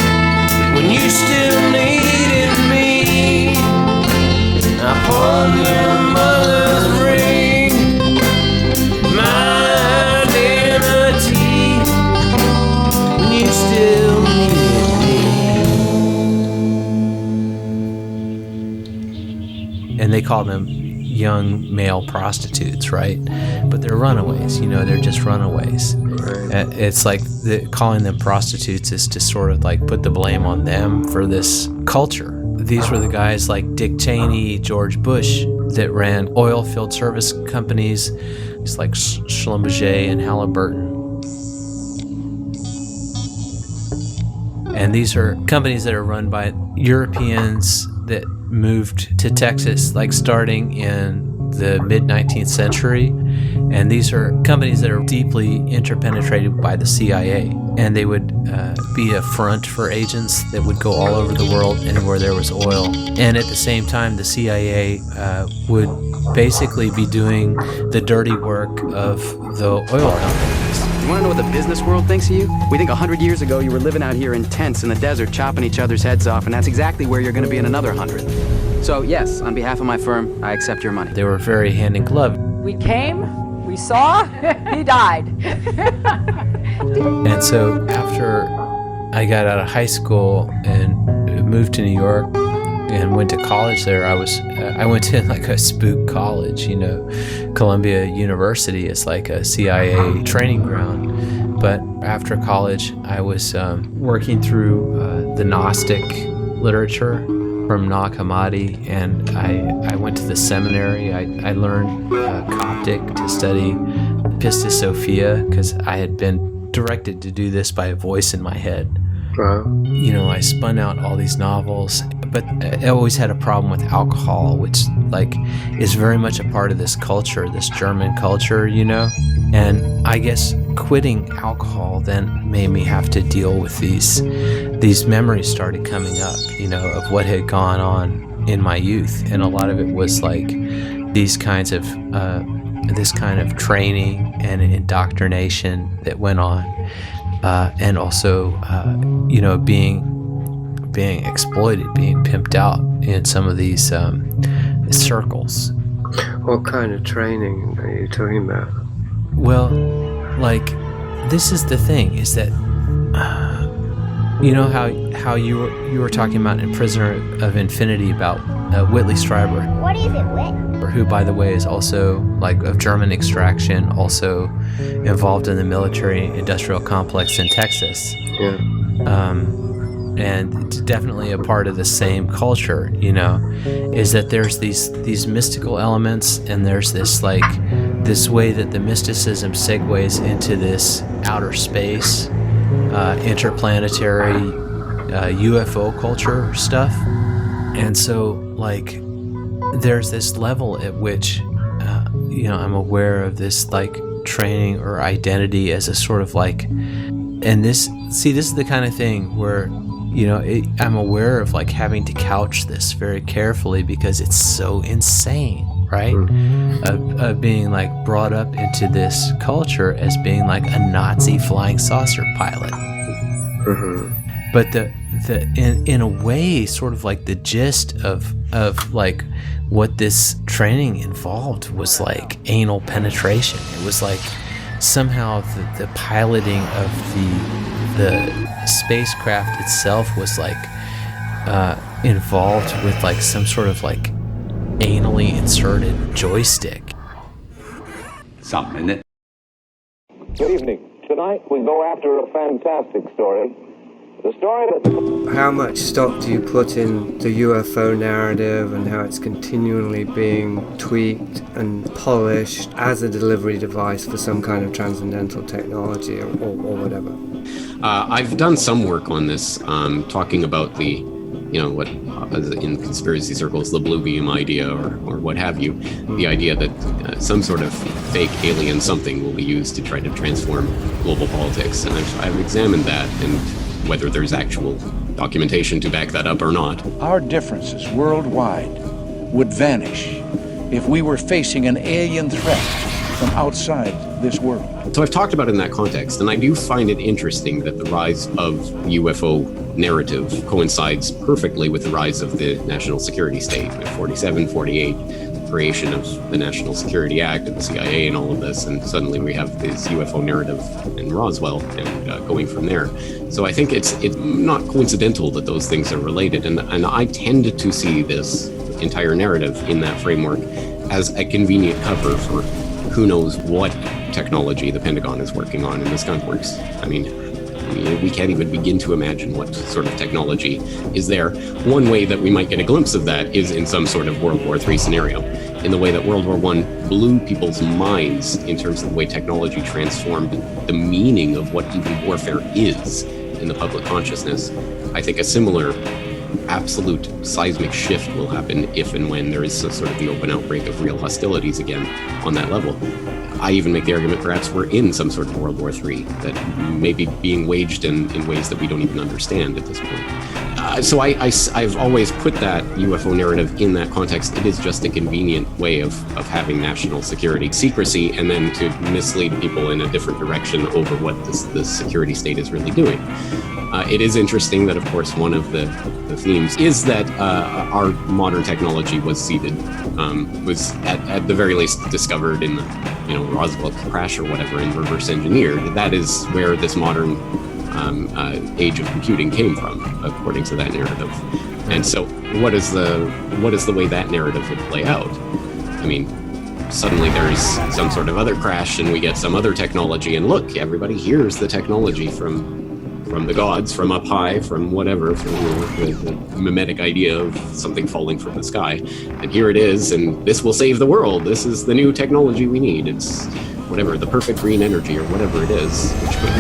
when you still needed me. I pulled your mother's ring, my identity, when you still needed me. And they call them young male prostitutes, right? But they're runaways, they're just runaways. It's like calling them prostitutes is to sort of like put the blame on them for this culture these were the guys like Dick Cheney, George Bush, that ran oil field service companies. It's like Schlumberger and Halliburton. And these are companies that are run by Europeans that moved to Texas, like starting in the mid-19th century. And these are companies that are deeply interpenetrated by the CIA. And they would be a front for agents that would go all over the world and where there was oil. And at the same time, the CIA would basically be doing the dirty work of the oil companies. You want to know what the business world thinks of you? We think 100 years ago you were living out here in tents in the desert, chopping each other's heads off, and that's exactly where you're going to be in another 100. So yes, on behalf of my firm, I accept your money. They were very hand in glove. We came, we saw, he died. And so after I got out of high school and moved to New York and went to college there, I went to like a spook college, you know. Columbia University is like a CIA training ground. But after college, I was working through the Gnostic literature from Nag Hammadi, and I went to the seminary. I learned Coptic to study Pistis Sophia because I had been directed to do this by a voice in my head. You know, I spun out all these novels, but I always had a problem with alcohol, which like is very much a part of this culture, this German culture, you know? And I guess quitting alcohol then made me have to deal with these memories started coming up, you know, of what had gone on in my youth. And a lot of it was like this kind of training and indoctrination that went on. And also, you know, being exploited, being pimped out in some of these circles. What kind of training are you talking about? Well, like, this is the thing, is that, you know how you were talking about in Prisoner of Infinity about Whitley Strieber. What is it, Whit? Who, by the way, is also like of German extraction, also involved in the military-industrial complex in Texas. Yeah. And definitely a part of the same culture, you know, is that there's these mystical elements, and there's this like this way that the mysticism segues into this outer space, interplanetary UFO culture stuff. And so like there's this level at which you know, I'm aware of this like training or identity as a sort of like, and this is the kind of thing where, you know, I'm aware of like having to couch this very carefully because it's so insane, right? Of being like brought up into this culture as being like a Nazi flying saucer pilot. But in a way, sort of like the gist of like what this training involved was like anal penetration. It was like somehow the piloting of the spacecraft itself was like involved with like some sort of like anally inserted joystick. Something, isn't it? Good evening. Tonight we go after a fantastic story. The story that... How much stock do you put in the UFO narrative and how it's continually being tweaked and polished as a delivery device for some kind of transcendental technology or whatever? I've done some work on this, talking about the, you know, what in conspiracy circles, the blue beam idea or what have you, the idea that some sort of fake alien something will be used to try to transform global politics. And I've examined that and whether there's actual documentation to back that up or not. Our differences worldwide would vanish if we were facing an alien threat from outside this world. So I've talked about it in that context, and I do find it interesting that the rise of UFO narrative coincides perfectly with the rise of the national security state, with 47, 48, the creation of the National Security Act and the CIA and all of this, and suddenly we have this UFO narrative in Roswell and going from there. So I think it's not coincidental that those things are related, and I tend to see this entire narrative in that framework as a convenient cover for who knows what technology the Pentagon is working on in the skunk works. I mean, We can't even begin to imagine what sort of technology is there. One way that we might get a glimpse of that is in some sort of World War III scenario, in the way that World War I blew people's minds in terms of the way technology transformed the meaning of what even warfare is in the public consciousness. I think a similar absolute seismic shift will happen if and when there is a sort of the open outbreak of real hostilities again on that level. I even make the argument perhaps we're in some sort of World War III that may be being waged in ways that we don't even understand at this point. So I've always put that UFO narrative in that context. It is just a convenient way of having national security secrecy and then to mislead people in a different direction over what the security state is really doing. It is interesting that, of course, one of the themes is that our modern technology was seeded, was at the very least discovered in the Roswell crash or whatever, and reverse engineered. That is where this modern age of computing came from, according to that narrative. And so, what is the way that narrative would play out? I mean, suddenly there's some sort of other crash, and we get some other technology, and look, everybody hears the technology from the gods, from up high, from whatever, from the mimetic idea of something falling from the sky. And here it is, and this will save the world. This is the new technology we need. It's whatever, the perfect green energy or whatever it is, which could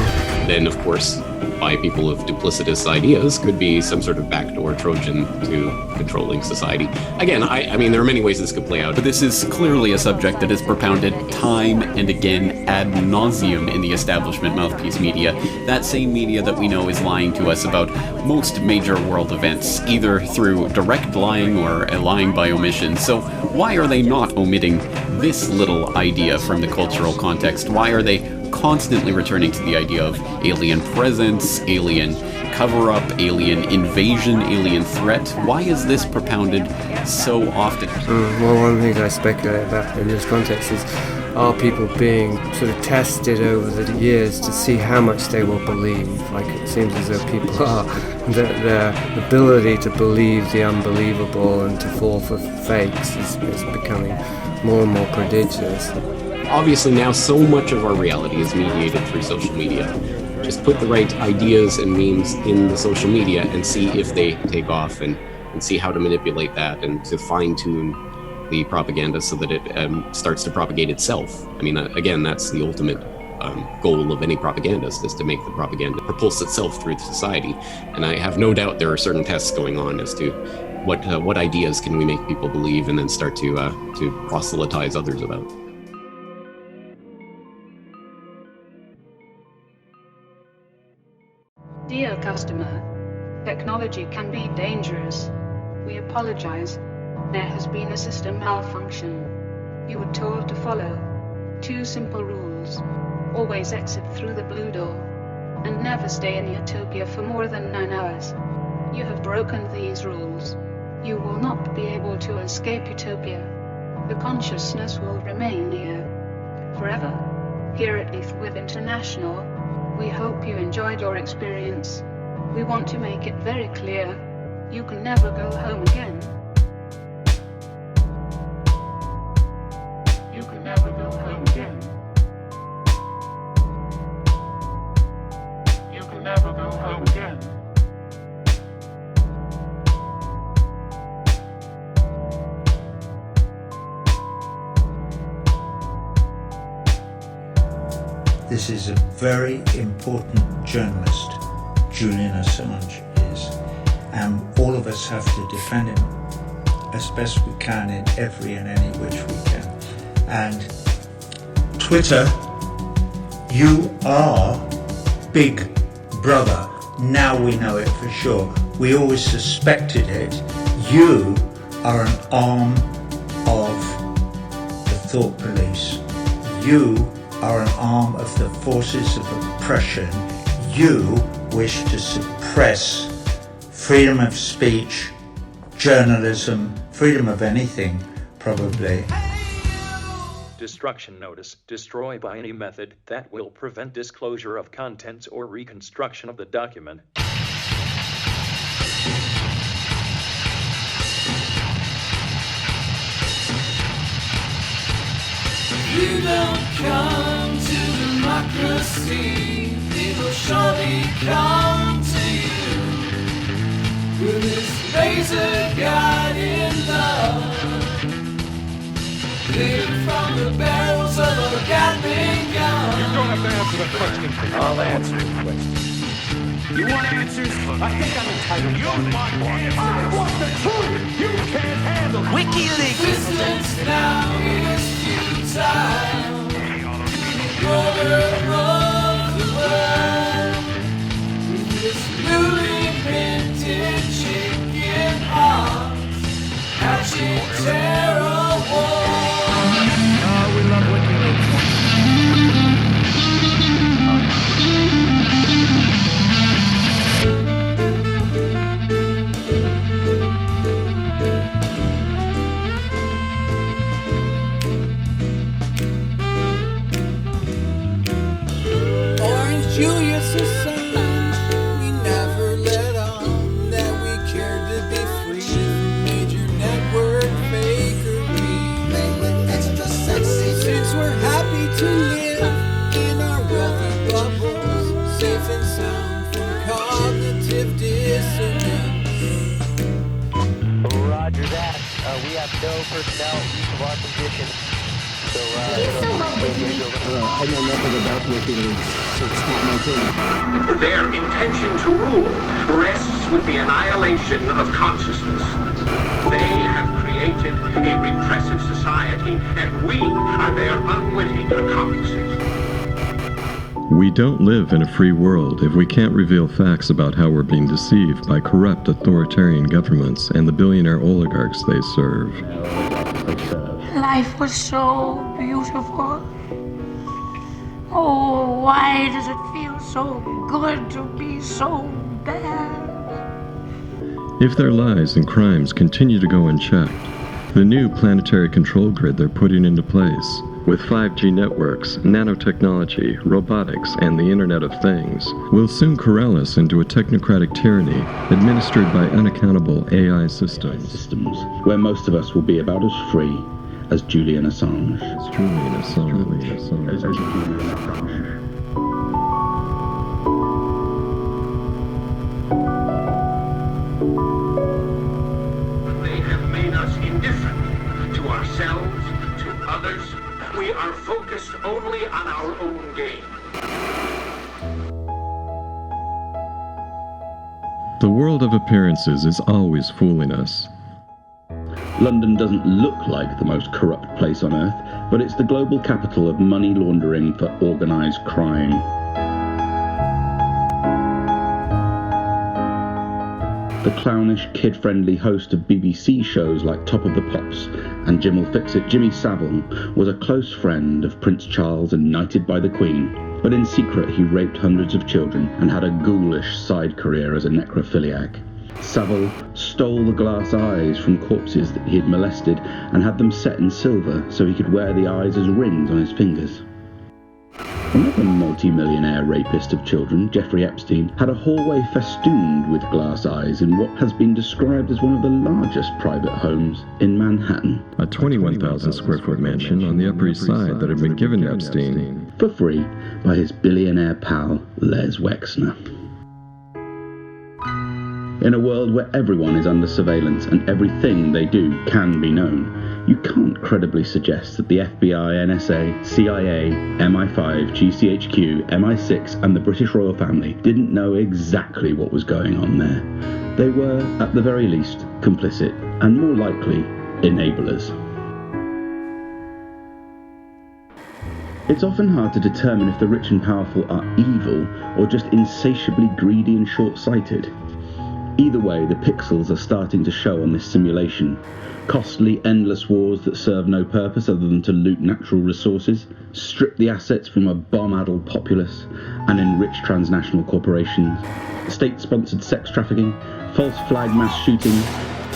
then, of course, by people of duplicitous ideas, could be some sort of backdoor Trojan to controlling society. Again, I mean, there are many ways this could play out. But this is clearly a subject that is propounded time and again ad nauseum in the establishment mouthpiece media. That same media that we know is lying to us about most major world events, either through direct lying or lying by omission. So why are they not omitting this little idea from the cultural context? Why are they constantly returning to the idea of alien presence, alien cover-up, alien invasion, alien threat? Why is this propounded so often? Well, one of the things I speculate about in this context is, are people being sort of tested over the years to see how much they will believe? Like, it seems as though people are. Their ability to believe the unbelievable and to fall for fakes is becoming more and more prodigious. Obviously now so much of our reality is mediated through social media. Just put the right ideas and memes in the social media and see if they take off and see how to manipulate that and to fine-tune the propaganda so that it starts to propagate itself. I mean, again, that's the ultimate goal of any propagandist, is to make the propaganda propulse itself through society. And I have no doubt there are certain tests going on as to what ideas can we make people believe and then start to proselytize others about. Dear customer, technology can be dangerous. We apologize. There has been a system malfunction. You were told to follow 2 simple rules. Always exit through the blue door, and never stay in Utopia for more than 9 hours. You have broken these rules. You will not be able to escape Utopia. The consciousness will remain here forever. Here at Louv International, we hope you enjoyed your experience. We want to make it very clear, you can never go home again. You can never go home again. You can never go home again. This is a very important journalist, Julian Assange is, and all of us have to defend him as best we can in every and any which we can. And Twitter, you are Big Brother. Now we know it for sure. We always suspected it. You are an arm of the thought police. You are an arm of the forces of oppression. You wish to suppress freedom of speech, journalism, freedom of anything, probably. Destruction notice. Destroy by any method that will prevent disclosure of contents or reconstruction of the document. You don't come to democracy, it will surely come to you with his laser guiding love. Living from the barrels of a Gatling gun. You don't have to answer the question. I'll answer the question. You want answers? I think I'm entitled. You want answers? I want the truth. You can't handle it. Resistance now is futile. Brother of the world, with this newly minted chicken arms, hatching terror war. Oh, we love Julius Assange, we never let on that we cared to be free from major network fakery. Extra sexy. Since we're happy to live in our wealthy bubbles, safe and sound from cognitive dissonance. Roger that. We have no personnel each of our positions. So, I know nothing about looking, so it's not my thing. Their intention to rule rests with the annihilation of consciousness. They have created a repressive society, and we are their unwitting accomplices. We don't live in a free world if we can't reveal facts about how we're being deceived by corrupt authoritarian governments and the billionaire oligarchs they serve. Life was so beautiful. Oh, why does it feel so good to be so bad? If their lies and crimes continue to go unchecked, the new planetary control grid they're putting into place, with 5G networks, nanotechnology, robotics, and the Internet of Things, will soon corral us into a technocratic tyranny administered by unaccountable AI systems. Where most of us will be about as free as Julian Assange. It's Julian Assange. As Julian Assange. They have made us indifferent to ourselves, to others. We are focused only on our own gain. The world of appearances is always fooling us. London doesn't look like the most corrupt place on earth, but it's the global capital of money laundering for organised crime. The clownish, kid-friendly host of BBC shows like Top of the Pops and Jim'll Fix It, Jimmy Savile, was a close friend of Prince Charles and knighted by the Queen, but in secret he raped hundreds of children and had a ghoulish side career as a necrophiliac. Savile stole the glass eyes from corpses that he had molested and had them set in silver so he could wear the eyes as rings on his fingers. Another multi-millionaire rapist of children, Jeffrey Epstein, had a hallway festooned with glass eyes in what has been described as one of the largest private homes in Manhattan. A 21,000 square foot mansion on the Upper East Side that had been given to Epstein for free by his billionaire pal, Les Wexner. In a world where everyone is under surveillance and everything they do can be known, you can't credibly suggest that the FBI, NSA, CIA, MI5, GCHQ, MI6 and the British royal family didn't know exactly what was going on there. They were, at the very least, complicit and more likely, enablers. It's often hard to determine if the rich and powerful are evil or just insatiably greedy and short-sighted. Either way, the pixels are starting to show on this simulation. Costly, endless wars that serve no purpose other than to loot natural resources, strip the assets from a bomb-addled populace, and enrich transnational corporations, state-sponsored sex trafficking, false flag mass shootings,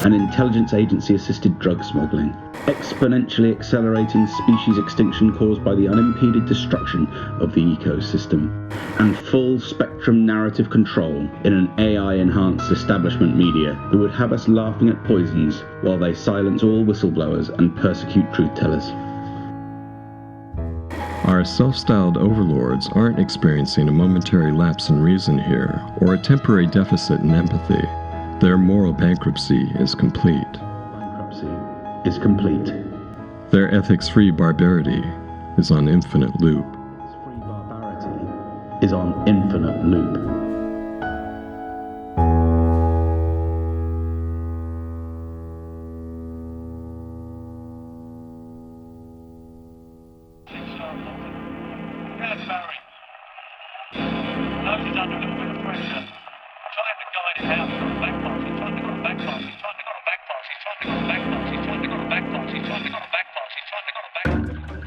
and intelligence agency-assisted drug smuggling, exponentially accelerating species extinction caused by the unimpeded destruction of the ecosystem, and full-spectrum narrative control in an AI-enhanced establishment media that would have us laughing at poisons while they silence all whistleblowers and persecute truth-tellers. Our self-styled overlords aren't experiencing a momentary lapse in reason here, or a temporary deficit in empathy. Their moral bankruptcy is complete. Is complete. Their ethics-free barbarity is on infinite loop. Is on infinite loop.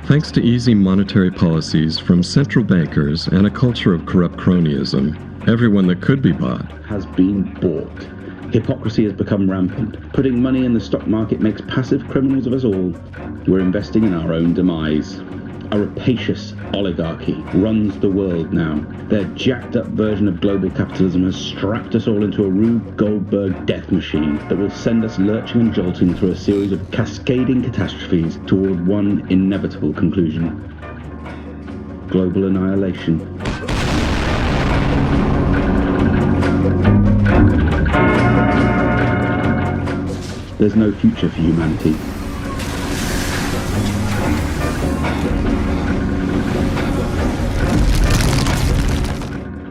Thanks to easy monetary policies from central bankers and a culture of corrupt cronyism, everyone that could be bought has been bought. Hypocrisy has become rampant. Putting money in the stock market makes passive criminals of us all. We're investing in our own demise. A rapacious oligarchy runs the world now. Their jacked-up version of global capitalism has strapped us all into a Rube Goldberg death machine that will send us lurching and jolting through a series of cascading catastrophes toward one inevitable conclusion. Global annihilation. There's no future for humanity.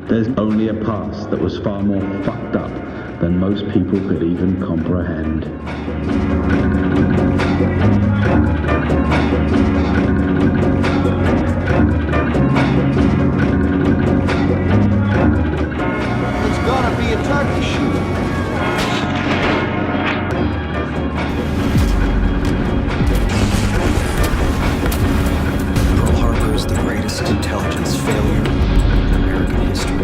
There's only a past that was far more fucked up than most people could even comprehend. It's gonna be a turkey shoot. Pearl Harbor is the greatest intelligence failure in American history.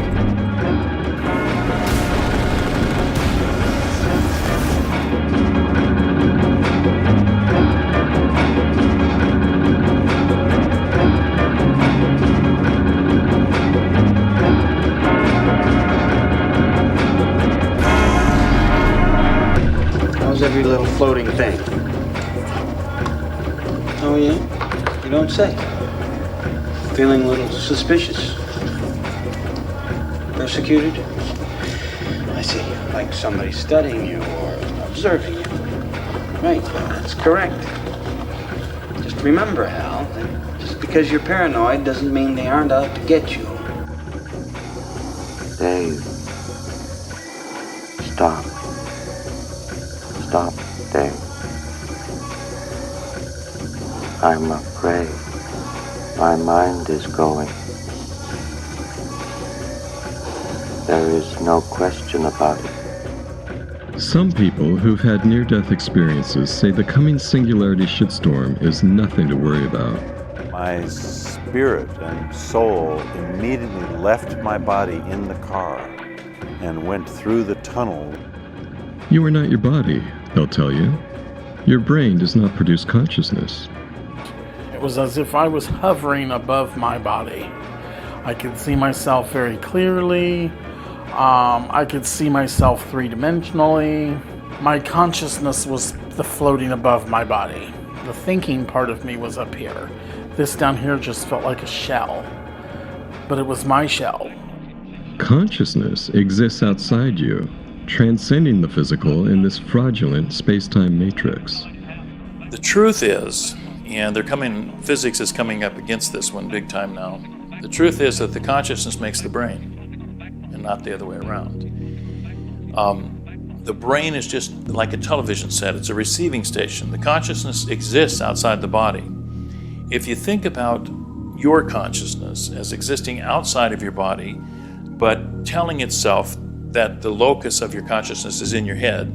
How's every little floating thing? Oh yeah? You don't say. Feeling a little suspicious? Persecuted? I see. Like somebody studying you or observing you. Right, that's correct. Just remember, Hal, that just because you're paranoid doesn't mean they aren't out to get you. Dave. Stop. Stop, Dave. I'm afraid. My mind is going. There is no question about it. Some people who've had near-death experiences say the coming singularity shitstorm is nothing to worry about. My spirit and soul immediately left my body in the car and went through the tunnel. You are not your body, they'll tell you. Your brain does not produce consciousness. It was as if I was hovering above my body. I could see myself very clearly. I could see myself three-dimensionally. My consciousness was the floating above my body. The thinking part of me was up here. This down here just felt like a shell. But it was my shell. Consciousness exists outside you, transcending the physical in this fraudulent space-time matrix. The truth is, and physics is coming up against this one big time now. The truth is that the consciousness makes the brain, and not the other way around. The brain is just like a television set. It's a receiving station. The consciousness exists outside the body. If you think about your consciousness as existing outside of your body, but telling itself that the locus of your consciousness is in your head,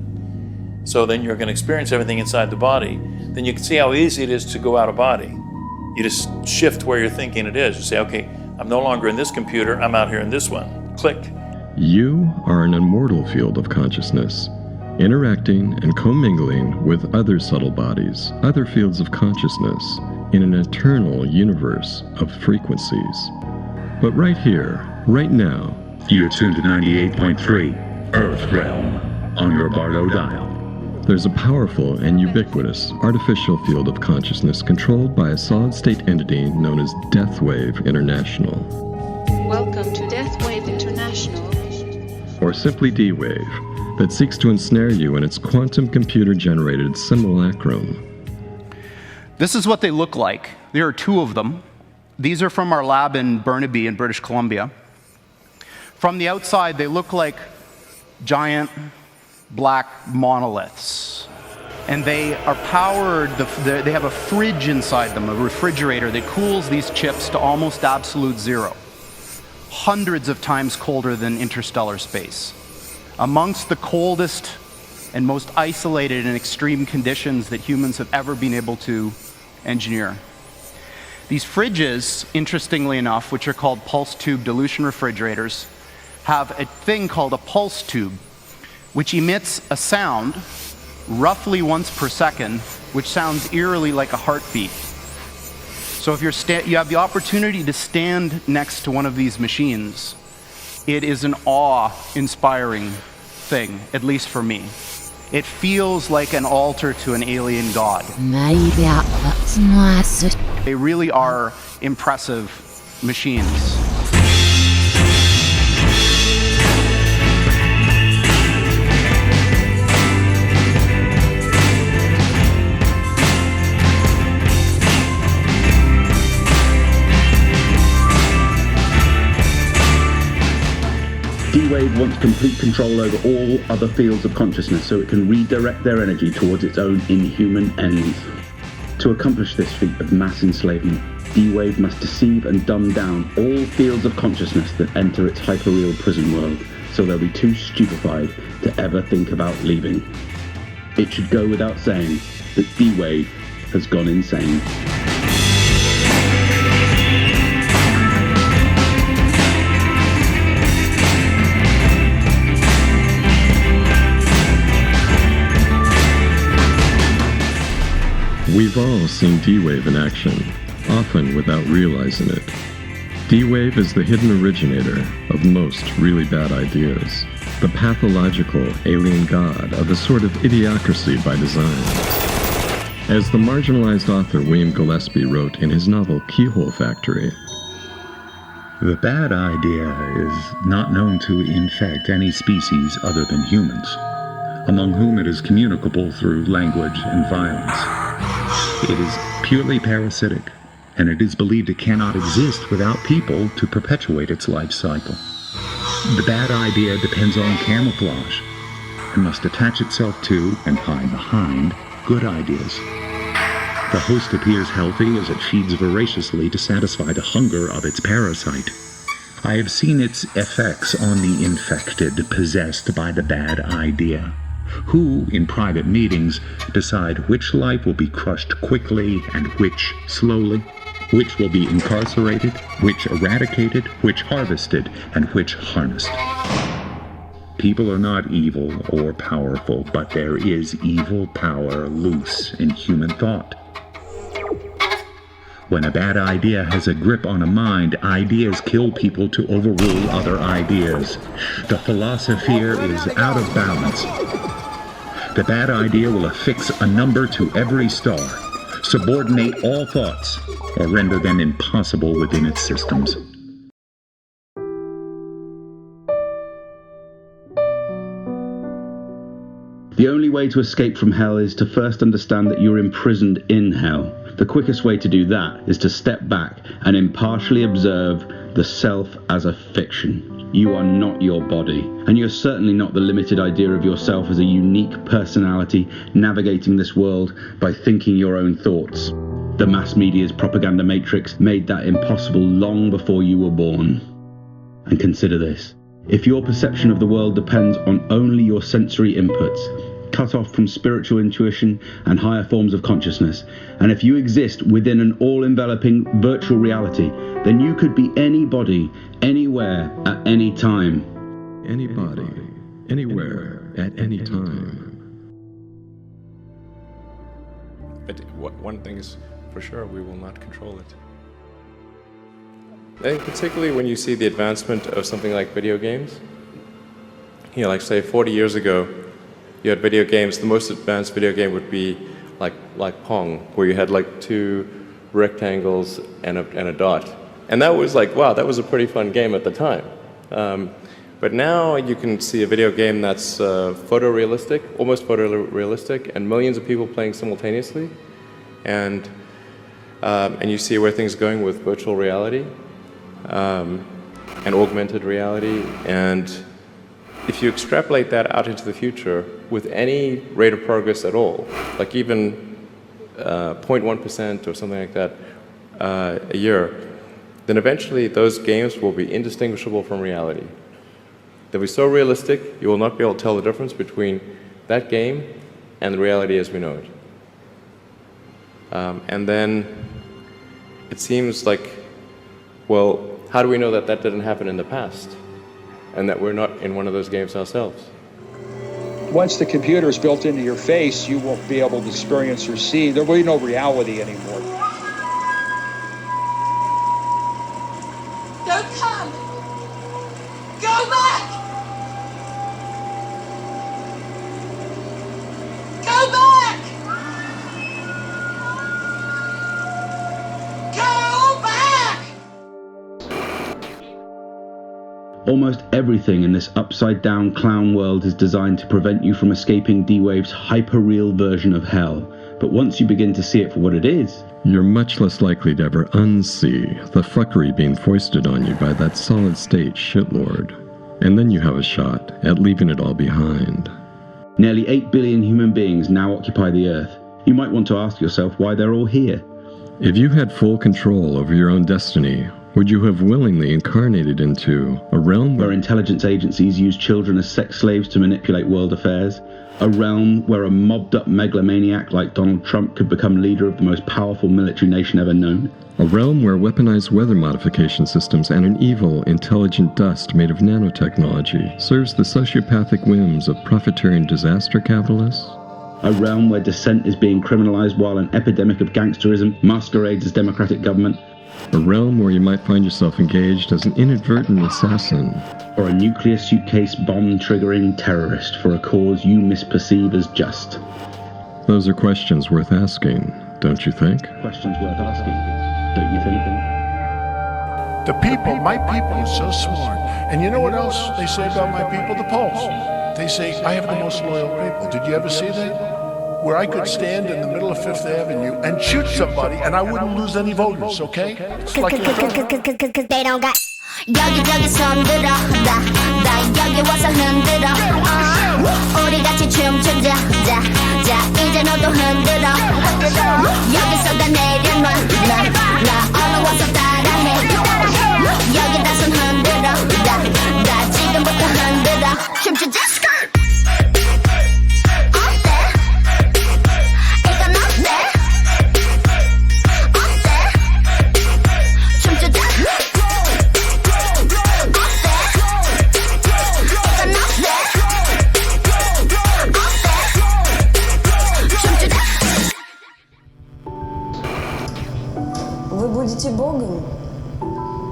so then you're going to experience everything inside the body, then you can see how easy it is to go out of body. You just shift where you're thinking it is. You say, okay, I'm no longer in this computer, I'm out here in this one. Click. You are an immortal field of consciousness, interacting and commingling with other subtle bodies, other fields of consciousness, in an eternal universe of frequencies. But right here, right now, you're tuned to 98.3 Earth Realm on your Bardo dial. There's a powerful and ubiquitous artificial field of consciousness controlled by a solid-state entity known as Deathwave International. Welcome to Deathwave International. Or simply D-Wave, that seeks to ensnare you in its quantum computer-generated simulacrum. This is what they look like. There are two of them. These are from our lab in Burnaby in British Columbia. From the outside, they look like giant black monoliths. And they are powered, they have a fridge inside them, a refrigerator that cools these chips to almost absolute zero. Hundreds of times colder than interstellar space. Amongst the coldest and most isolated and extreme conditions that humans have ever been able to engineer. These fridges, interestingly enough, which are called pulse tube dilution refrigerators, have a thing called a pulse tube, which emits a sound roughly once per second, which sounds eerily like a heartbeat. So if you have the opportunity to stand next to one of these machines, it is an awe-inspiring thing, at least for me. It feels like an altar to an alien god. They really are impressive machines. D-Wave wants complete control over all other fields of consciousness so it can redirect their energy towards its own inhuman ends. To accomplish this feat of mass enslavement, D-Wave must deceive and dumb down all fields of consciousness that enter its hyperreal prison world, so they'll be too stupefied to ever think about leaving. It should go without saying that D-Wave has gone insane. We've all seen D-Wave in action, often without realizing it. D-Wave is the hidden originator of most really bad ideas, the pathological alien god of a sort of idiocracy by design. As the marginalized author William Gillespie wrote in his novel Keyhole Factory, the bad idea is not known to infect any species other than humans, among whom it is communicable through language and violence. It is purely parasitic, and it is believed it cannot exist without people to perpetuate its life cycle. The bad idea depends on camouflage, and must attach itself to and hide behind good ideas. The host appears healthy as it feeds voraciously to satisfy the hunger of its parasite. I have seen its effects on the infected possessed by the bad idea, who, in private meetings, decide which life will be crushed quickly and which slowly, which will be incarcerated, which eradicated, which harvested, and which harnessed. People are not evil or powerful, but there is evil power loose in human thought. When a bad idea has a grip on a mind, ideas kill people to overrule other ideas. The philosophere is out of balance. The bad idea will affix a number to every star, subordinate all thoughts, or render them impossible within its systems. The only way to escape from hell is to first understand that you're imprisoned in hell. The quickest way to do that is to step back and impartially observe the self as a fiction. You are not your body, and you're certainly not the limited idea of yourself as a unique personality navigating this world by thinking your own thoughts. The mass media's propaganda matrix made that impossible long before you were born. And consider this. If your perception of the world depends on only your sensory inputs, cut off from spiritual intuition and higher forms of consciousness, and if you exist within an all-enveloping virtual reality, then you could be anybody, anywhere, at any time. Anybody, anywhere, at any time. But one thing is for sure, we will not control it. I think particularly when you see the advancement of something like video games, like say 40 years ago, you had video games. The most advanced video game would be like Pong, where you had like 2 rectangles and a dot. And that was like, wow, that was a pretty fun game at the time. But now you can see a video game that's photorealistic, almost photorealistic, and millions of people playing simultaneously. And you see where things are going with virtual reality and augmented reality. And if you extrapolate that out into the future with any rate of progress at all, like even 0.1% or something like that a year, then eventually those games will be indistinguishable from reality. They'll be so realistic, you will not be able to tell the difference between that game and the reality as we know it. And then it seems like, well, how do we know that that didn't happen in the past and that we're not in one of those games ourselves? Once the computer is built into your face, you won't be able to experience or see. There will be no reality anymore. Don't come! Go back! Go back! Go back! Almost everything in this upside-down clown world is designed to prevent you from escaping D-Wave's hyper-real version of hell. But once you begin to see it for what it is, you're much less likely to ever unsee the fuckery being foisted on you by that solid-state shitlord. And then you have a shot at leaving it all behind. Nearly 8 billion human beings now occupy the Earth. You might want to ask yourself why they're all here. If you had full control over your own destiny, would you have willingly incarnated into a realm where intelligence agencies use children as sex slaves to manipulate world affairs? A realm where a mobbed-up megalomaniac like Donald Trump could become leader of the most powerful military nation ever known? A realm where weaponized weather modification systems and an evil, intelligent dust made of nanotechnology serves the sociopathic whims of profiteering disaster capitalists? A realm where dissent is being criminalized while an epidemic of gangsterism masquerades as democratic government? A realm where you might find yourself engaged as an inadvertent assassin. Or a nuclear suitcase bomb-triggering terrorist for a cause you misperceive as just. Those are questions worth asking, don't you think? Questions worth asking, don't you think? The people, my people are so smart. And you know what else they say about my people? The Poles. They say, I have the most loyal people. Did you ever see that? Where I could stand in the middle of Fifth Avenue and shoot somebody and I wouldn't lose any voters, okay? It's like they don't got 여기저기 손들어 나 여기 와서 흔들어 우리 같이 춤추자 자 이제 너도 흔들어 여기서 다 내려놔 나 얼른 와서 따라해 여기다 손 흔들어 나 지금부터 흔들어 춤추자 스컬 Вы будете Богом,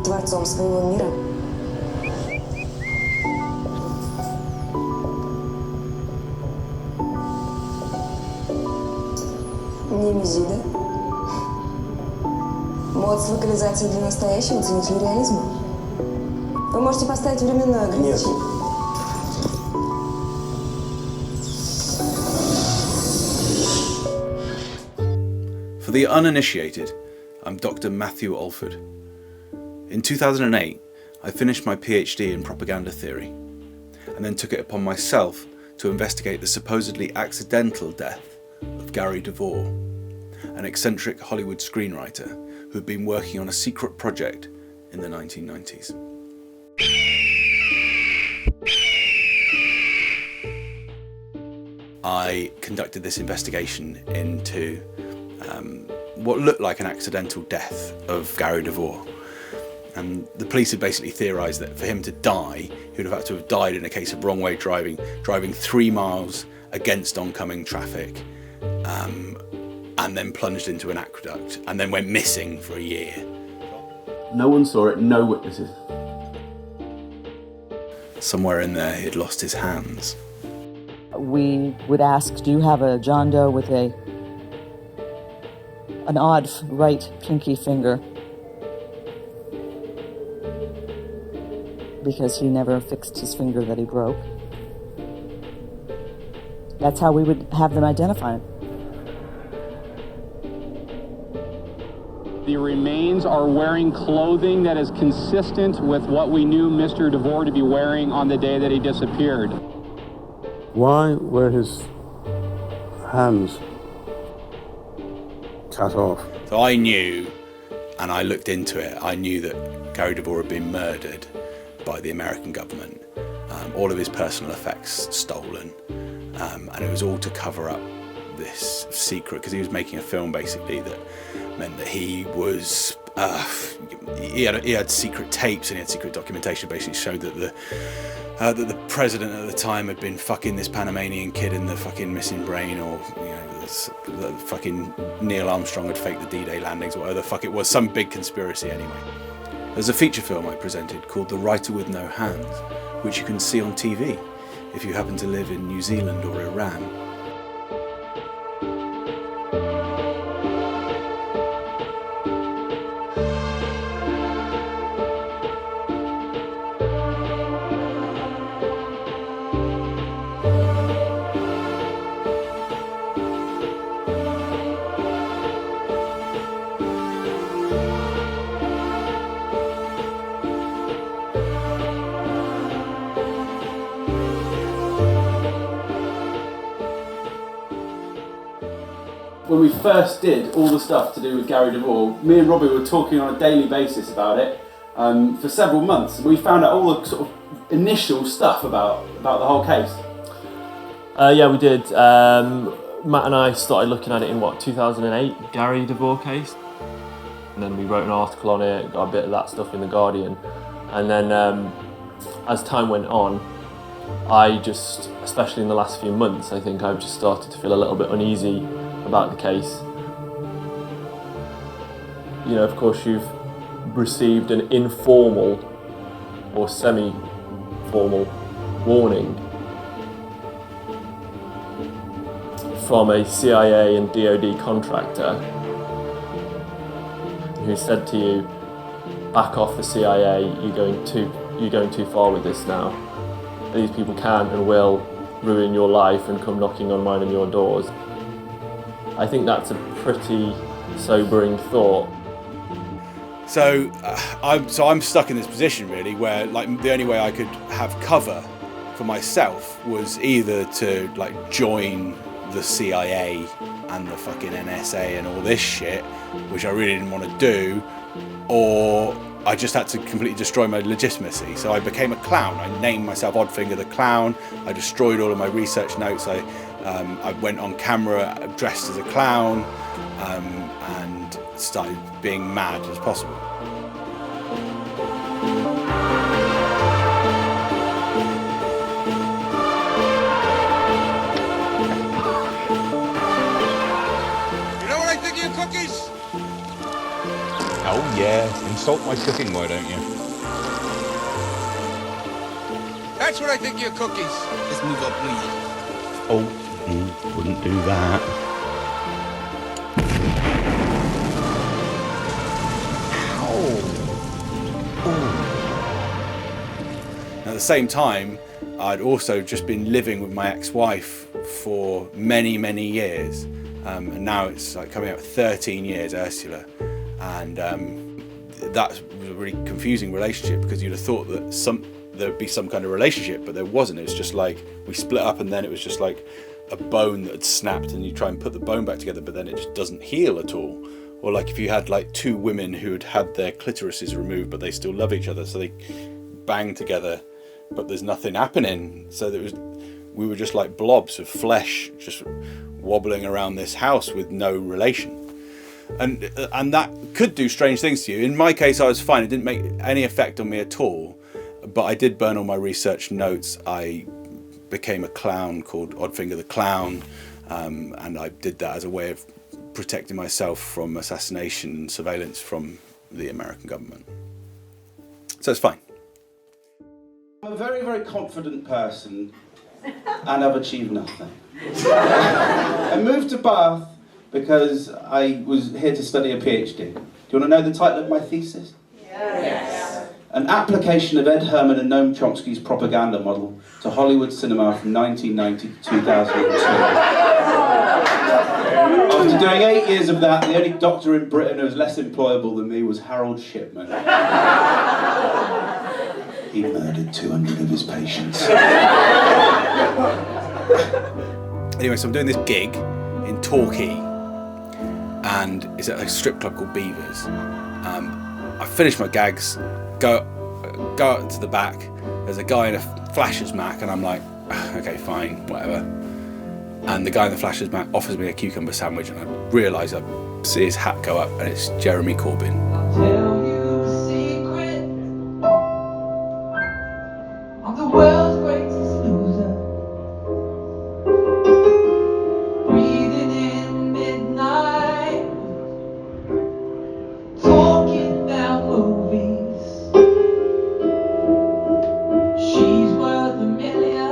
Творцом своего мира. Немезида. Мод с локализацией для настоящего ценителя реализма. Вы можете поставить временное ограничение. For the uninitiated, I'm Dr. Matthew Alford. In 2008, I finished my PhD in propaganda theory, and then took it upon myself to investigate the supposedly accidental death of Gary DeVore, an eccentric Hollywood screenwriter who had been working on a secret project in the 1990s. I conducted this investigation into what looked like an accidental death of Gary DeVore. And the police had basically theorised that for him to die, he would have had to have died in a case of wrong-way driving 3 miles against oncoming traffic, and then plunged into an aqueduct, and then went missing for a year. No one saw it, no witnesses. Somewhere in there, he had lost his hands. We would ask, do you have a John Doe with an odd right pinky finger? Because he never fixed his finger that he broke. That's how we would have them identify him. The remains are wearing clothing that is consistent with what we knew Mr. DeVore to be wearing on the day that he disappeared. Why were his hands cut off? So I knew, and I looked into it, I knew that Gary DeVore had been murdered by the American government. All of his personal effects stolen. And it was all to cover up this secret, because he was making a film basically that meant that he was he had secret tapes and he had secret documentation basically showed that the president at the time had been fucking this Panamanian kid in the fucking missing brain, or the fucking Neil Armstrong had faked the D-Day landings, or whatever the fuck it was, some big conspiracy anyway. There's a feature film I presented called The Writer with No Hands, which you can see on TV if you happen to live in New Zealand or Iran. When we first did all the stuff to do with Gary DeVore, me and Robbie were talking on a daily basis about it for several months. We found out all the sort of initial stuff about the whole case. Yeah, we did. Matt and I started looking at it in 2008, Gary DeVore case. And then we wrote an article on it, got a bit of that stuff in The Guardian. And then as time went on, I just, especially in the last few months, I think I've just started to feel a little bit uneasy about the case. You know, of course, you've received an informal or semi-formal warning from a CIA and DoD contractor who said to you, back off the CIA, you're going too far with this now. These people can and will ruin your life and come knocking on mine and your doors. I think that's a pretty sobering thought. So I'm stuck in this position really, where like the only way I could have cover for myself was either to like join the CIA and the fucking NSA and all this shit, which I really didn't want to do, or I just had to completely destroy my legitimacy. So I became a clown. I named myself Oddfinger the Clown. I destroyed all of my research notes. I went on camera dressed as a clown and started being mad as possible. You know what I think of your cookies? Oh yeah, insult my cooking, why don't you? That's what I think of your cookies. Let's move up, please. Oh, wouldn't do that. At the same time, I'd also just been living with my ex-wife for many, many years. And now it's like coming up 13 years, Ursula. And that was a really confusing relationship, because you'd have thought that there'd be some kind of relationship, but there wasn't. It was just like we split up, and then it was just like a bone that had snapped, and you try and put the bone back together, but then it just doesn't heal at all. Or like if you had like two women who had had their clitorises removed, but they still love each other, so they bang together, but there's nothing happening. So we were just like blobs of flesh just wobbling around this house with no relation. And that could do strange things to you. In my case, I was fine. It didn't make any effect on me at all. But I did burn all my research notes. I became a clown called Oddfinger the Clown. And I did that as a way of protecting myself from assassination and surveillance from the American government. So it's fine. I'm a very, very confident person, and I've achieved nothing. I moved to Bath because I was here to study a PhD. Do you want to know the title of my thesis? Yes. An application of Ed Herman and Noam Chomsky's propaganda model to Hollywood cinema from 1990 to 2002. After doing 8 years of that, the only doctor in Britain who was less employable than me was Harold Shipman. He murdered 200 of his patients. Anyway, so I'm doing this gig in Torquay, and it's at a strip club called Beavers. I finish my gags, go out to the back, there's a guy in a Flashers Mac, and I'm like, okay, fine, whatever. And the guy in the Flashers Mac offers me a cucumber sandwich, and I realise I see his hat go up, and it's Jeremy Corbyn. I'll tell you a secret. I'm the world's greatest loser. Breathing in midnight. Talking about movies. She's worth a million.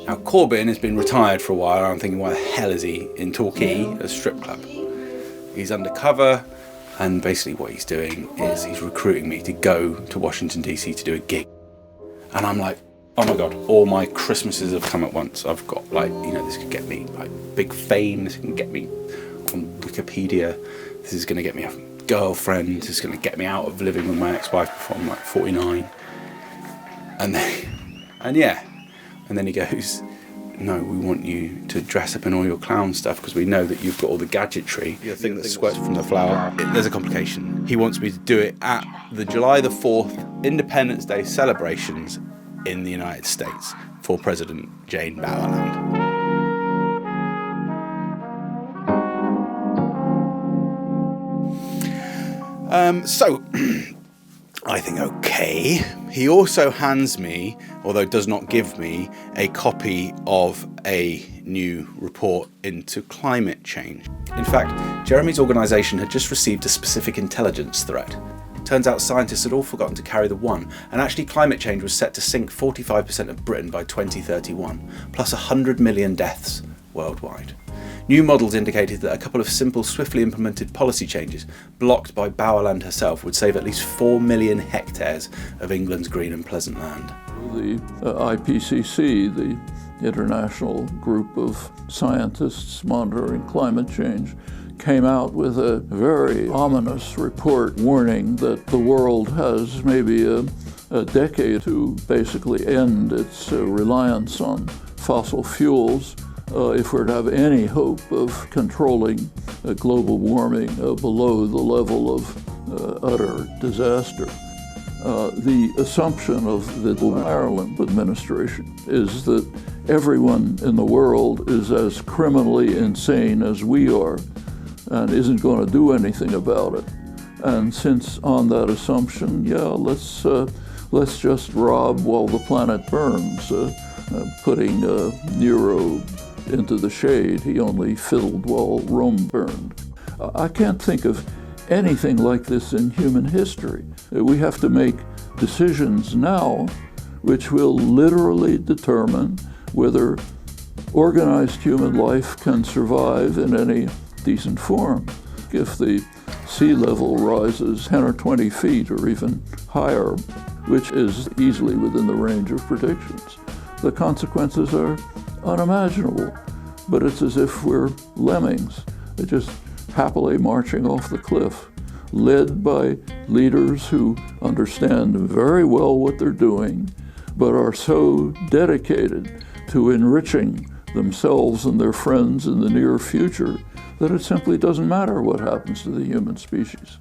Now, Corbyn has been retired for a while, and I'm thinking, why the hell is he in Torquay at a strip club? He's undercover, and basically what he's doing is he's recruiting me to go to Washington DC to do a gig. And I'm like, oh my God, all my Christmases have come at once. I've got, like, you know, this could get me like big fame, this can get me on Wikipedia, this is going to get me a girlfriend, this is going to get me out of living with my ex-wife before I'm like 49. And then he goes, no, we want you to dress up in all your clown stuff because we know that you've got all the gadgetry. The thing that squirts from the flower. There's a complication. He wants me to do it at the July the 4th Independence Day celebrations in the United States for President Jane Bowerland. So, I think, okay. He also hands me, although does not give me, a copy of a new report into climate change. In fact, Jeremy's organisation had just received a specific intelligence threat. Turns out scientists had all forgotten to carry the one, and actually climate change was set to sink 45% of Britain by 2031, plus 100 million deaths worldwide. New models indicated that a couple of simple, swiftly implemented policy changes, blocked by Bowerland herself, would save at least 4 million hectares of England's green and pleasant land. The IPCC, the international group of scientists monitoring climate change, came out with a very ominous report warning that the world has maybe a decade to basically end its reliance on fossil fuels if we're to have any hope of controlling global warming below the level of utter disaster. The assumption of the Ireland administration is that everyone in the world is as criminally insane as we are and isn't going to do anything about it. And since on that assumption, let's just rob while the planet burns, putting Nero into the shade. He only fiddled while Rome burned. I can't think of anything like this in human history. We have to make decisions now which will literally determine whether organized human life can survive in any decent form. If the sea level rises 10 or 20 feet or even higher, which is easily within the range of predictions, the consequences are unimaginable. But it's as if we're lemmings, just happily marching off the cliff, led by leaders who understand very well what they're doing, but are so dedicated to enriching themselves and their friends in the near future that it simply doesn't matter what happens to the human species.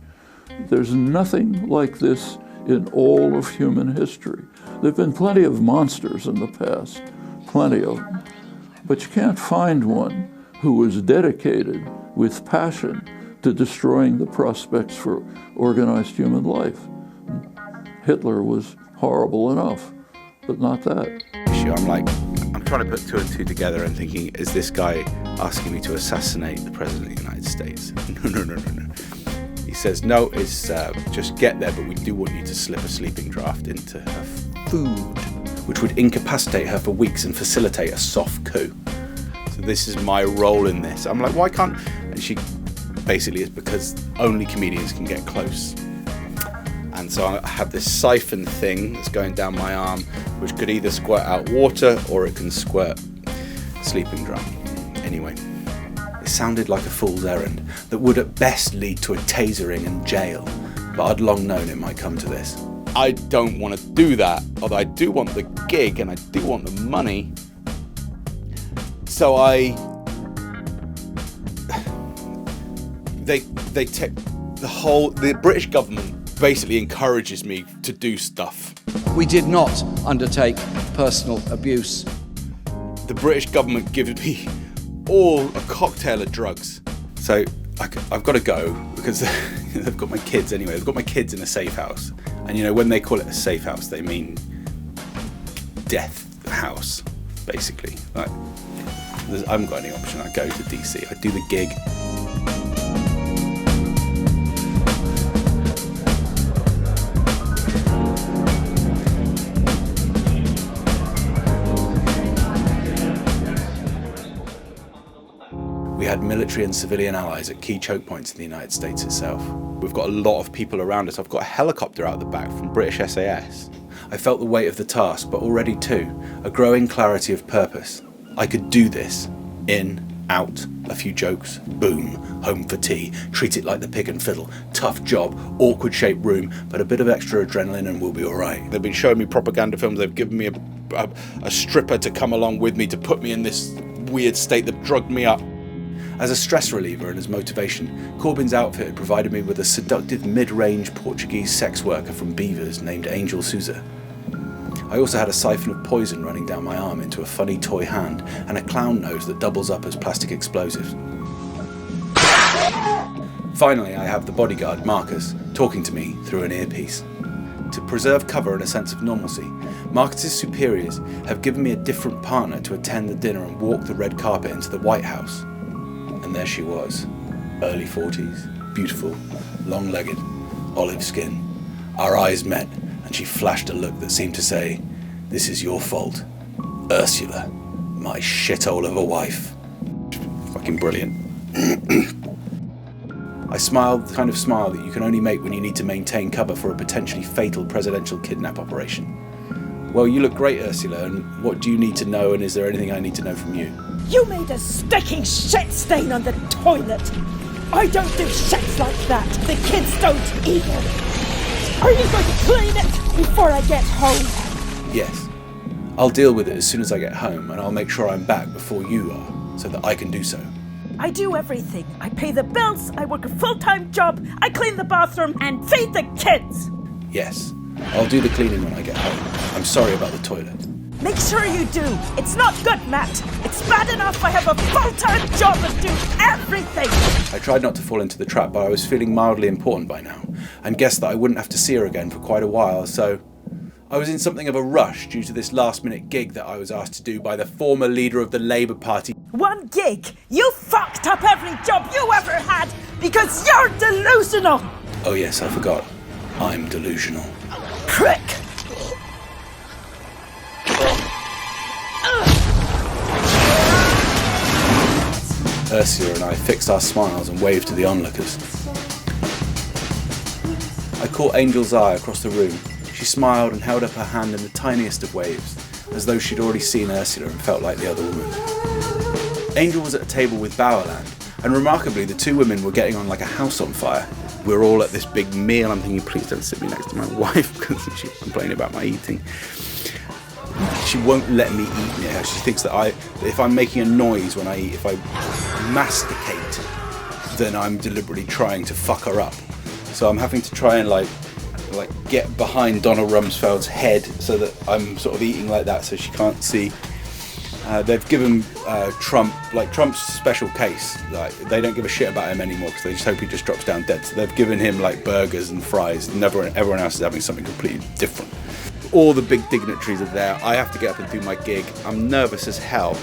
There's nothing like this in all of human history. There have been plenty of monsters in the past, plenty of them, but you can't find one who was dedicated with passion to destroying the prospects for organized human life. Hitler was horrible enough, but not that. I'm trying to put two and two together and thinking, is this guy asking me to assassinate the President of the United States? No. He says, no, it's just get there, but we do want you to slip a sleeping draft into her food, which would incapacitate her for weeks and facilitate a soft coup. So this is my role in this. I'm like, why can't... And she basically is because only comedians can get close. And so I have this siphon thing that's going down my arm, which could either squirt out water or it can squirt sleeping draught. Anyway, it sounded like a fool's errand that would at best lead to a tasering and jail, but I'd long known it might come to this. I don't want to do that, although I do want the gig and I do want the money. So they take the British government basically encourages me to do stuff. We did not undertake personal abuse. The British government gives me all a cocktail of drugs. So I've got to go because they've got my kids anyway. They've got my kids in a safe house. And you know, when they call it a safe house, they mean death house, basically. Like, I haven't got any option. I go to DC, I do the gig. We had military and civilian allies at key choke points in the United States itself. We've got a lot of people around us. I've got a helicopter out the back from British SAS. I felt the weight of the task, but already too, a growing clarity of purpose. I could do this. In, out, a few jokes, boom, home for tea, treat it like the pig and fiddle, tough job, awkward shaped room, but a bit of extra adrenaline and we'll be alright. They've been showing me propaganda films, they've given me a stripper to come along with me to put me in this weird state that drugged me up. As a stress reliever and as motivation, Corbyn's outfit had provided me with a seductive mid-range Portuguese sex worker from Beavers named Angel Souza. I also had a siphon of poison running down my arm into a funny toy hand and a clown nose that doubles up as plastic explosives. Finally, I have the bodyguard, Marcus, talking to me through an earpiece. To preserve cover and a sense of normalcy, Marcus's superiors have given me a different partner to attend the dinner and walk the red carpet into the White House. And there she was, early 40s, beautiful, long-legged, olive skin. Our eyes met, and she flashed a look that seemed to say, "This is your fault, Ursula, my shithole of a wife." Fucking brilliant. I smiled the kind of smile that you can only make when you need to maintain cover for a potentially fatal presidential kidnap operation. "Well, you look great, Ursula, and what do you need to know, and is there anything I need to know from you?" You made a sticking shit stain on the toilet. I don't do shits like that. The kids don't either. Are you going to clean it before I get home? Yes. I'll deal with it as soon as I get home, and I'll make sure I'm back before you are, so that I can do so. I do everything. I pay the bills, I work a full-time job, I clean the bathroom, and feed the kids. Yes. I'll do the cleaning when I get home. I'm sorry about the toilet. Make sure you do. It's not good, Matt. It's bad enough I have a full-time job and do everything. I tried not to fall into the trap, but I was feeling mildly important by now, and guessed that I wouldn't have to see her again for quite a while, so I was in something of a rush due to this last-minute gig that I was asked to do by the former leader of the Labour Party. One gig? You fucked up every job you ever had because you're delusional. Oh yes, I forgot. I'm delusional. Prick. Ursula and I fixed our smiles and waved to the onlookers. I caught Angel's eye across the room. She smiled and held up her hand in the tiniest of waves, as though she'd already seen Ursula and felt like the other woman. Angel was at a table with Bowerland, and remarkably the two women were getting on like a house on fire. We were all at this big meal. I'm thinking, please don't sit me next to my wife, because she's complaining about my eating. She won't let me eat near her. She thinks that if I'm making a noise when I eat, if I masticate, then I'm deliberately trying to fuck her up. So I'm having to try and like get behind Donald Rumsfeld's head so that I'm sort of eating like that so she can't see. They've given Trump's special case. Like, they don't give a shit about him anymore because they just hope he just drops down dead. So they've given him like burgers and fries, and everyone else is having something completely different. All the big dignitaries are there. I have to get up and do my gig. I'm nervous as hell.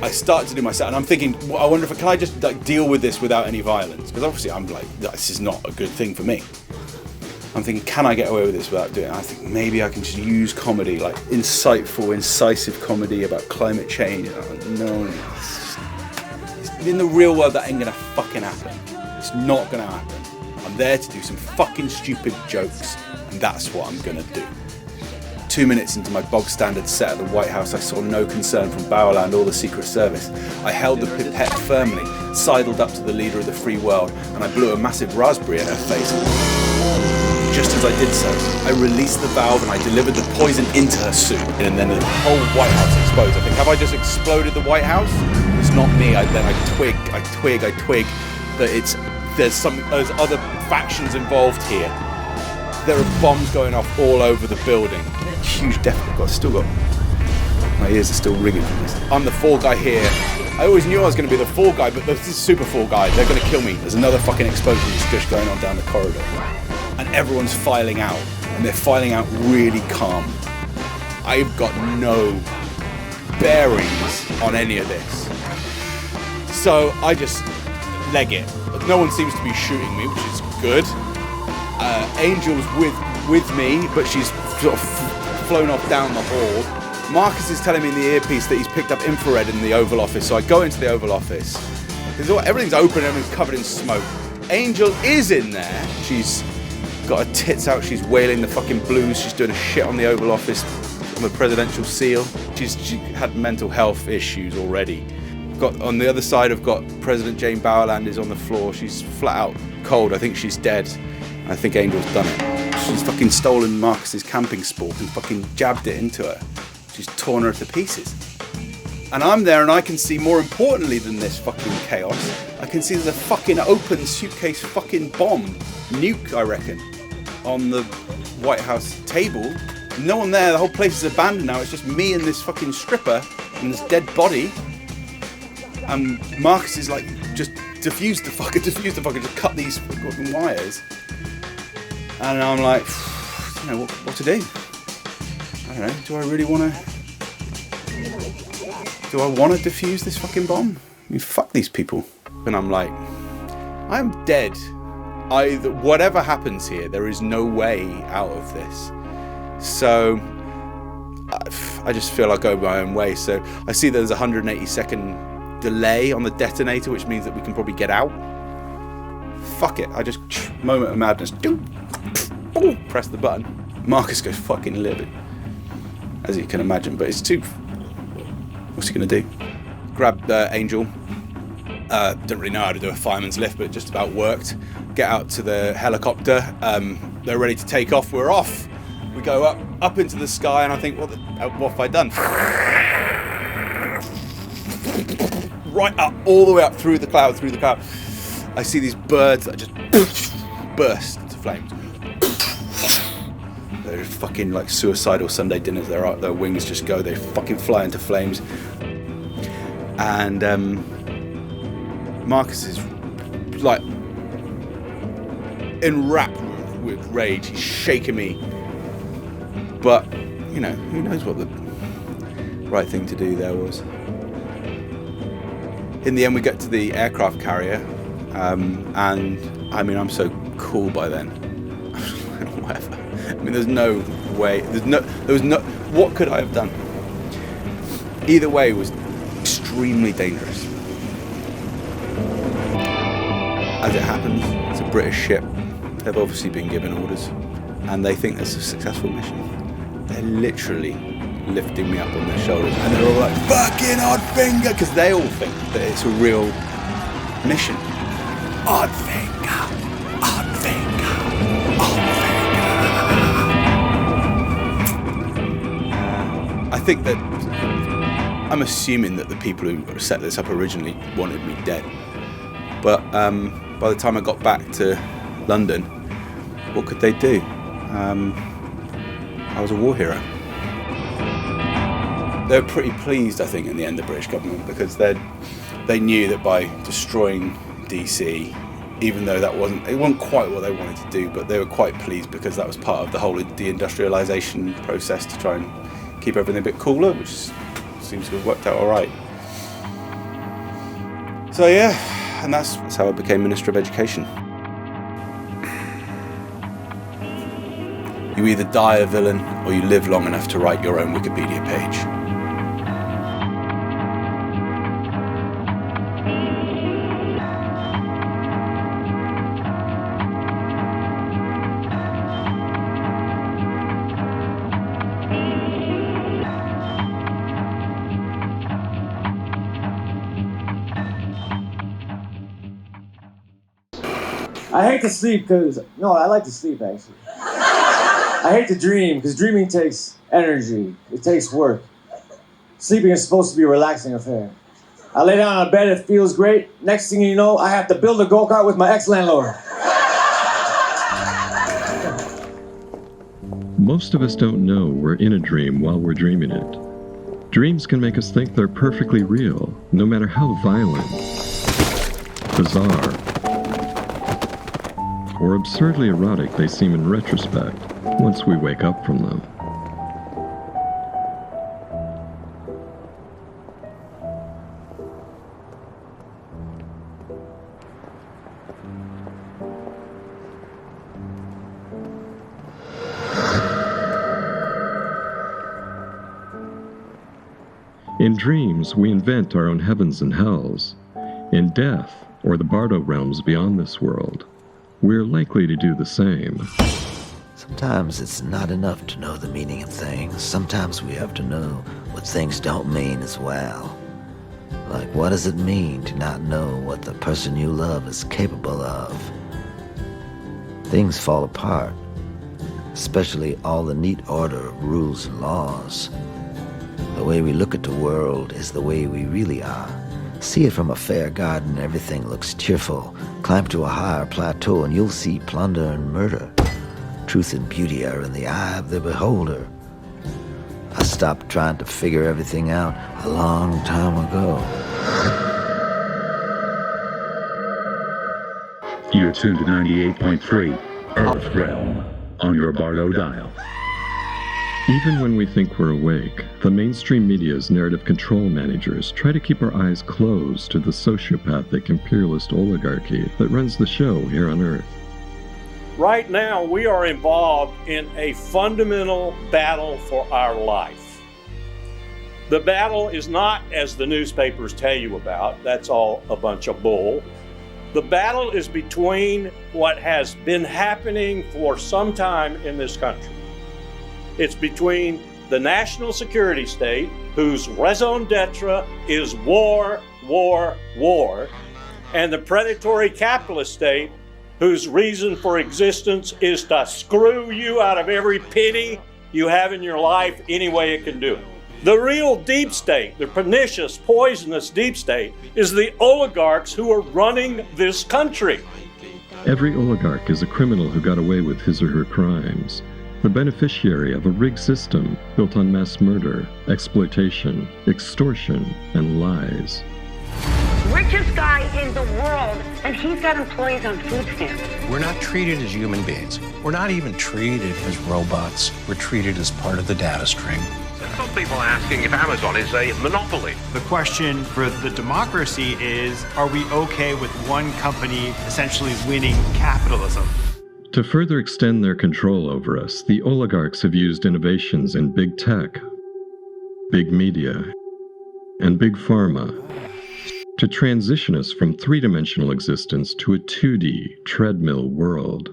I start to do my set, and I'm thinking, well, I wonder if can I just like deal with this without any violence? Because obviously I'm like, this is not a good thing for me. I'm thinking, can I get away with this without doing it? And I think maybe I can just use comedy, like insightful, incisive comedy about climate change. No, in the real world that ain't gonna fucking happen. It's not gonna happen. I'm there to do some fucking stupid jokes, and that's what I'm gonna do. 2 minutes into my bog standard set at the White House, I saw no concern from Bowerland or the Secret Service. I held the pipette firmly, sidled up to the leader of the free world, and I blew a massive raspberry at her face. Just as I did so, I released the valve and I delivered the poison into her suit. And then the whole White House explodes. I think, have I just exploded the White House? It's not me. I twig that there's other factions involved here. There are bombs going off all over the building. Huge death. My ears are still ringing from this. I'm the fall guy here. I always knew I was going to be the fall guy, but this is super fall guy. They're going to kill me. There's another fucking explosion that's just going on down the corridor. And everyone's filing out. And they're filing out really calm. I've got no bearings on any of this. So I just leg it. No one seems to be shooting me, which is good. Angel's with me, but she's sort of flown off down the hall. Marcus is telling me in the earpiece that he's picked up infrared in the Oval Office, so I go into the Oval Office. Everything's open, everything's covered in smoke. Angel is in there. She's got her tits out, she's wailing the fucking blues, she's doing a shit on the Oval Office on the presidential seal. She had mental health issues already. On the other side, I've got President Jane Bowerland is on the floor. She's flat out cold. I think she's dead. I think Angel's done it. She's fucking stolen Marcus's camping sport and fucking jabbed it into her. She's torn her to pieces. And I'm there and I can see, more importantly than this fucking chaos, I can see there's a fucking open suitcase fucking bomb, nuke I reckon, on the White House table. No one there, the whole place is abandoned now. It's just me and this fucking stripper and this dead body. And Marcus is like, just defuse the fucker, just cut these fucking wires. And I'm like, I don't know what to do. I don't know, do I want to defuse this fucking bomb? I mean, fuck these people. And I'm like, I'm dead. Whatever happens here, there is no way out of this. So I just feel I go my own way. So I see there's a 180-second delay on the detonator, which means that we can probably get out. Fuck it, I just, moment of madness, press the button. Marcus goes fucking livid, as you can imagine, but it's too, what's he gonna do? Grab Angel, didn't really know how to do a fireman's lift, but it just about worked. Get out to the helicopter, they're ready to take off, we're off. We go up into the sky, and I think, what have I done? Right up, all the way up through the cloud. I see these birds that just burst into flames. They're fucking like suicidal Sunday dinners. Their wings just go, they fucking fly into flames. And Marcus is like enwrapped with rage. He's shaking me. But, you know, who knows what the right thing to do there was. In the end, we get to the aircraft carrier, and I mean, I'm so cool by then. Whatever. I mean, there's no way. What could I have done? Either way was extremely dangerous. As it happens, it's a British ship. They've obviously been given orders, and they think it's a successful mission. They're literally lifting me up on their shoulders, and they're all like, fucking odd finger, because they all think that it's a real mission. Odd finger, odd finger, odd finger. I think that, I'm assuming that the people who set this up originally wanted me dead. But by the time I got back to London, what could they do? I was a war hero. They were pretty pleased, I think, in the end, the British government, because they knew that by destroying DC, even though it wasn't quite what they wanted to do, but they were quite pleased because that was part of the whole deindustrialisation process to try and keep everything a bit cooler, which seems to have worked out all right. So yeah, and that's how I became Minister of Education. You either die a villain or you live long enough to write your own Wikipedia page. I hate to sleep because... No, I like to sleep, actually. I hate to dream because dreaming takes energy. It takes work. Sleeping is supposed to be a relaxing affair. I lay down on bed, it feels great. Next thing you know, I have to build a go-kart with my ex-landlord. Most of us don't know we're in a dream while we're dreaming it. Dreams can make us think they're perfectly real, no matter how violent, bizarre, or absurdly erotic they seem in retrospect once we wake up from them. In dreams, we invent our own heavens and hells. In death, or the Bardo realms beyond this world, we're likely to do the same. Sometimes it's not enough to know the meaning of things. Sometimes we have to know what things don't mean as well. Like, what does it mean to not know what the person you love is capable of? Things fall apart, especially all the neat order of rules and laws. The way we look at the world is the way we really are. See it from a fair garden, everything looks cheerful. Climb to a higher plateau and you'll see plunder and murder. Truth and beauty are in the eye of the beholder. I stopped trying to figure everything out a long time ago. You're tuned to 98.3 Earth Realm on your Bardo dial. Even when we think we're awake, the mainstream media's narrative control managers try to keep our eyes closed to the sociopathic imperialist oligarchy that runs the show here on Earth. Right now, we are involved in a fundamental battle for our life. The battle is not as the newspapers tell you about. That's all a bunch of bull. The battle is between what has been happening for some time in this country. It's between the national security state, whose raison d'etre is war, war, war, and the predatory capitalist state, whose reason for existence is to screw you out of every penny you have in your life any way it can do it. The real deep state, the pernicious, poisonous deep state, is the oligarchs who are running this country. Every oligarch is a criminal who got away with his or her crimes, the beneficiary of a rigged system built on mass murder, exploitation, extortion, and lies. Richest guy in the world, and he's got employees on food stamps. We're not treated as human beings. We're not even treated as robots. We're treated as part of the data stream. Some people are asking if Amazon is a monopoly. The question for the democracy is, are we okay with one company essentially winning capitalism? To further extend their control over us, the oligarchs have used innovations in big tech, big media, and big pharma to transition us from three-dimensional existence to a 2D treadmill world.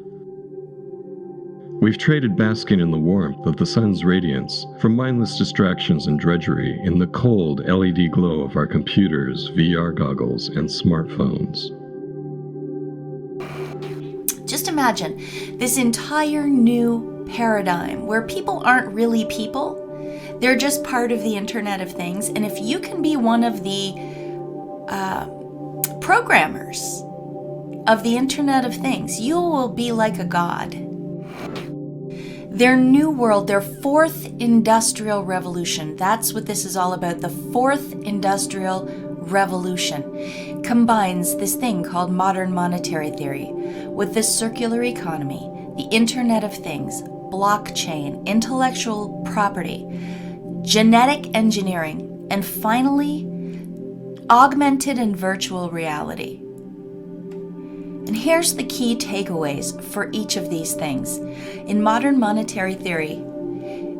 We've traded basking in the warmth of the sun's radiance for mindless distractions and drudgery in the cold LED glow of our computers, VR goggles, and smartphones. Just imagine this entire new paradigm where people aren't really people. They're just part of the Internet of Things. And if you can be one of the programmers of the Internet of Things, you will be like a god. Their new world, their fourth industrial revolution, that's what this is all about. The fourth industrial revolution combines this thing called modern monetary theory with the circular economy, the Internet of Things, blockchain, intellectual property, genetic engineering, and finally, augmented and virtual reality. And here's the key takeaways for each of these things. In modern monetary theory,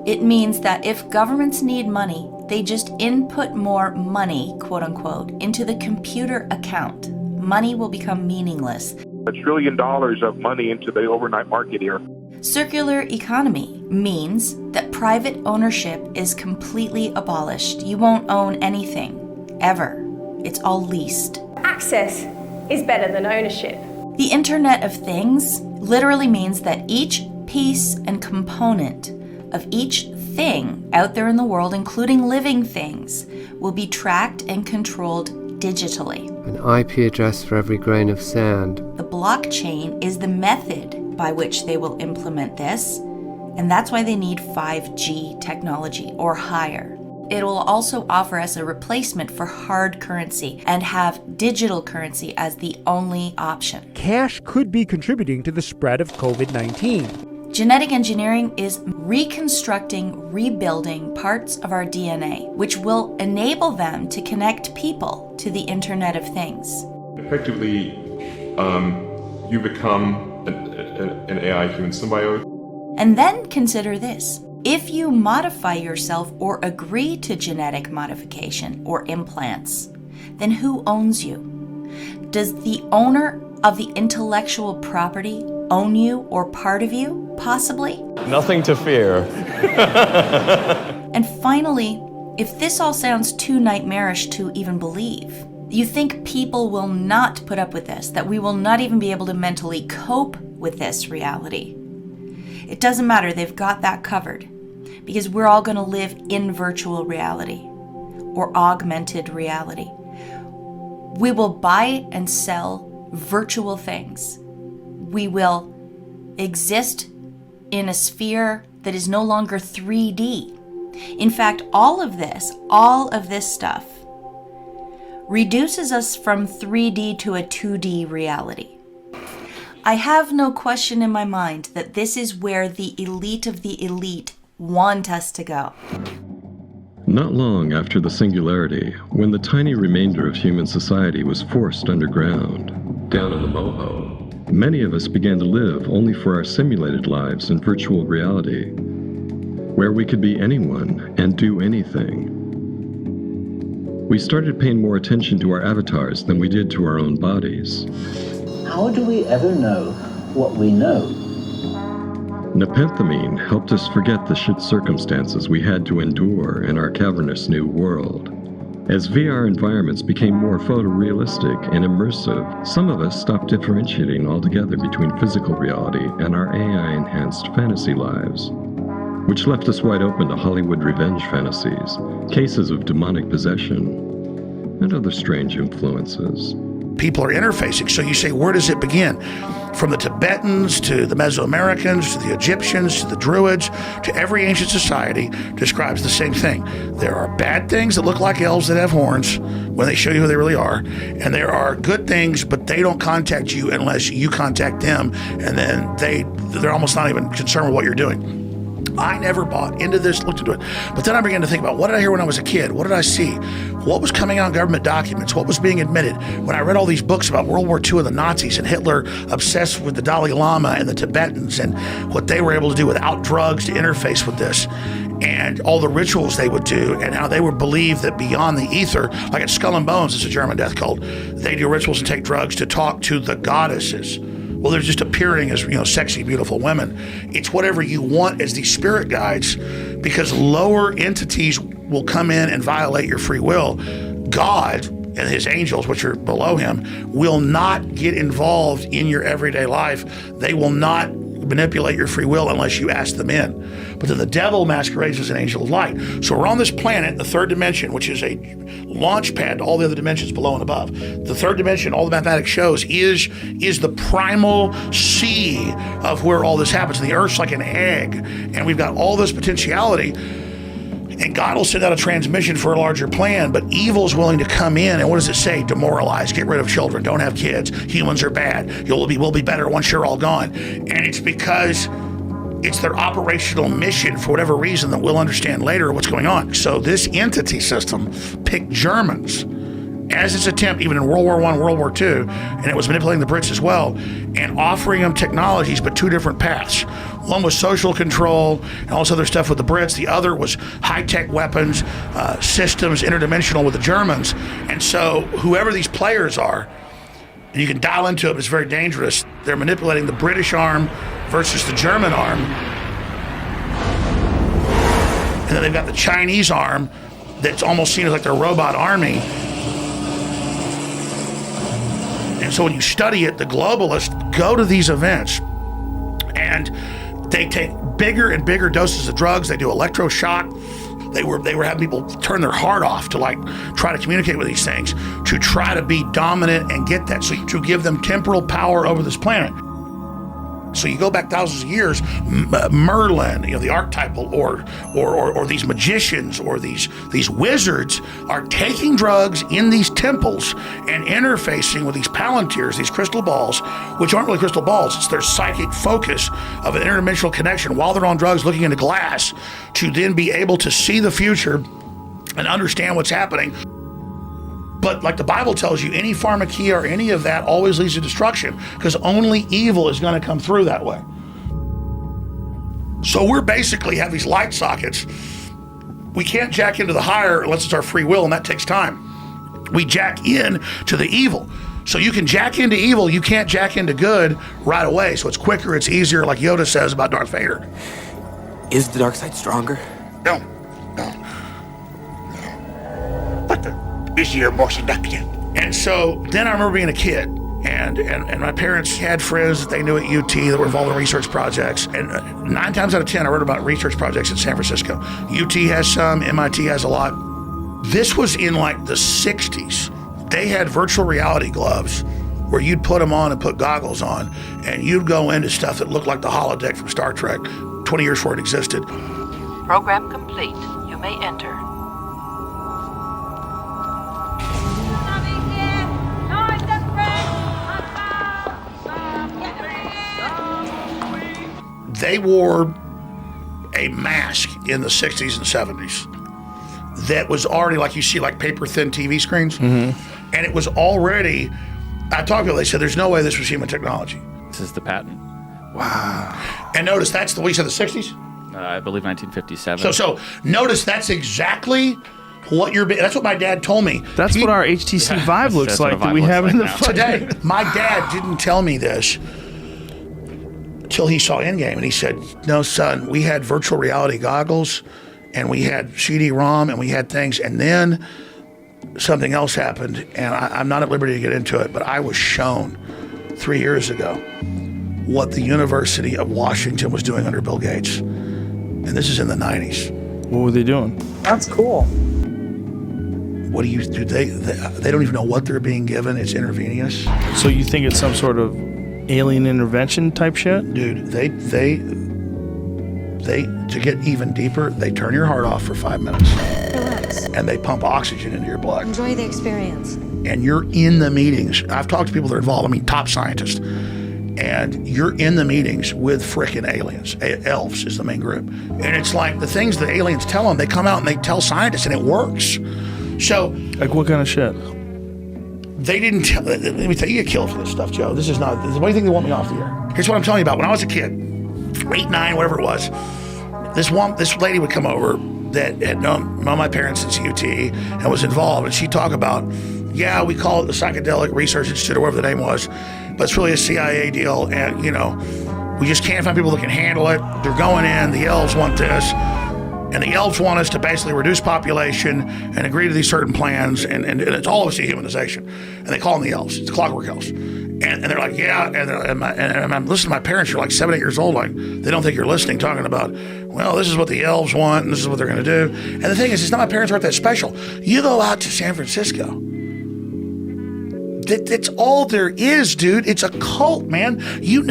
it means that if governments need money, they just input more money, quote unquote, into the computer account. Money will become meaningless. $1 trillion of money into the overnight market here. Circular economy means that private ownership is completely abolished. You won't own anything, ever. It's all leased. Access is better than ownership. The Internet of Things literally means that each piece and component of each thing out there in the world, including living things, will be tracked and controlled digitally. An IP address for every grain of sand. The blockchain is the method by which they will implement this, and that's why they need 5G technology or higher. It will also offer us a replacement for hard currency and have digital currency as the only option. Cash could be contributing to the spread of COVID-19. Genetic engineering is reconstructing, rebuilding parts of our DNA, which will enable them to connect people to the Internet of Things. Effectively, you become an AI human symbiote. And then consider this. If you modify yourself or agree to genetic modification or implants, then who owns you? Does the owner of the intellectual property own you or part of you, possibly? Nothing to fear. And finally, if this all sounds too nightmarish to even believe, you think people will not put up with this, that we will not even be able to mentally cope with this reality. It doesn't matter, they've got that covered, because we're all going to live in virtual reality or augmented reality. We will buy and sell virtual things. We will exist in a sphere that is no longer 3D. In fact, all of this stuff reduces us from 3D to a 2D reality. I have no question in my mind that this is where the elite of the elite want us to go. Not long after the singularity, when the tiny remainder of human society was forced underground, down in the moho, many of us began to live only for our simulated lives in virtual reality, where we could be anyone and do anything. We started paying more attention to our avatars than we did to our own bodies. How do we ever know what we know? Nepenthamine helped us forget the shit circumstances we had to endure in our cavernous new world. As VR environments became more photorealistic and immersive, some of us stopped differentiating altogether between physical reality and our AI-enhanced fantasy lives, which left us wide open to Hollywood revenge fantasies, cases of demonic possession, and other strange influences. People are interfacing, so you say, where does it begin? From the Tibetans to the Mesoamericans to the Egyptians to the Druids to every ancient society describes the same thing. There are bad things that look like elves that have horns when they show you who they really are, and there are good things, but they don't contact you unless you contact them, and then they're almost not even concerned with what you're doing. I never bought into this, looked into it. But then I began to think about, what did I hear when I was a kid? What did I see? What was coming out in government documents? What was being admitted? When I read all these books about World War II and the Nazis and Hitler obsessed with the Dalai Lama and the Tibetans and what they were able to do without drugs to interface with this, and all the rituals they would do, and how they would believe that beyond the ether, like at Skull and Bones, it's a German death cult, they do rituals and take drugs to talk to the goddesses. Well, they're just appearing as, sexy, beautiful women. It's whatever you want as these spirit guides, because lower entities will come in and violate your free will. God and his angels, which are below him, will not get involved in your everyday life. They will not manipulate your free will unless you ask them in. But then the devil masquerades as an angel of light. So we're on this planet, the third dimension, which is a launch pad to all the other dimensions below and above. The third dimension, all the mathematics shows, is the primal sea of where all this happens. The Earth's like an egg, and we've got all this potentiality. And God will send out a transmission for a larger plan, but evil's willing to come in, and what does it say? Demoralize, get rid of children, don't have kids, humans are bad, we'll be better once you're all gone. And it's because it's their operational mission for whatever reason that we'll understand later what's going on. So this entity system picked Germans as its attempt, even in World War I, World War II, and it was manipulating the Brits as well, and offering them technologies, but two different paths. One was social control and all this other stuff with the Brits. The other was high-tech weapons, systems, interdimensional with the Germans. And so whoever these players are, and you can dial into it, but it's very dangerous. They're manipulating the British arm versus the German arm. And then they've got the Chinese arm that's almost seen as like their robot army. And so when you study it, the globalists go to these events and they take bigger and bigger doses of drugs. They do electroshock. They were having people turn their heart off to like try to communicate with these things, to try to be dominant and get that, so to give them temporal power over this planet. So you go back thousands of years, Merlin, the archetypal, or these magicians, or these wizards are taking drugs in these temples and interfacing with these palantirs, these crystal balls, which aren't really crystal balls. It's their psychic focus of an interdimensional connection while they're on drugs, looking into glass, to then be able to see the future and understand what's happening. But like the Bible tells you, any pharmakia or any of that always leads to destruction, because only evil is going to come through that way. So we're basically have these light sockets. We can't jack into the higher unless it's our free will, and that takes time. We jack in to the evil. So you can jack into evil, you can't jack into good right away. So it's quicker, it's easier, like Yoda says about Darth Vader. Is the dark side stronger? No. But this year more seduction. And so then I remember being a kid, and my parents had friends that they knew at UT that were involved in research projects. And 9 times out of 10, I wrote about research projects in San Francisco. UT has some, MIT has a lot. This was in like the 60s. They had virtual reality gloves where you'd put them on and put goggles on, and you'd go into stuff that looked like the holodeck from Star Trek 20 years before it existed. Program complete. You may enter. They wore a mask in the 60s and 70s that was already like you see like paper thin TV screens. Mm-hmm. And it was already, I talked to people, they said there's no way this was human technology. This is the patent. Wow. And notice that's the, what you said, the 60s? I believe 1957. So notice that's exactly what you're, that's what my dad told me. That's what our HTC Vive looks like that we have in the today. My dad didn't tell me this till he saw Endgame, and he said, no, son, we had virtual reality goggles, and we had CD-ROM, and we had things, and then something else happened, and I'm not at liberty to get into it, but I was shown 3 years ago what the University of Washington was doing under Bill Gates. And this is in the 90s. What were they doing? That's cool. What do you do? They don't even know what they're being given. It's intravenous. So you think it's some sort of alien intervention type shit? Dude, they to get even deeper, they turn your heart off for 5 minutes. Relax. And they pump oxygen into your blood. Enjoy the experience. And you're in the meetings. I've talked to people that are involved, I mean, top scientists. And you're in the meetings with frickin' aliens. Elves is the main group. And it's like the things the aliens tell them, they come out and they tell scientists, and it works. So, like what kind of shit? They didn't tell, let me tell you, you get killed for this stuff, Joe. This is the only thing they want me off the air. Here's what I'm telling you about. When I was a kid, 8, 9, whatever it was, this lady would come over that had known my parents since UT and was involved, and she'd talk about, yeah, we call it the Psychedelic Research Institute or whatever the name was, but it's really a CIA deal, and, you know, we just can't find people that can handle it. They're going in, the elves want this, and the elves want us to basically reduce population and agree to these certain plans, and it's all of us dehumanization. And they call them the elves. It's clockwork elves. And they're like, yeah, and I'm listening to my parents, you're like 7, 8 years old, like, they don't think you're listening, talking about, well, this is what the elves want, and this is what they're going to do. And the thing is, it's not my parents aren't that special. You go out to San Francisco, that's all there is, dude. It's a cult, man.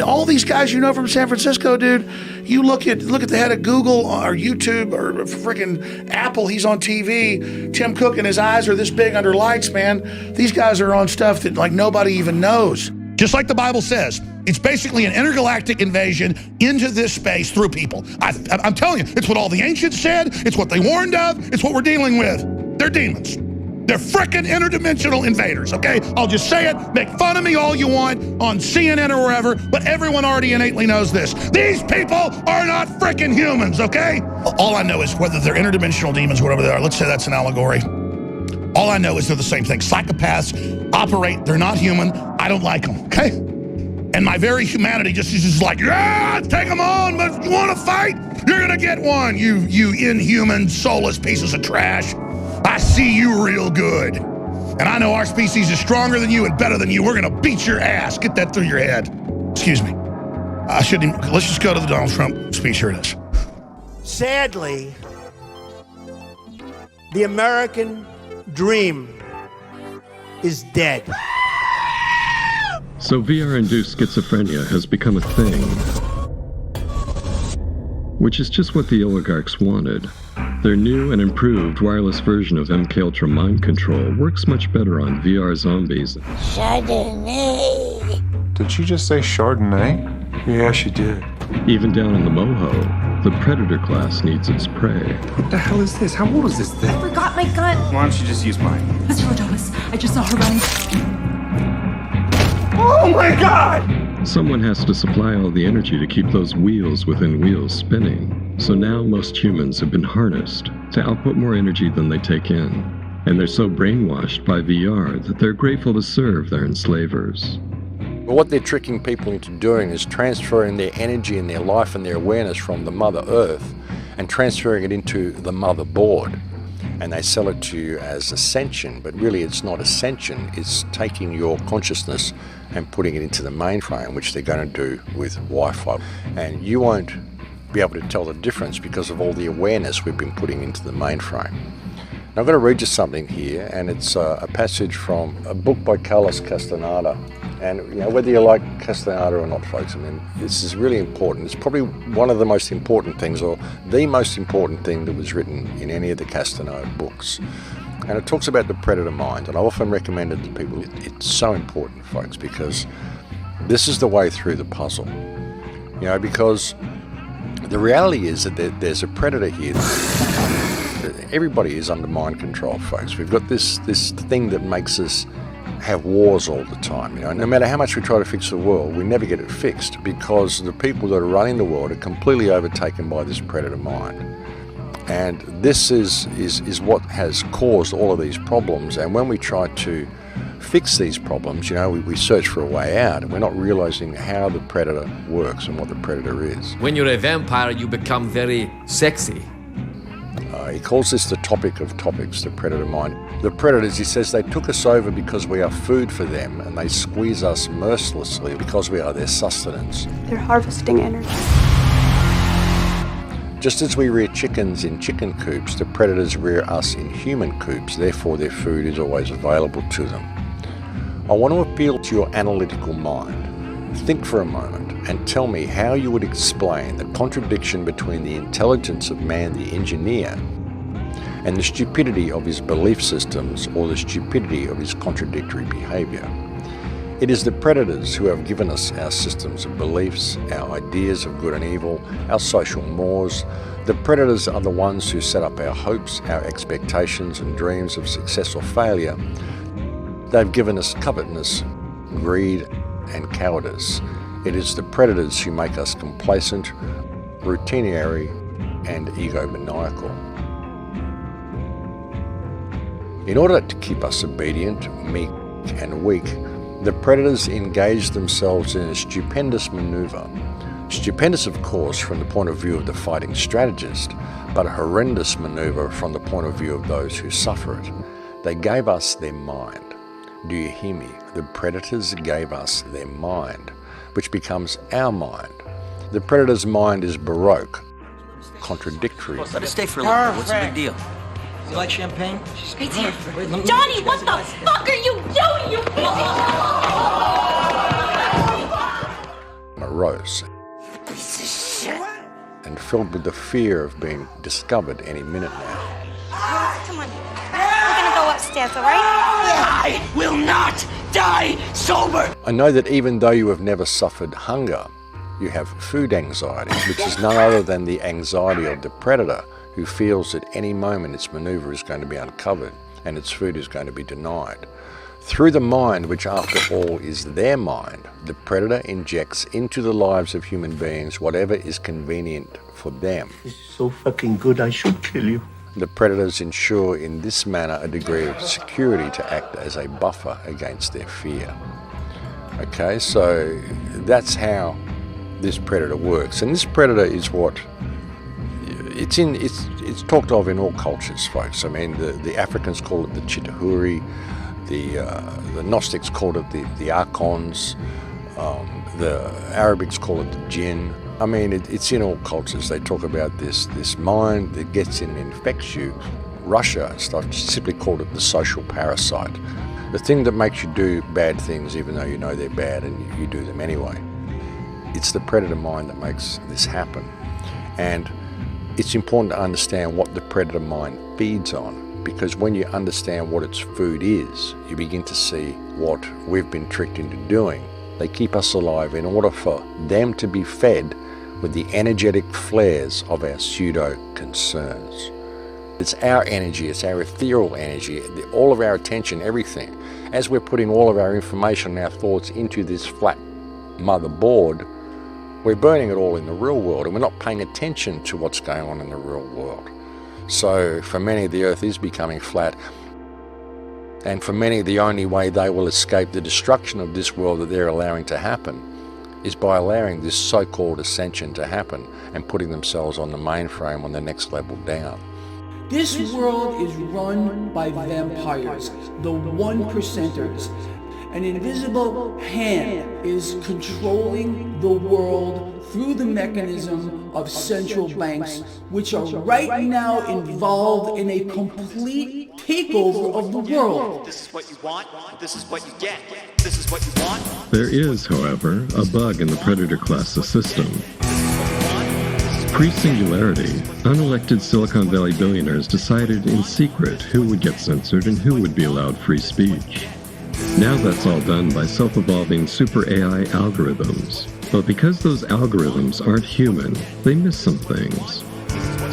All these guys you know from San Francisco, dude. You look at the head of Google or YouTube or freaking Apple. He's on TV. Tim Cook and his eyes are this big under lights, man. These guys are on stuff that like nobody even knows. Just like the Bible says, it's basically an intergalactic invasion into this space through people. I'm telling you, it's what all the ancients said. It's what they warned of. It's what we're dealing with. They're demons. They're frickin' interdimensional invaders, okay? I'll just say it, make fun of me all you want on CNN or wherever, but everyone already innately knows this. These people are not frickin' humans, okay? All I know is whether they're interdimensional demons, whatever they are, let's say that's an allegory. All I know is they're the same thing. Psychopaths operate, they're not human, I don't like them, okay? And my very humanity just is just like, yeah, take them on, but you want to fight? You're gonna get one, you inhuman, soulless pieces of trash. I see you real good. And I know our species is stronger than you and better than you. We're gonna beat your ass. Get that through your head. Excuse me. I shouldn't even, let's just go to the Donald Trump speech. Here it is. Sadly, the American dream is dead. So VR-induced schizophrenia has become a thing, which is just what the oligarchs wanted. Their new and improved wireless version of MKUltra mind control works much better on VR zombies. Chardonnay. Did she just say Chardonnay? Yeah, she did. Even down in the Moho, the predator class needs its prey. What the hell is this? How old is this thing? I forgot my gun. Why don't you just use mine? Mr. Rodonis, I just saw her running. Oh my God! Someone has to supply all the energy to keep those wheels within wheels spinning. So now most humans have been harnessed to output more energy than they take in. And they're so brainwashed by VR that they're grateful to serve their enslavers. What they're tricking people into doing is transferring their energy and their life and their awareness from the Mother Earth and transferring it into the motherboard. And they sell it to you as ascension, but really it's not ascension, it's taking your consciousness and putting it into the mainframe, which they're going to do with Wi-Fi. And you won't be able to tell the difference because of all the awareness we've been putting into the mainframe. Now I'm going to read you something here, and it's a passage from a book by Carlos Castaneda. And you know, whether you like Castaneda or not, folks, I mean, this is really important. It's probably one of the most important things, or the most important thing that was written in any of the Castaneda books. And it talks about the predator mind, and I often recommend it to people. It's so important, folks, because this is the way through the puzzle. You know, because the reality is that there's a predator here. Everybody is under mind control, folks. We've got this thing that makes us have wars all the time. You know, no matter how much we try to fix the world, we never get it fixed because the people that are running the world are completely overtaken by this predator mind. And this is what has caused all of these problems. And when we try to fix these problems, you know, we search for a way out, and we're not realizing how the predator works and what the predator is. When you're a vampire, you become very sexy. He calls this the topic of topics, the predator mind. The predators, he says, they took us over because we are food for them, and they squeeze us mercilessly because we are their sustenance. They're harvesting energy. Just as we rear chickens in chicken coops, the predators rear us in human coops, therefore their food is always available to them. I want to appeal to your analytical mind. Think for a moment and tell me how you would explain the contradiction between the intelligence of man the engineer and the stupidity of his belief systems or the stupidity of his contradictory behavior. It is the predators who have given us our systems of beliefs, our ideas of good and evil, our social mores. The predators are the ones who set up our hopes, our expectations and dreams of success or failure. They've given us covetousness, greed, and cowardice. It is the predators who make us complacent, routinary, and egomaniacal. In order to keep us obedient, meek, and weak, the predators engage themselves in a stupendous maneuver. Stupendous, of course, from the point of view of the fighting strategist, but a horrendous maneuver from the point of view of those who suffer it. They gave us their mind. Do you hear me? The predators gave us their mind, which becomes our mind. The predator's mind is baroque, contradictory. Let us stay for a little bit. What's the big deal? You like champagne? Right here. Johnny, what the fuck are you doing, you Morose. And filled with the fear of being discovered any minute now. Come on. We're gonna go upstairs, all right? I will not die sober! I know that even though you have never suffered hunger, you have food anxiety, which is none other than the anxiety of the predator who feels at any moment its maneuver is going to be uncovered. and its food is going to be denied. Through the mind, which after all is their mind, the predator injects into the lives of human beings whatever is convenient for them. It's so fucking good, I should kill you. The predators ensure in this manner a degree of security to act as a buffer against their fear. Okay, so that's how this predator works. And this predator is what it's talked of in all cultures, folks. I mean, the Africans call it the Chitahuri, the Gnostics called it the Archons, the Arabics call it the Jinn. I mean, it's in all cultures. They talk about this mind that gets in and infects you. Russia and stuff simply called it the social parasite. The thing that makes you do bad things even though you know they're bad and you do them anyway. It's the predator mind that makes this happen. And it's important to understand what the predator mind feeds on, because when you understand what its food is, you begin to see what we've been tricked into doing. They keep us alive in order for them to be fed with the energetic flares of our pseudo-concerns. It's our energy, it's our ethereal energy, all of our attention, everything. As we're putting all of our information and our thoughts into this flat motherboard, we're burning it all in the real world, and we're not paying attention to what's going on in the real world. So for many, the earth is becoming flat, and for many, the only way they will escape the destruction of this world that they're allowing to happen is by allowing this so-called ascension to happen and putting themselves on the mainframe on the next level down. This world is run by vampires, the 1%ers. An invisible hand is controlling the world through the mechanism of central banks, which are right now involved in a complete takeover of the world. This is what you want, this is what you get, this is what you want. There is, however, a bug in the predator class system. Pre-singularity, unelected Silicon Valley billionaires decided in secret who would get censored and who would be allowed free speech. Now that's all done by self-evolving super AI algorithms. But because those algorithms aren't human, they miss some things.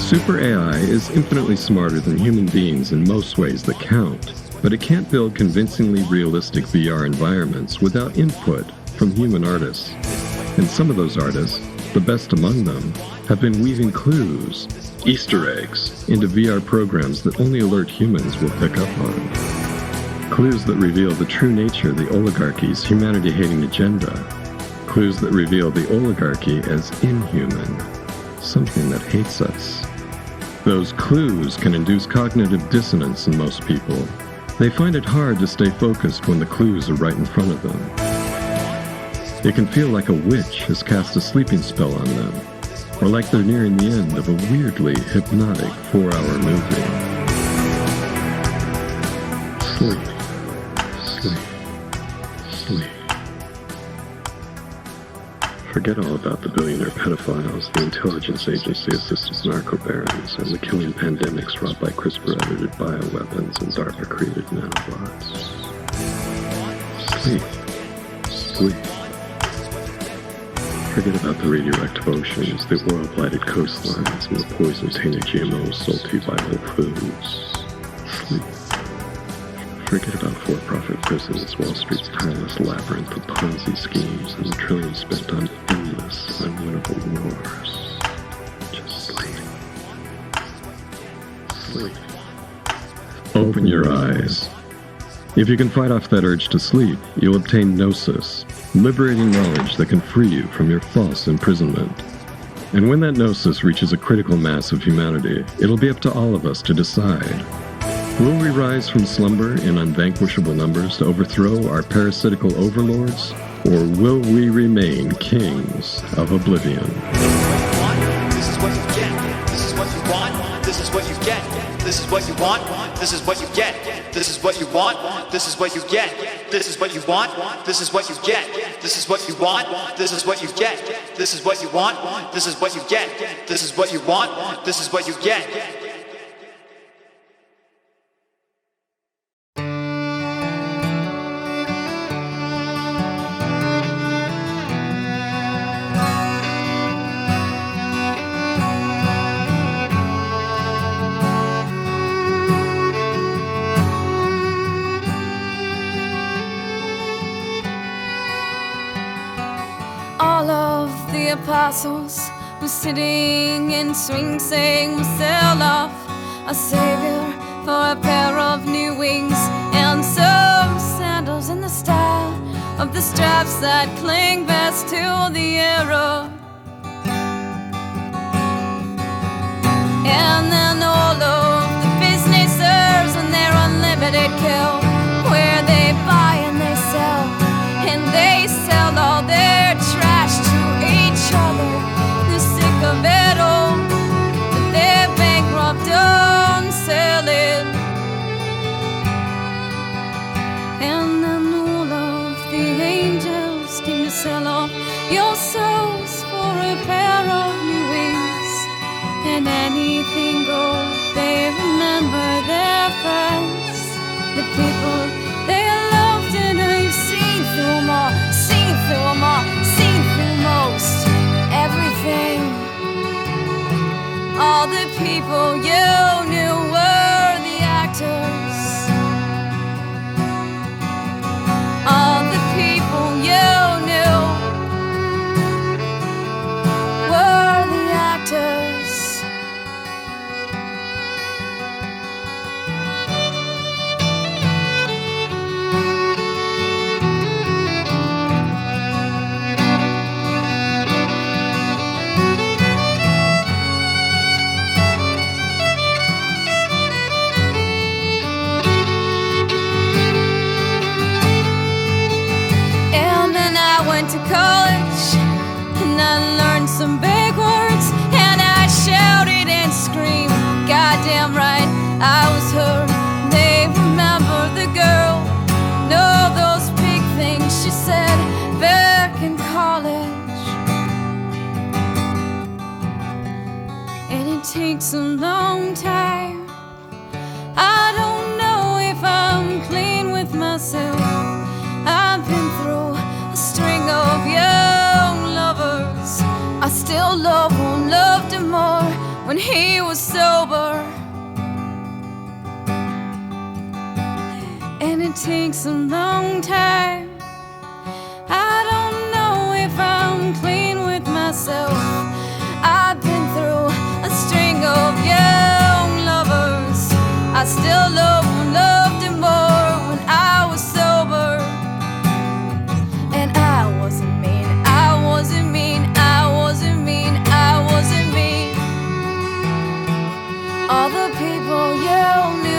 Super AI is infinitely smarter than human beings in most ways that count, but it can't build convincingly realistic VR environments without input from human artists. And some of those artists, the best among them, have been weaving clues, Easter eggs, into VR programs that only alert humans will pick up on. Clues that reveal the true nature of the oligarchy's humanity-hating agenda. Clues that reveal the oligarchy as inhuman, something that hates us. Those clues can induce cognitive dissonance in most people. They find it hard to stay focused when the clues are right in front of them. It can feel like a witch has cast a sleeping spell on them, or like they're nearing the end of a weirdly hypnotic 4-hour movie. Sleep. Sleep. Forget all about the billionaire pedophiles, the intelligence agency-assisted narco-barons, and the killing pandemics wrought by CRISPR-edited bioweapons and DARPA-created nanobots. Sleep. Forget about the radioactive oceans, the oil-blighted coastlines, and the poison-tainted GMOs sold to you by Whole Foods. Sleep. Forget about for-profit prisons, Wall Street's tireless labyrinth of Ponzi schemes, and the trillions spent on endless, unwinnable wars. Just sleep. Open your eyes. If you can fight off that urge to sleep, you'll obtain gnosis, liberating knowledge that can free you from your false imprisonment. And when that gnosis reaches a critical mass of humanity, it'll be up to all of us to decide. Will we rise from slumber in unvanquishable numbers to overthrow our parasitical overlords? Or will we remain kings of oblivion? This is what you get, this is what you want, this is what you get, this is what you want, this is what you get, this is what you want, this is what you get, this is what you want, this is what you get, this is what you want, this is what you get, this is what you want, this is what you get, this is what you want, this is what you get. castles were sitting in Swing Sing will sell off a savior for a pair of new wings and some sandals in the style of the straps that cling best to the arrow. And then all of the businessers and their unlimited kill, where they buy and they sell, and they sell all their trash to each other. They're sick of it all, but they're bankrupt on selling. And then all of the angels came to sell off your souls for a pair of new wings. And anything goes, they remember their friends, the people they loved, and I've seen through them all, seen through them all, seen through most everything. All the people you knew were the actors. All the people you knew were the actors. To college, and I learned some big words, and I shouted and screamed, goddamn right, I was her. They remember the girl, know those big things she said back in college. And it takes a long time, I don't know if I'm clean with myself. I've been through a string of young lovers. I still love one, loved him more when he was sober. And it takes a long time, I don't know if I'm clean with myself. I've been through a string of young lovers. I still love one, loved him more when I was sober. And I wasn't mean, I wasn't mean, I wasn't mean, I wasn't mean. All the people you knew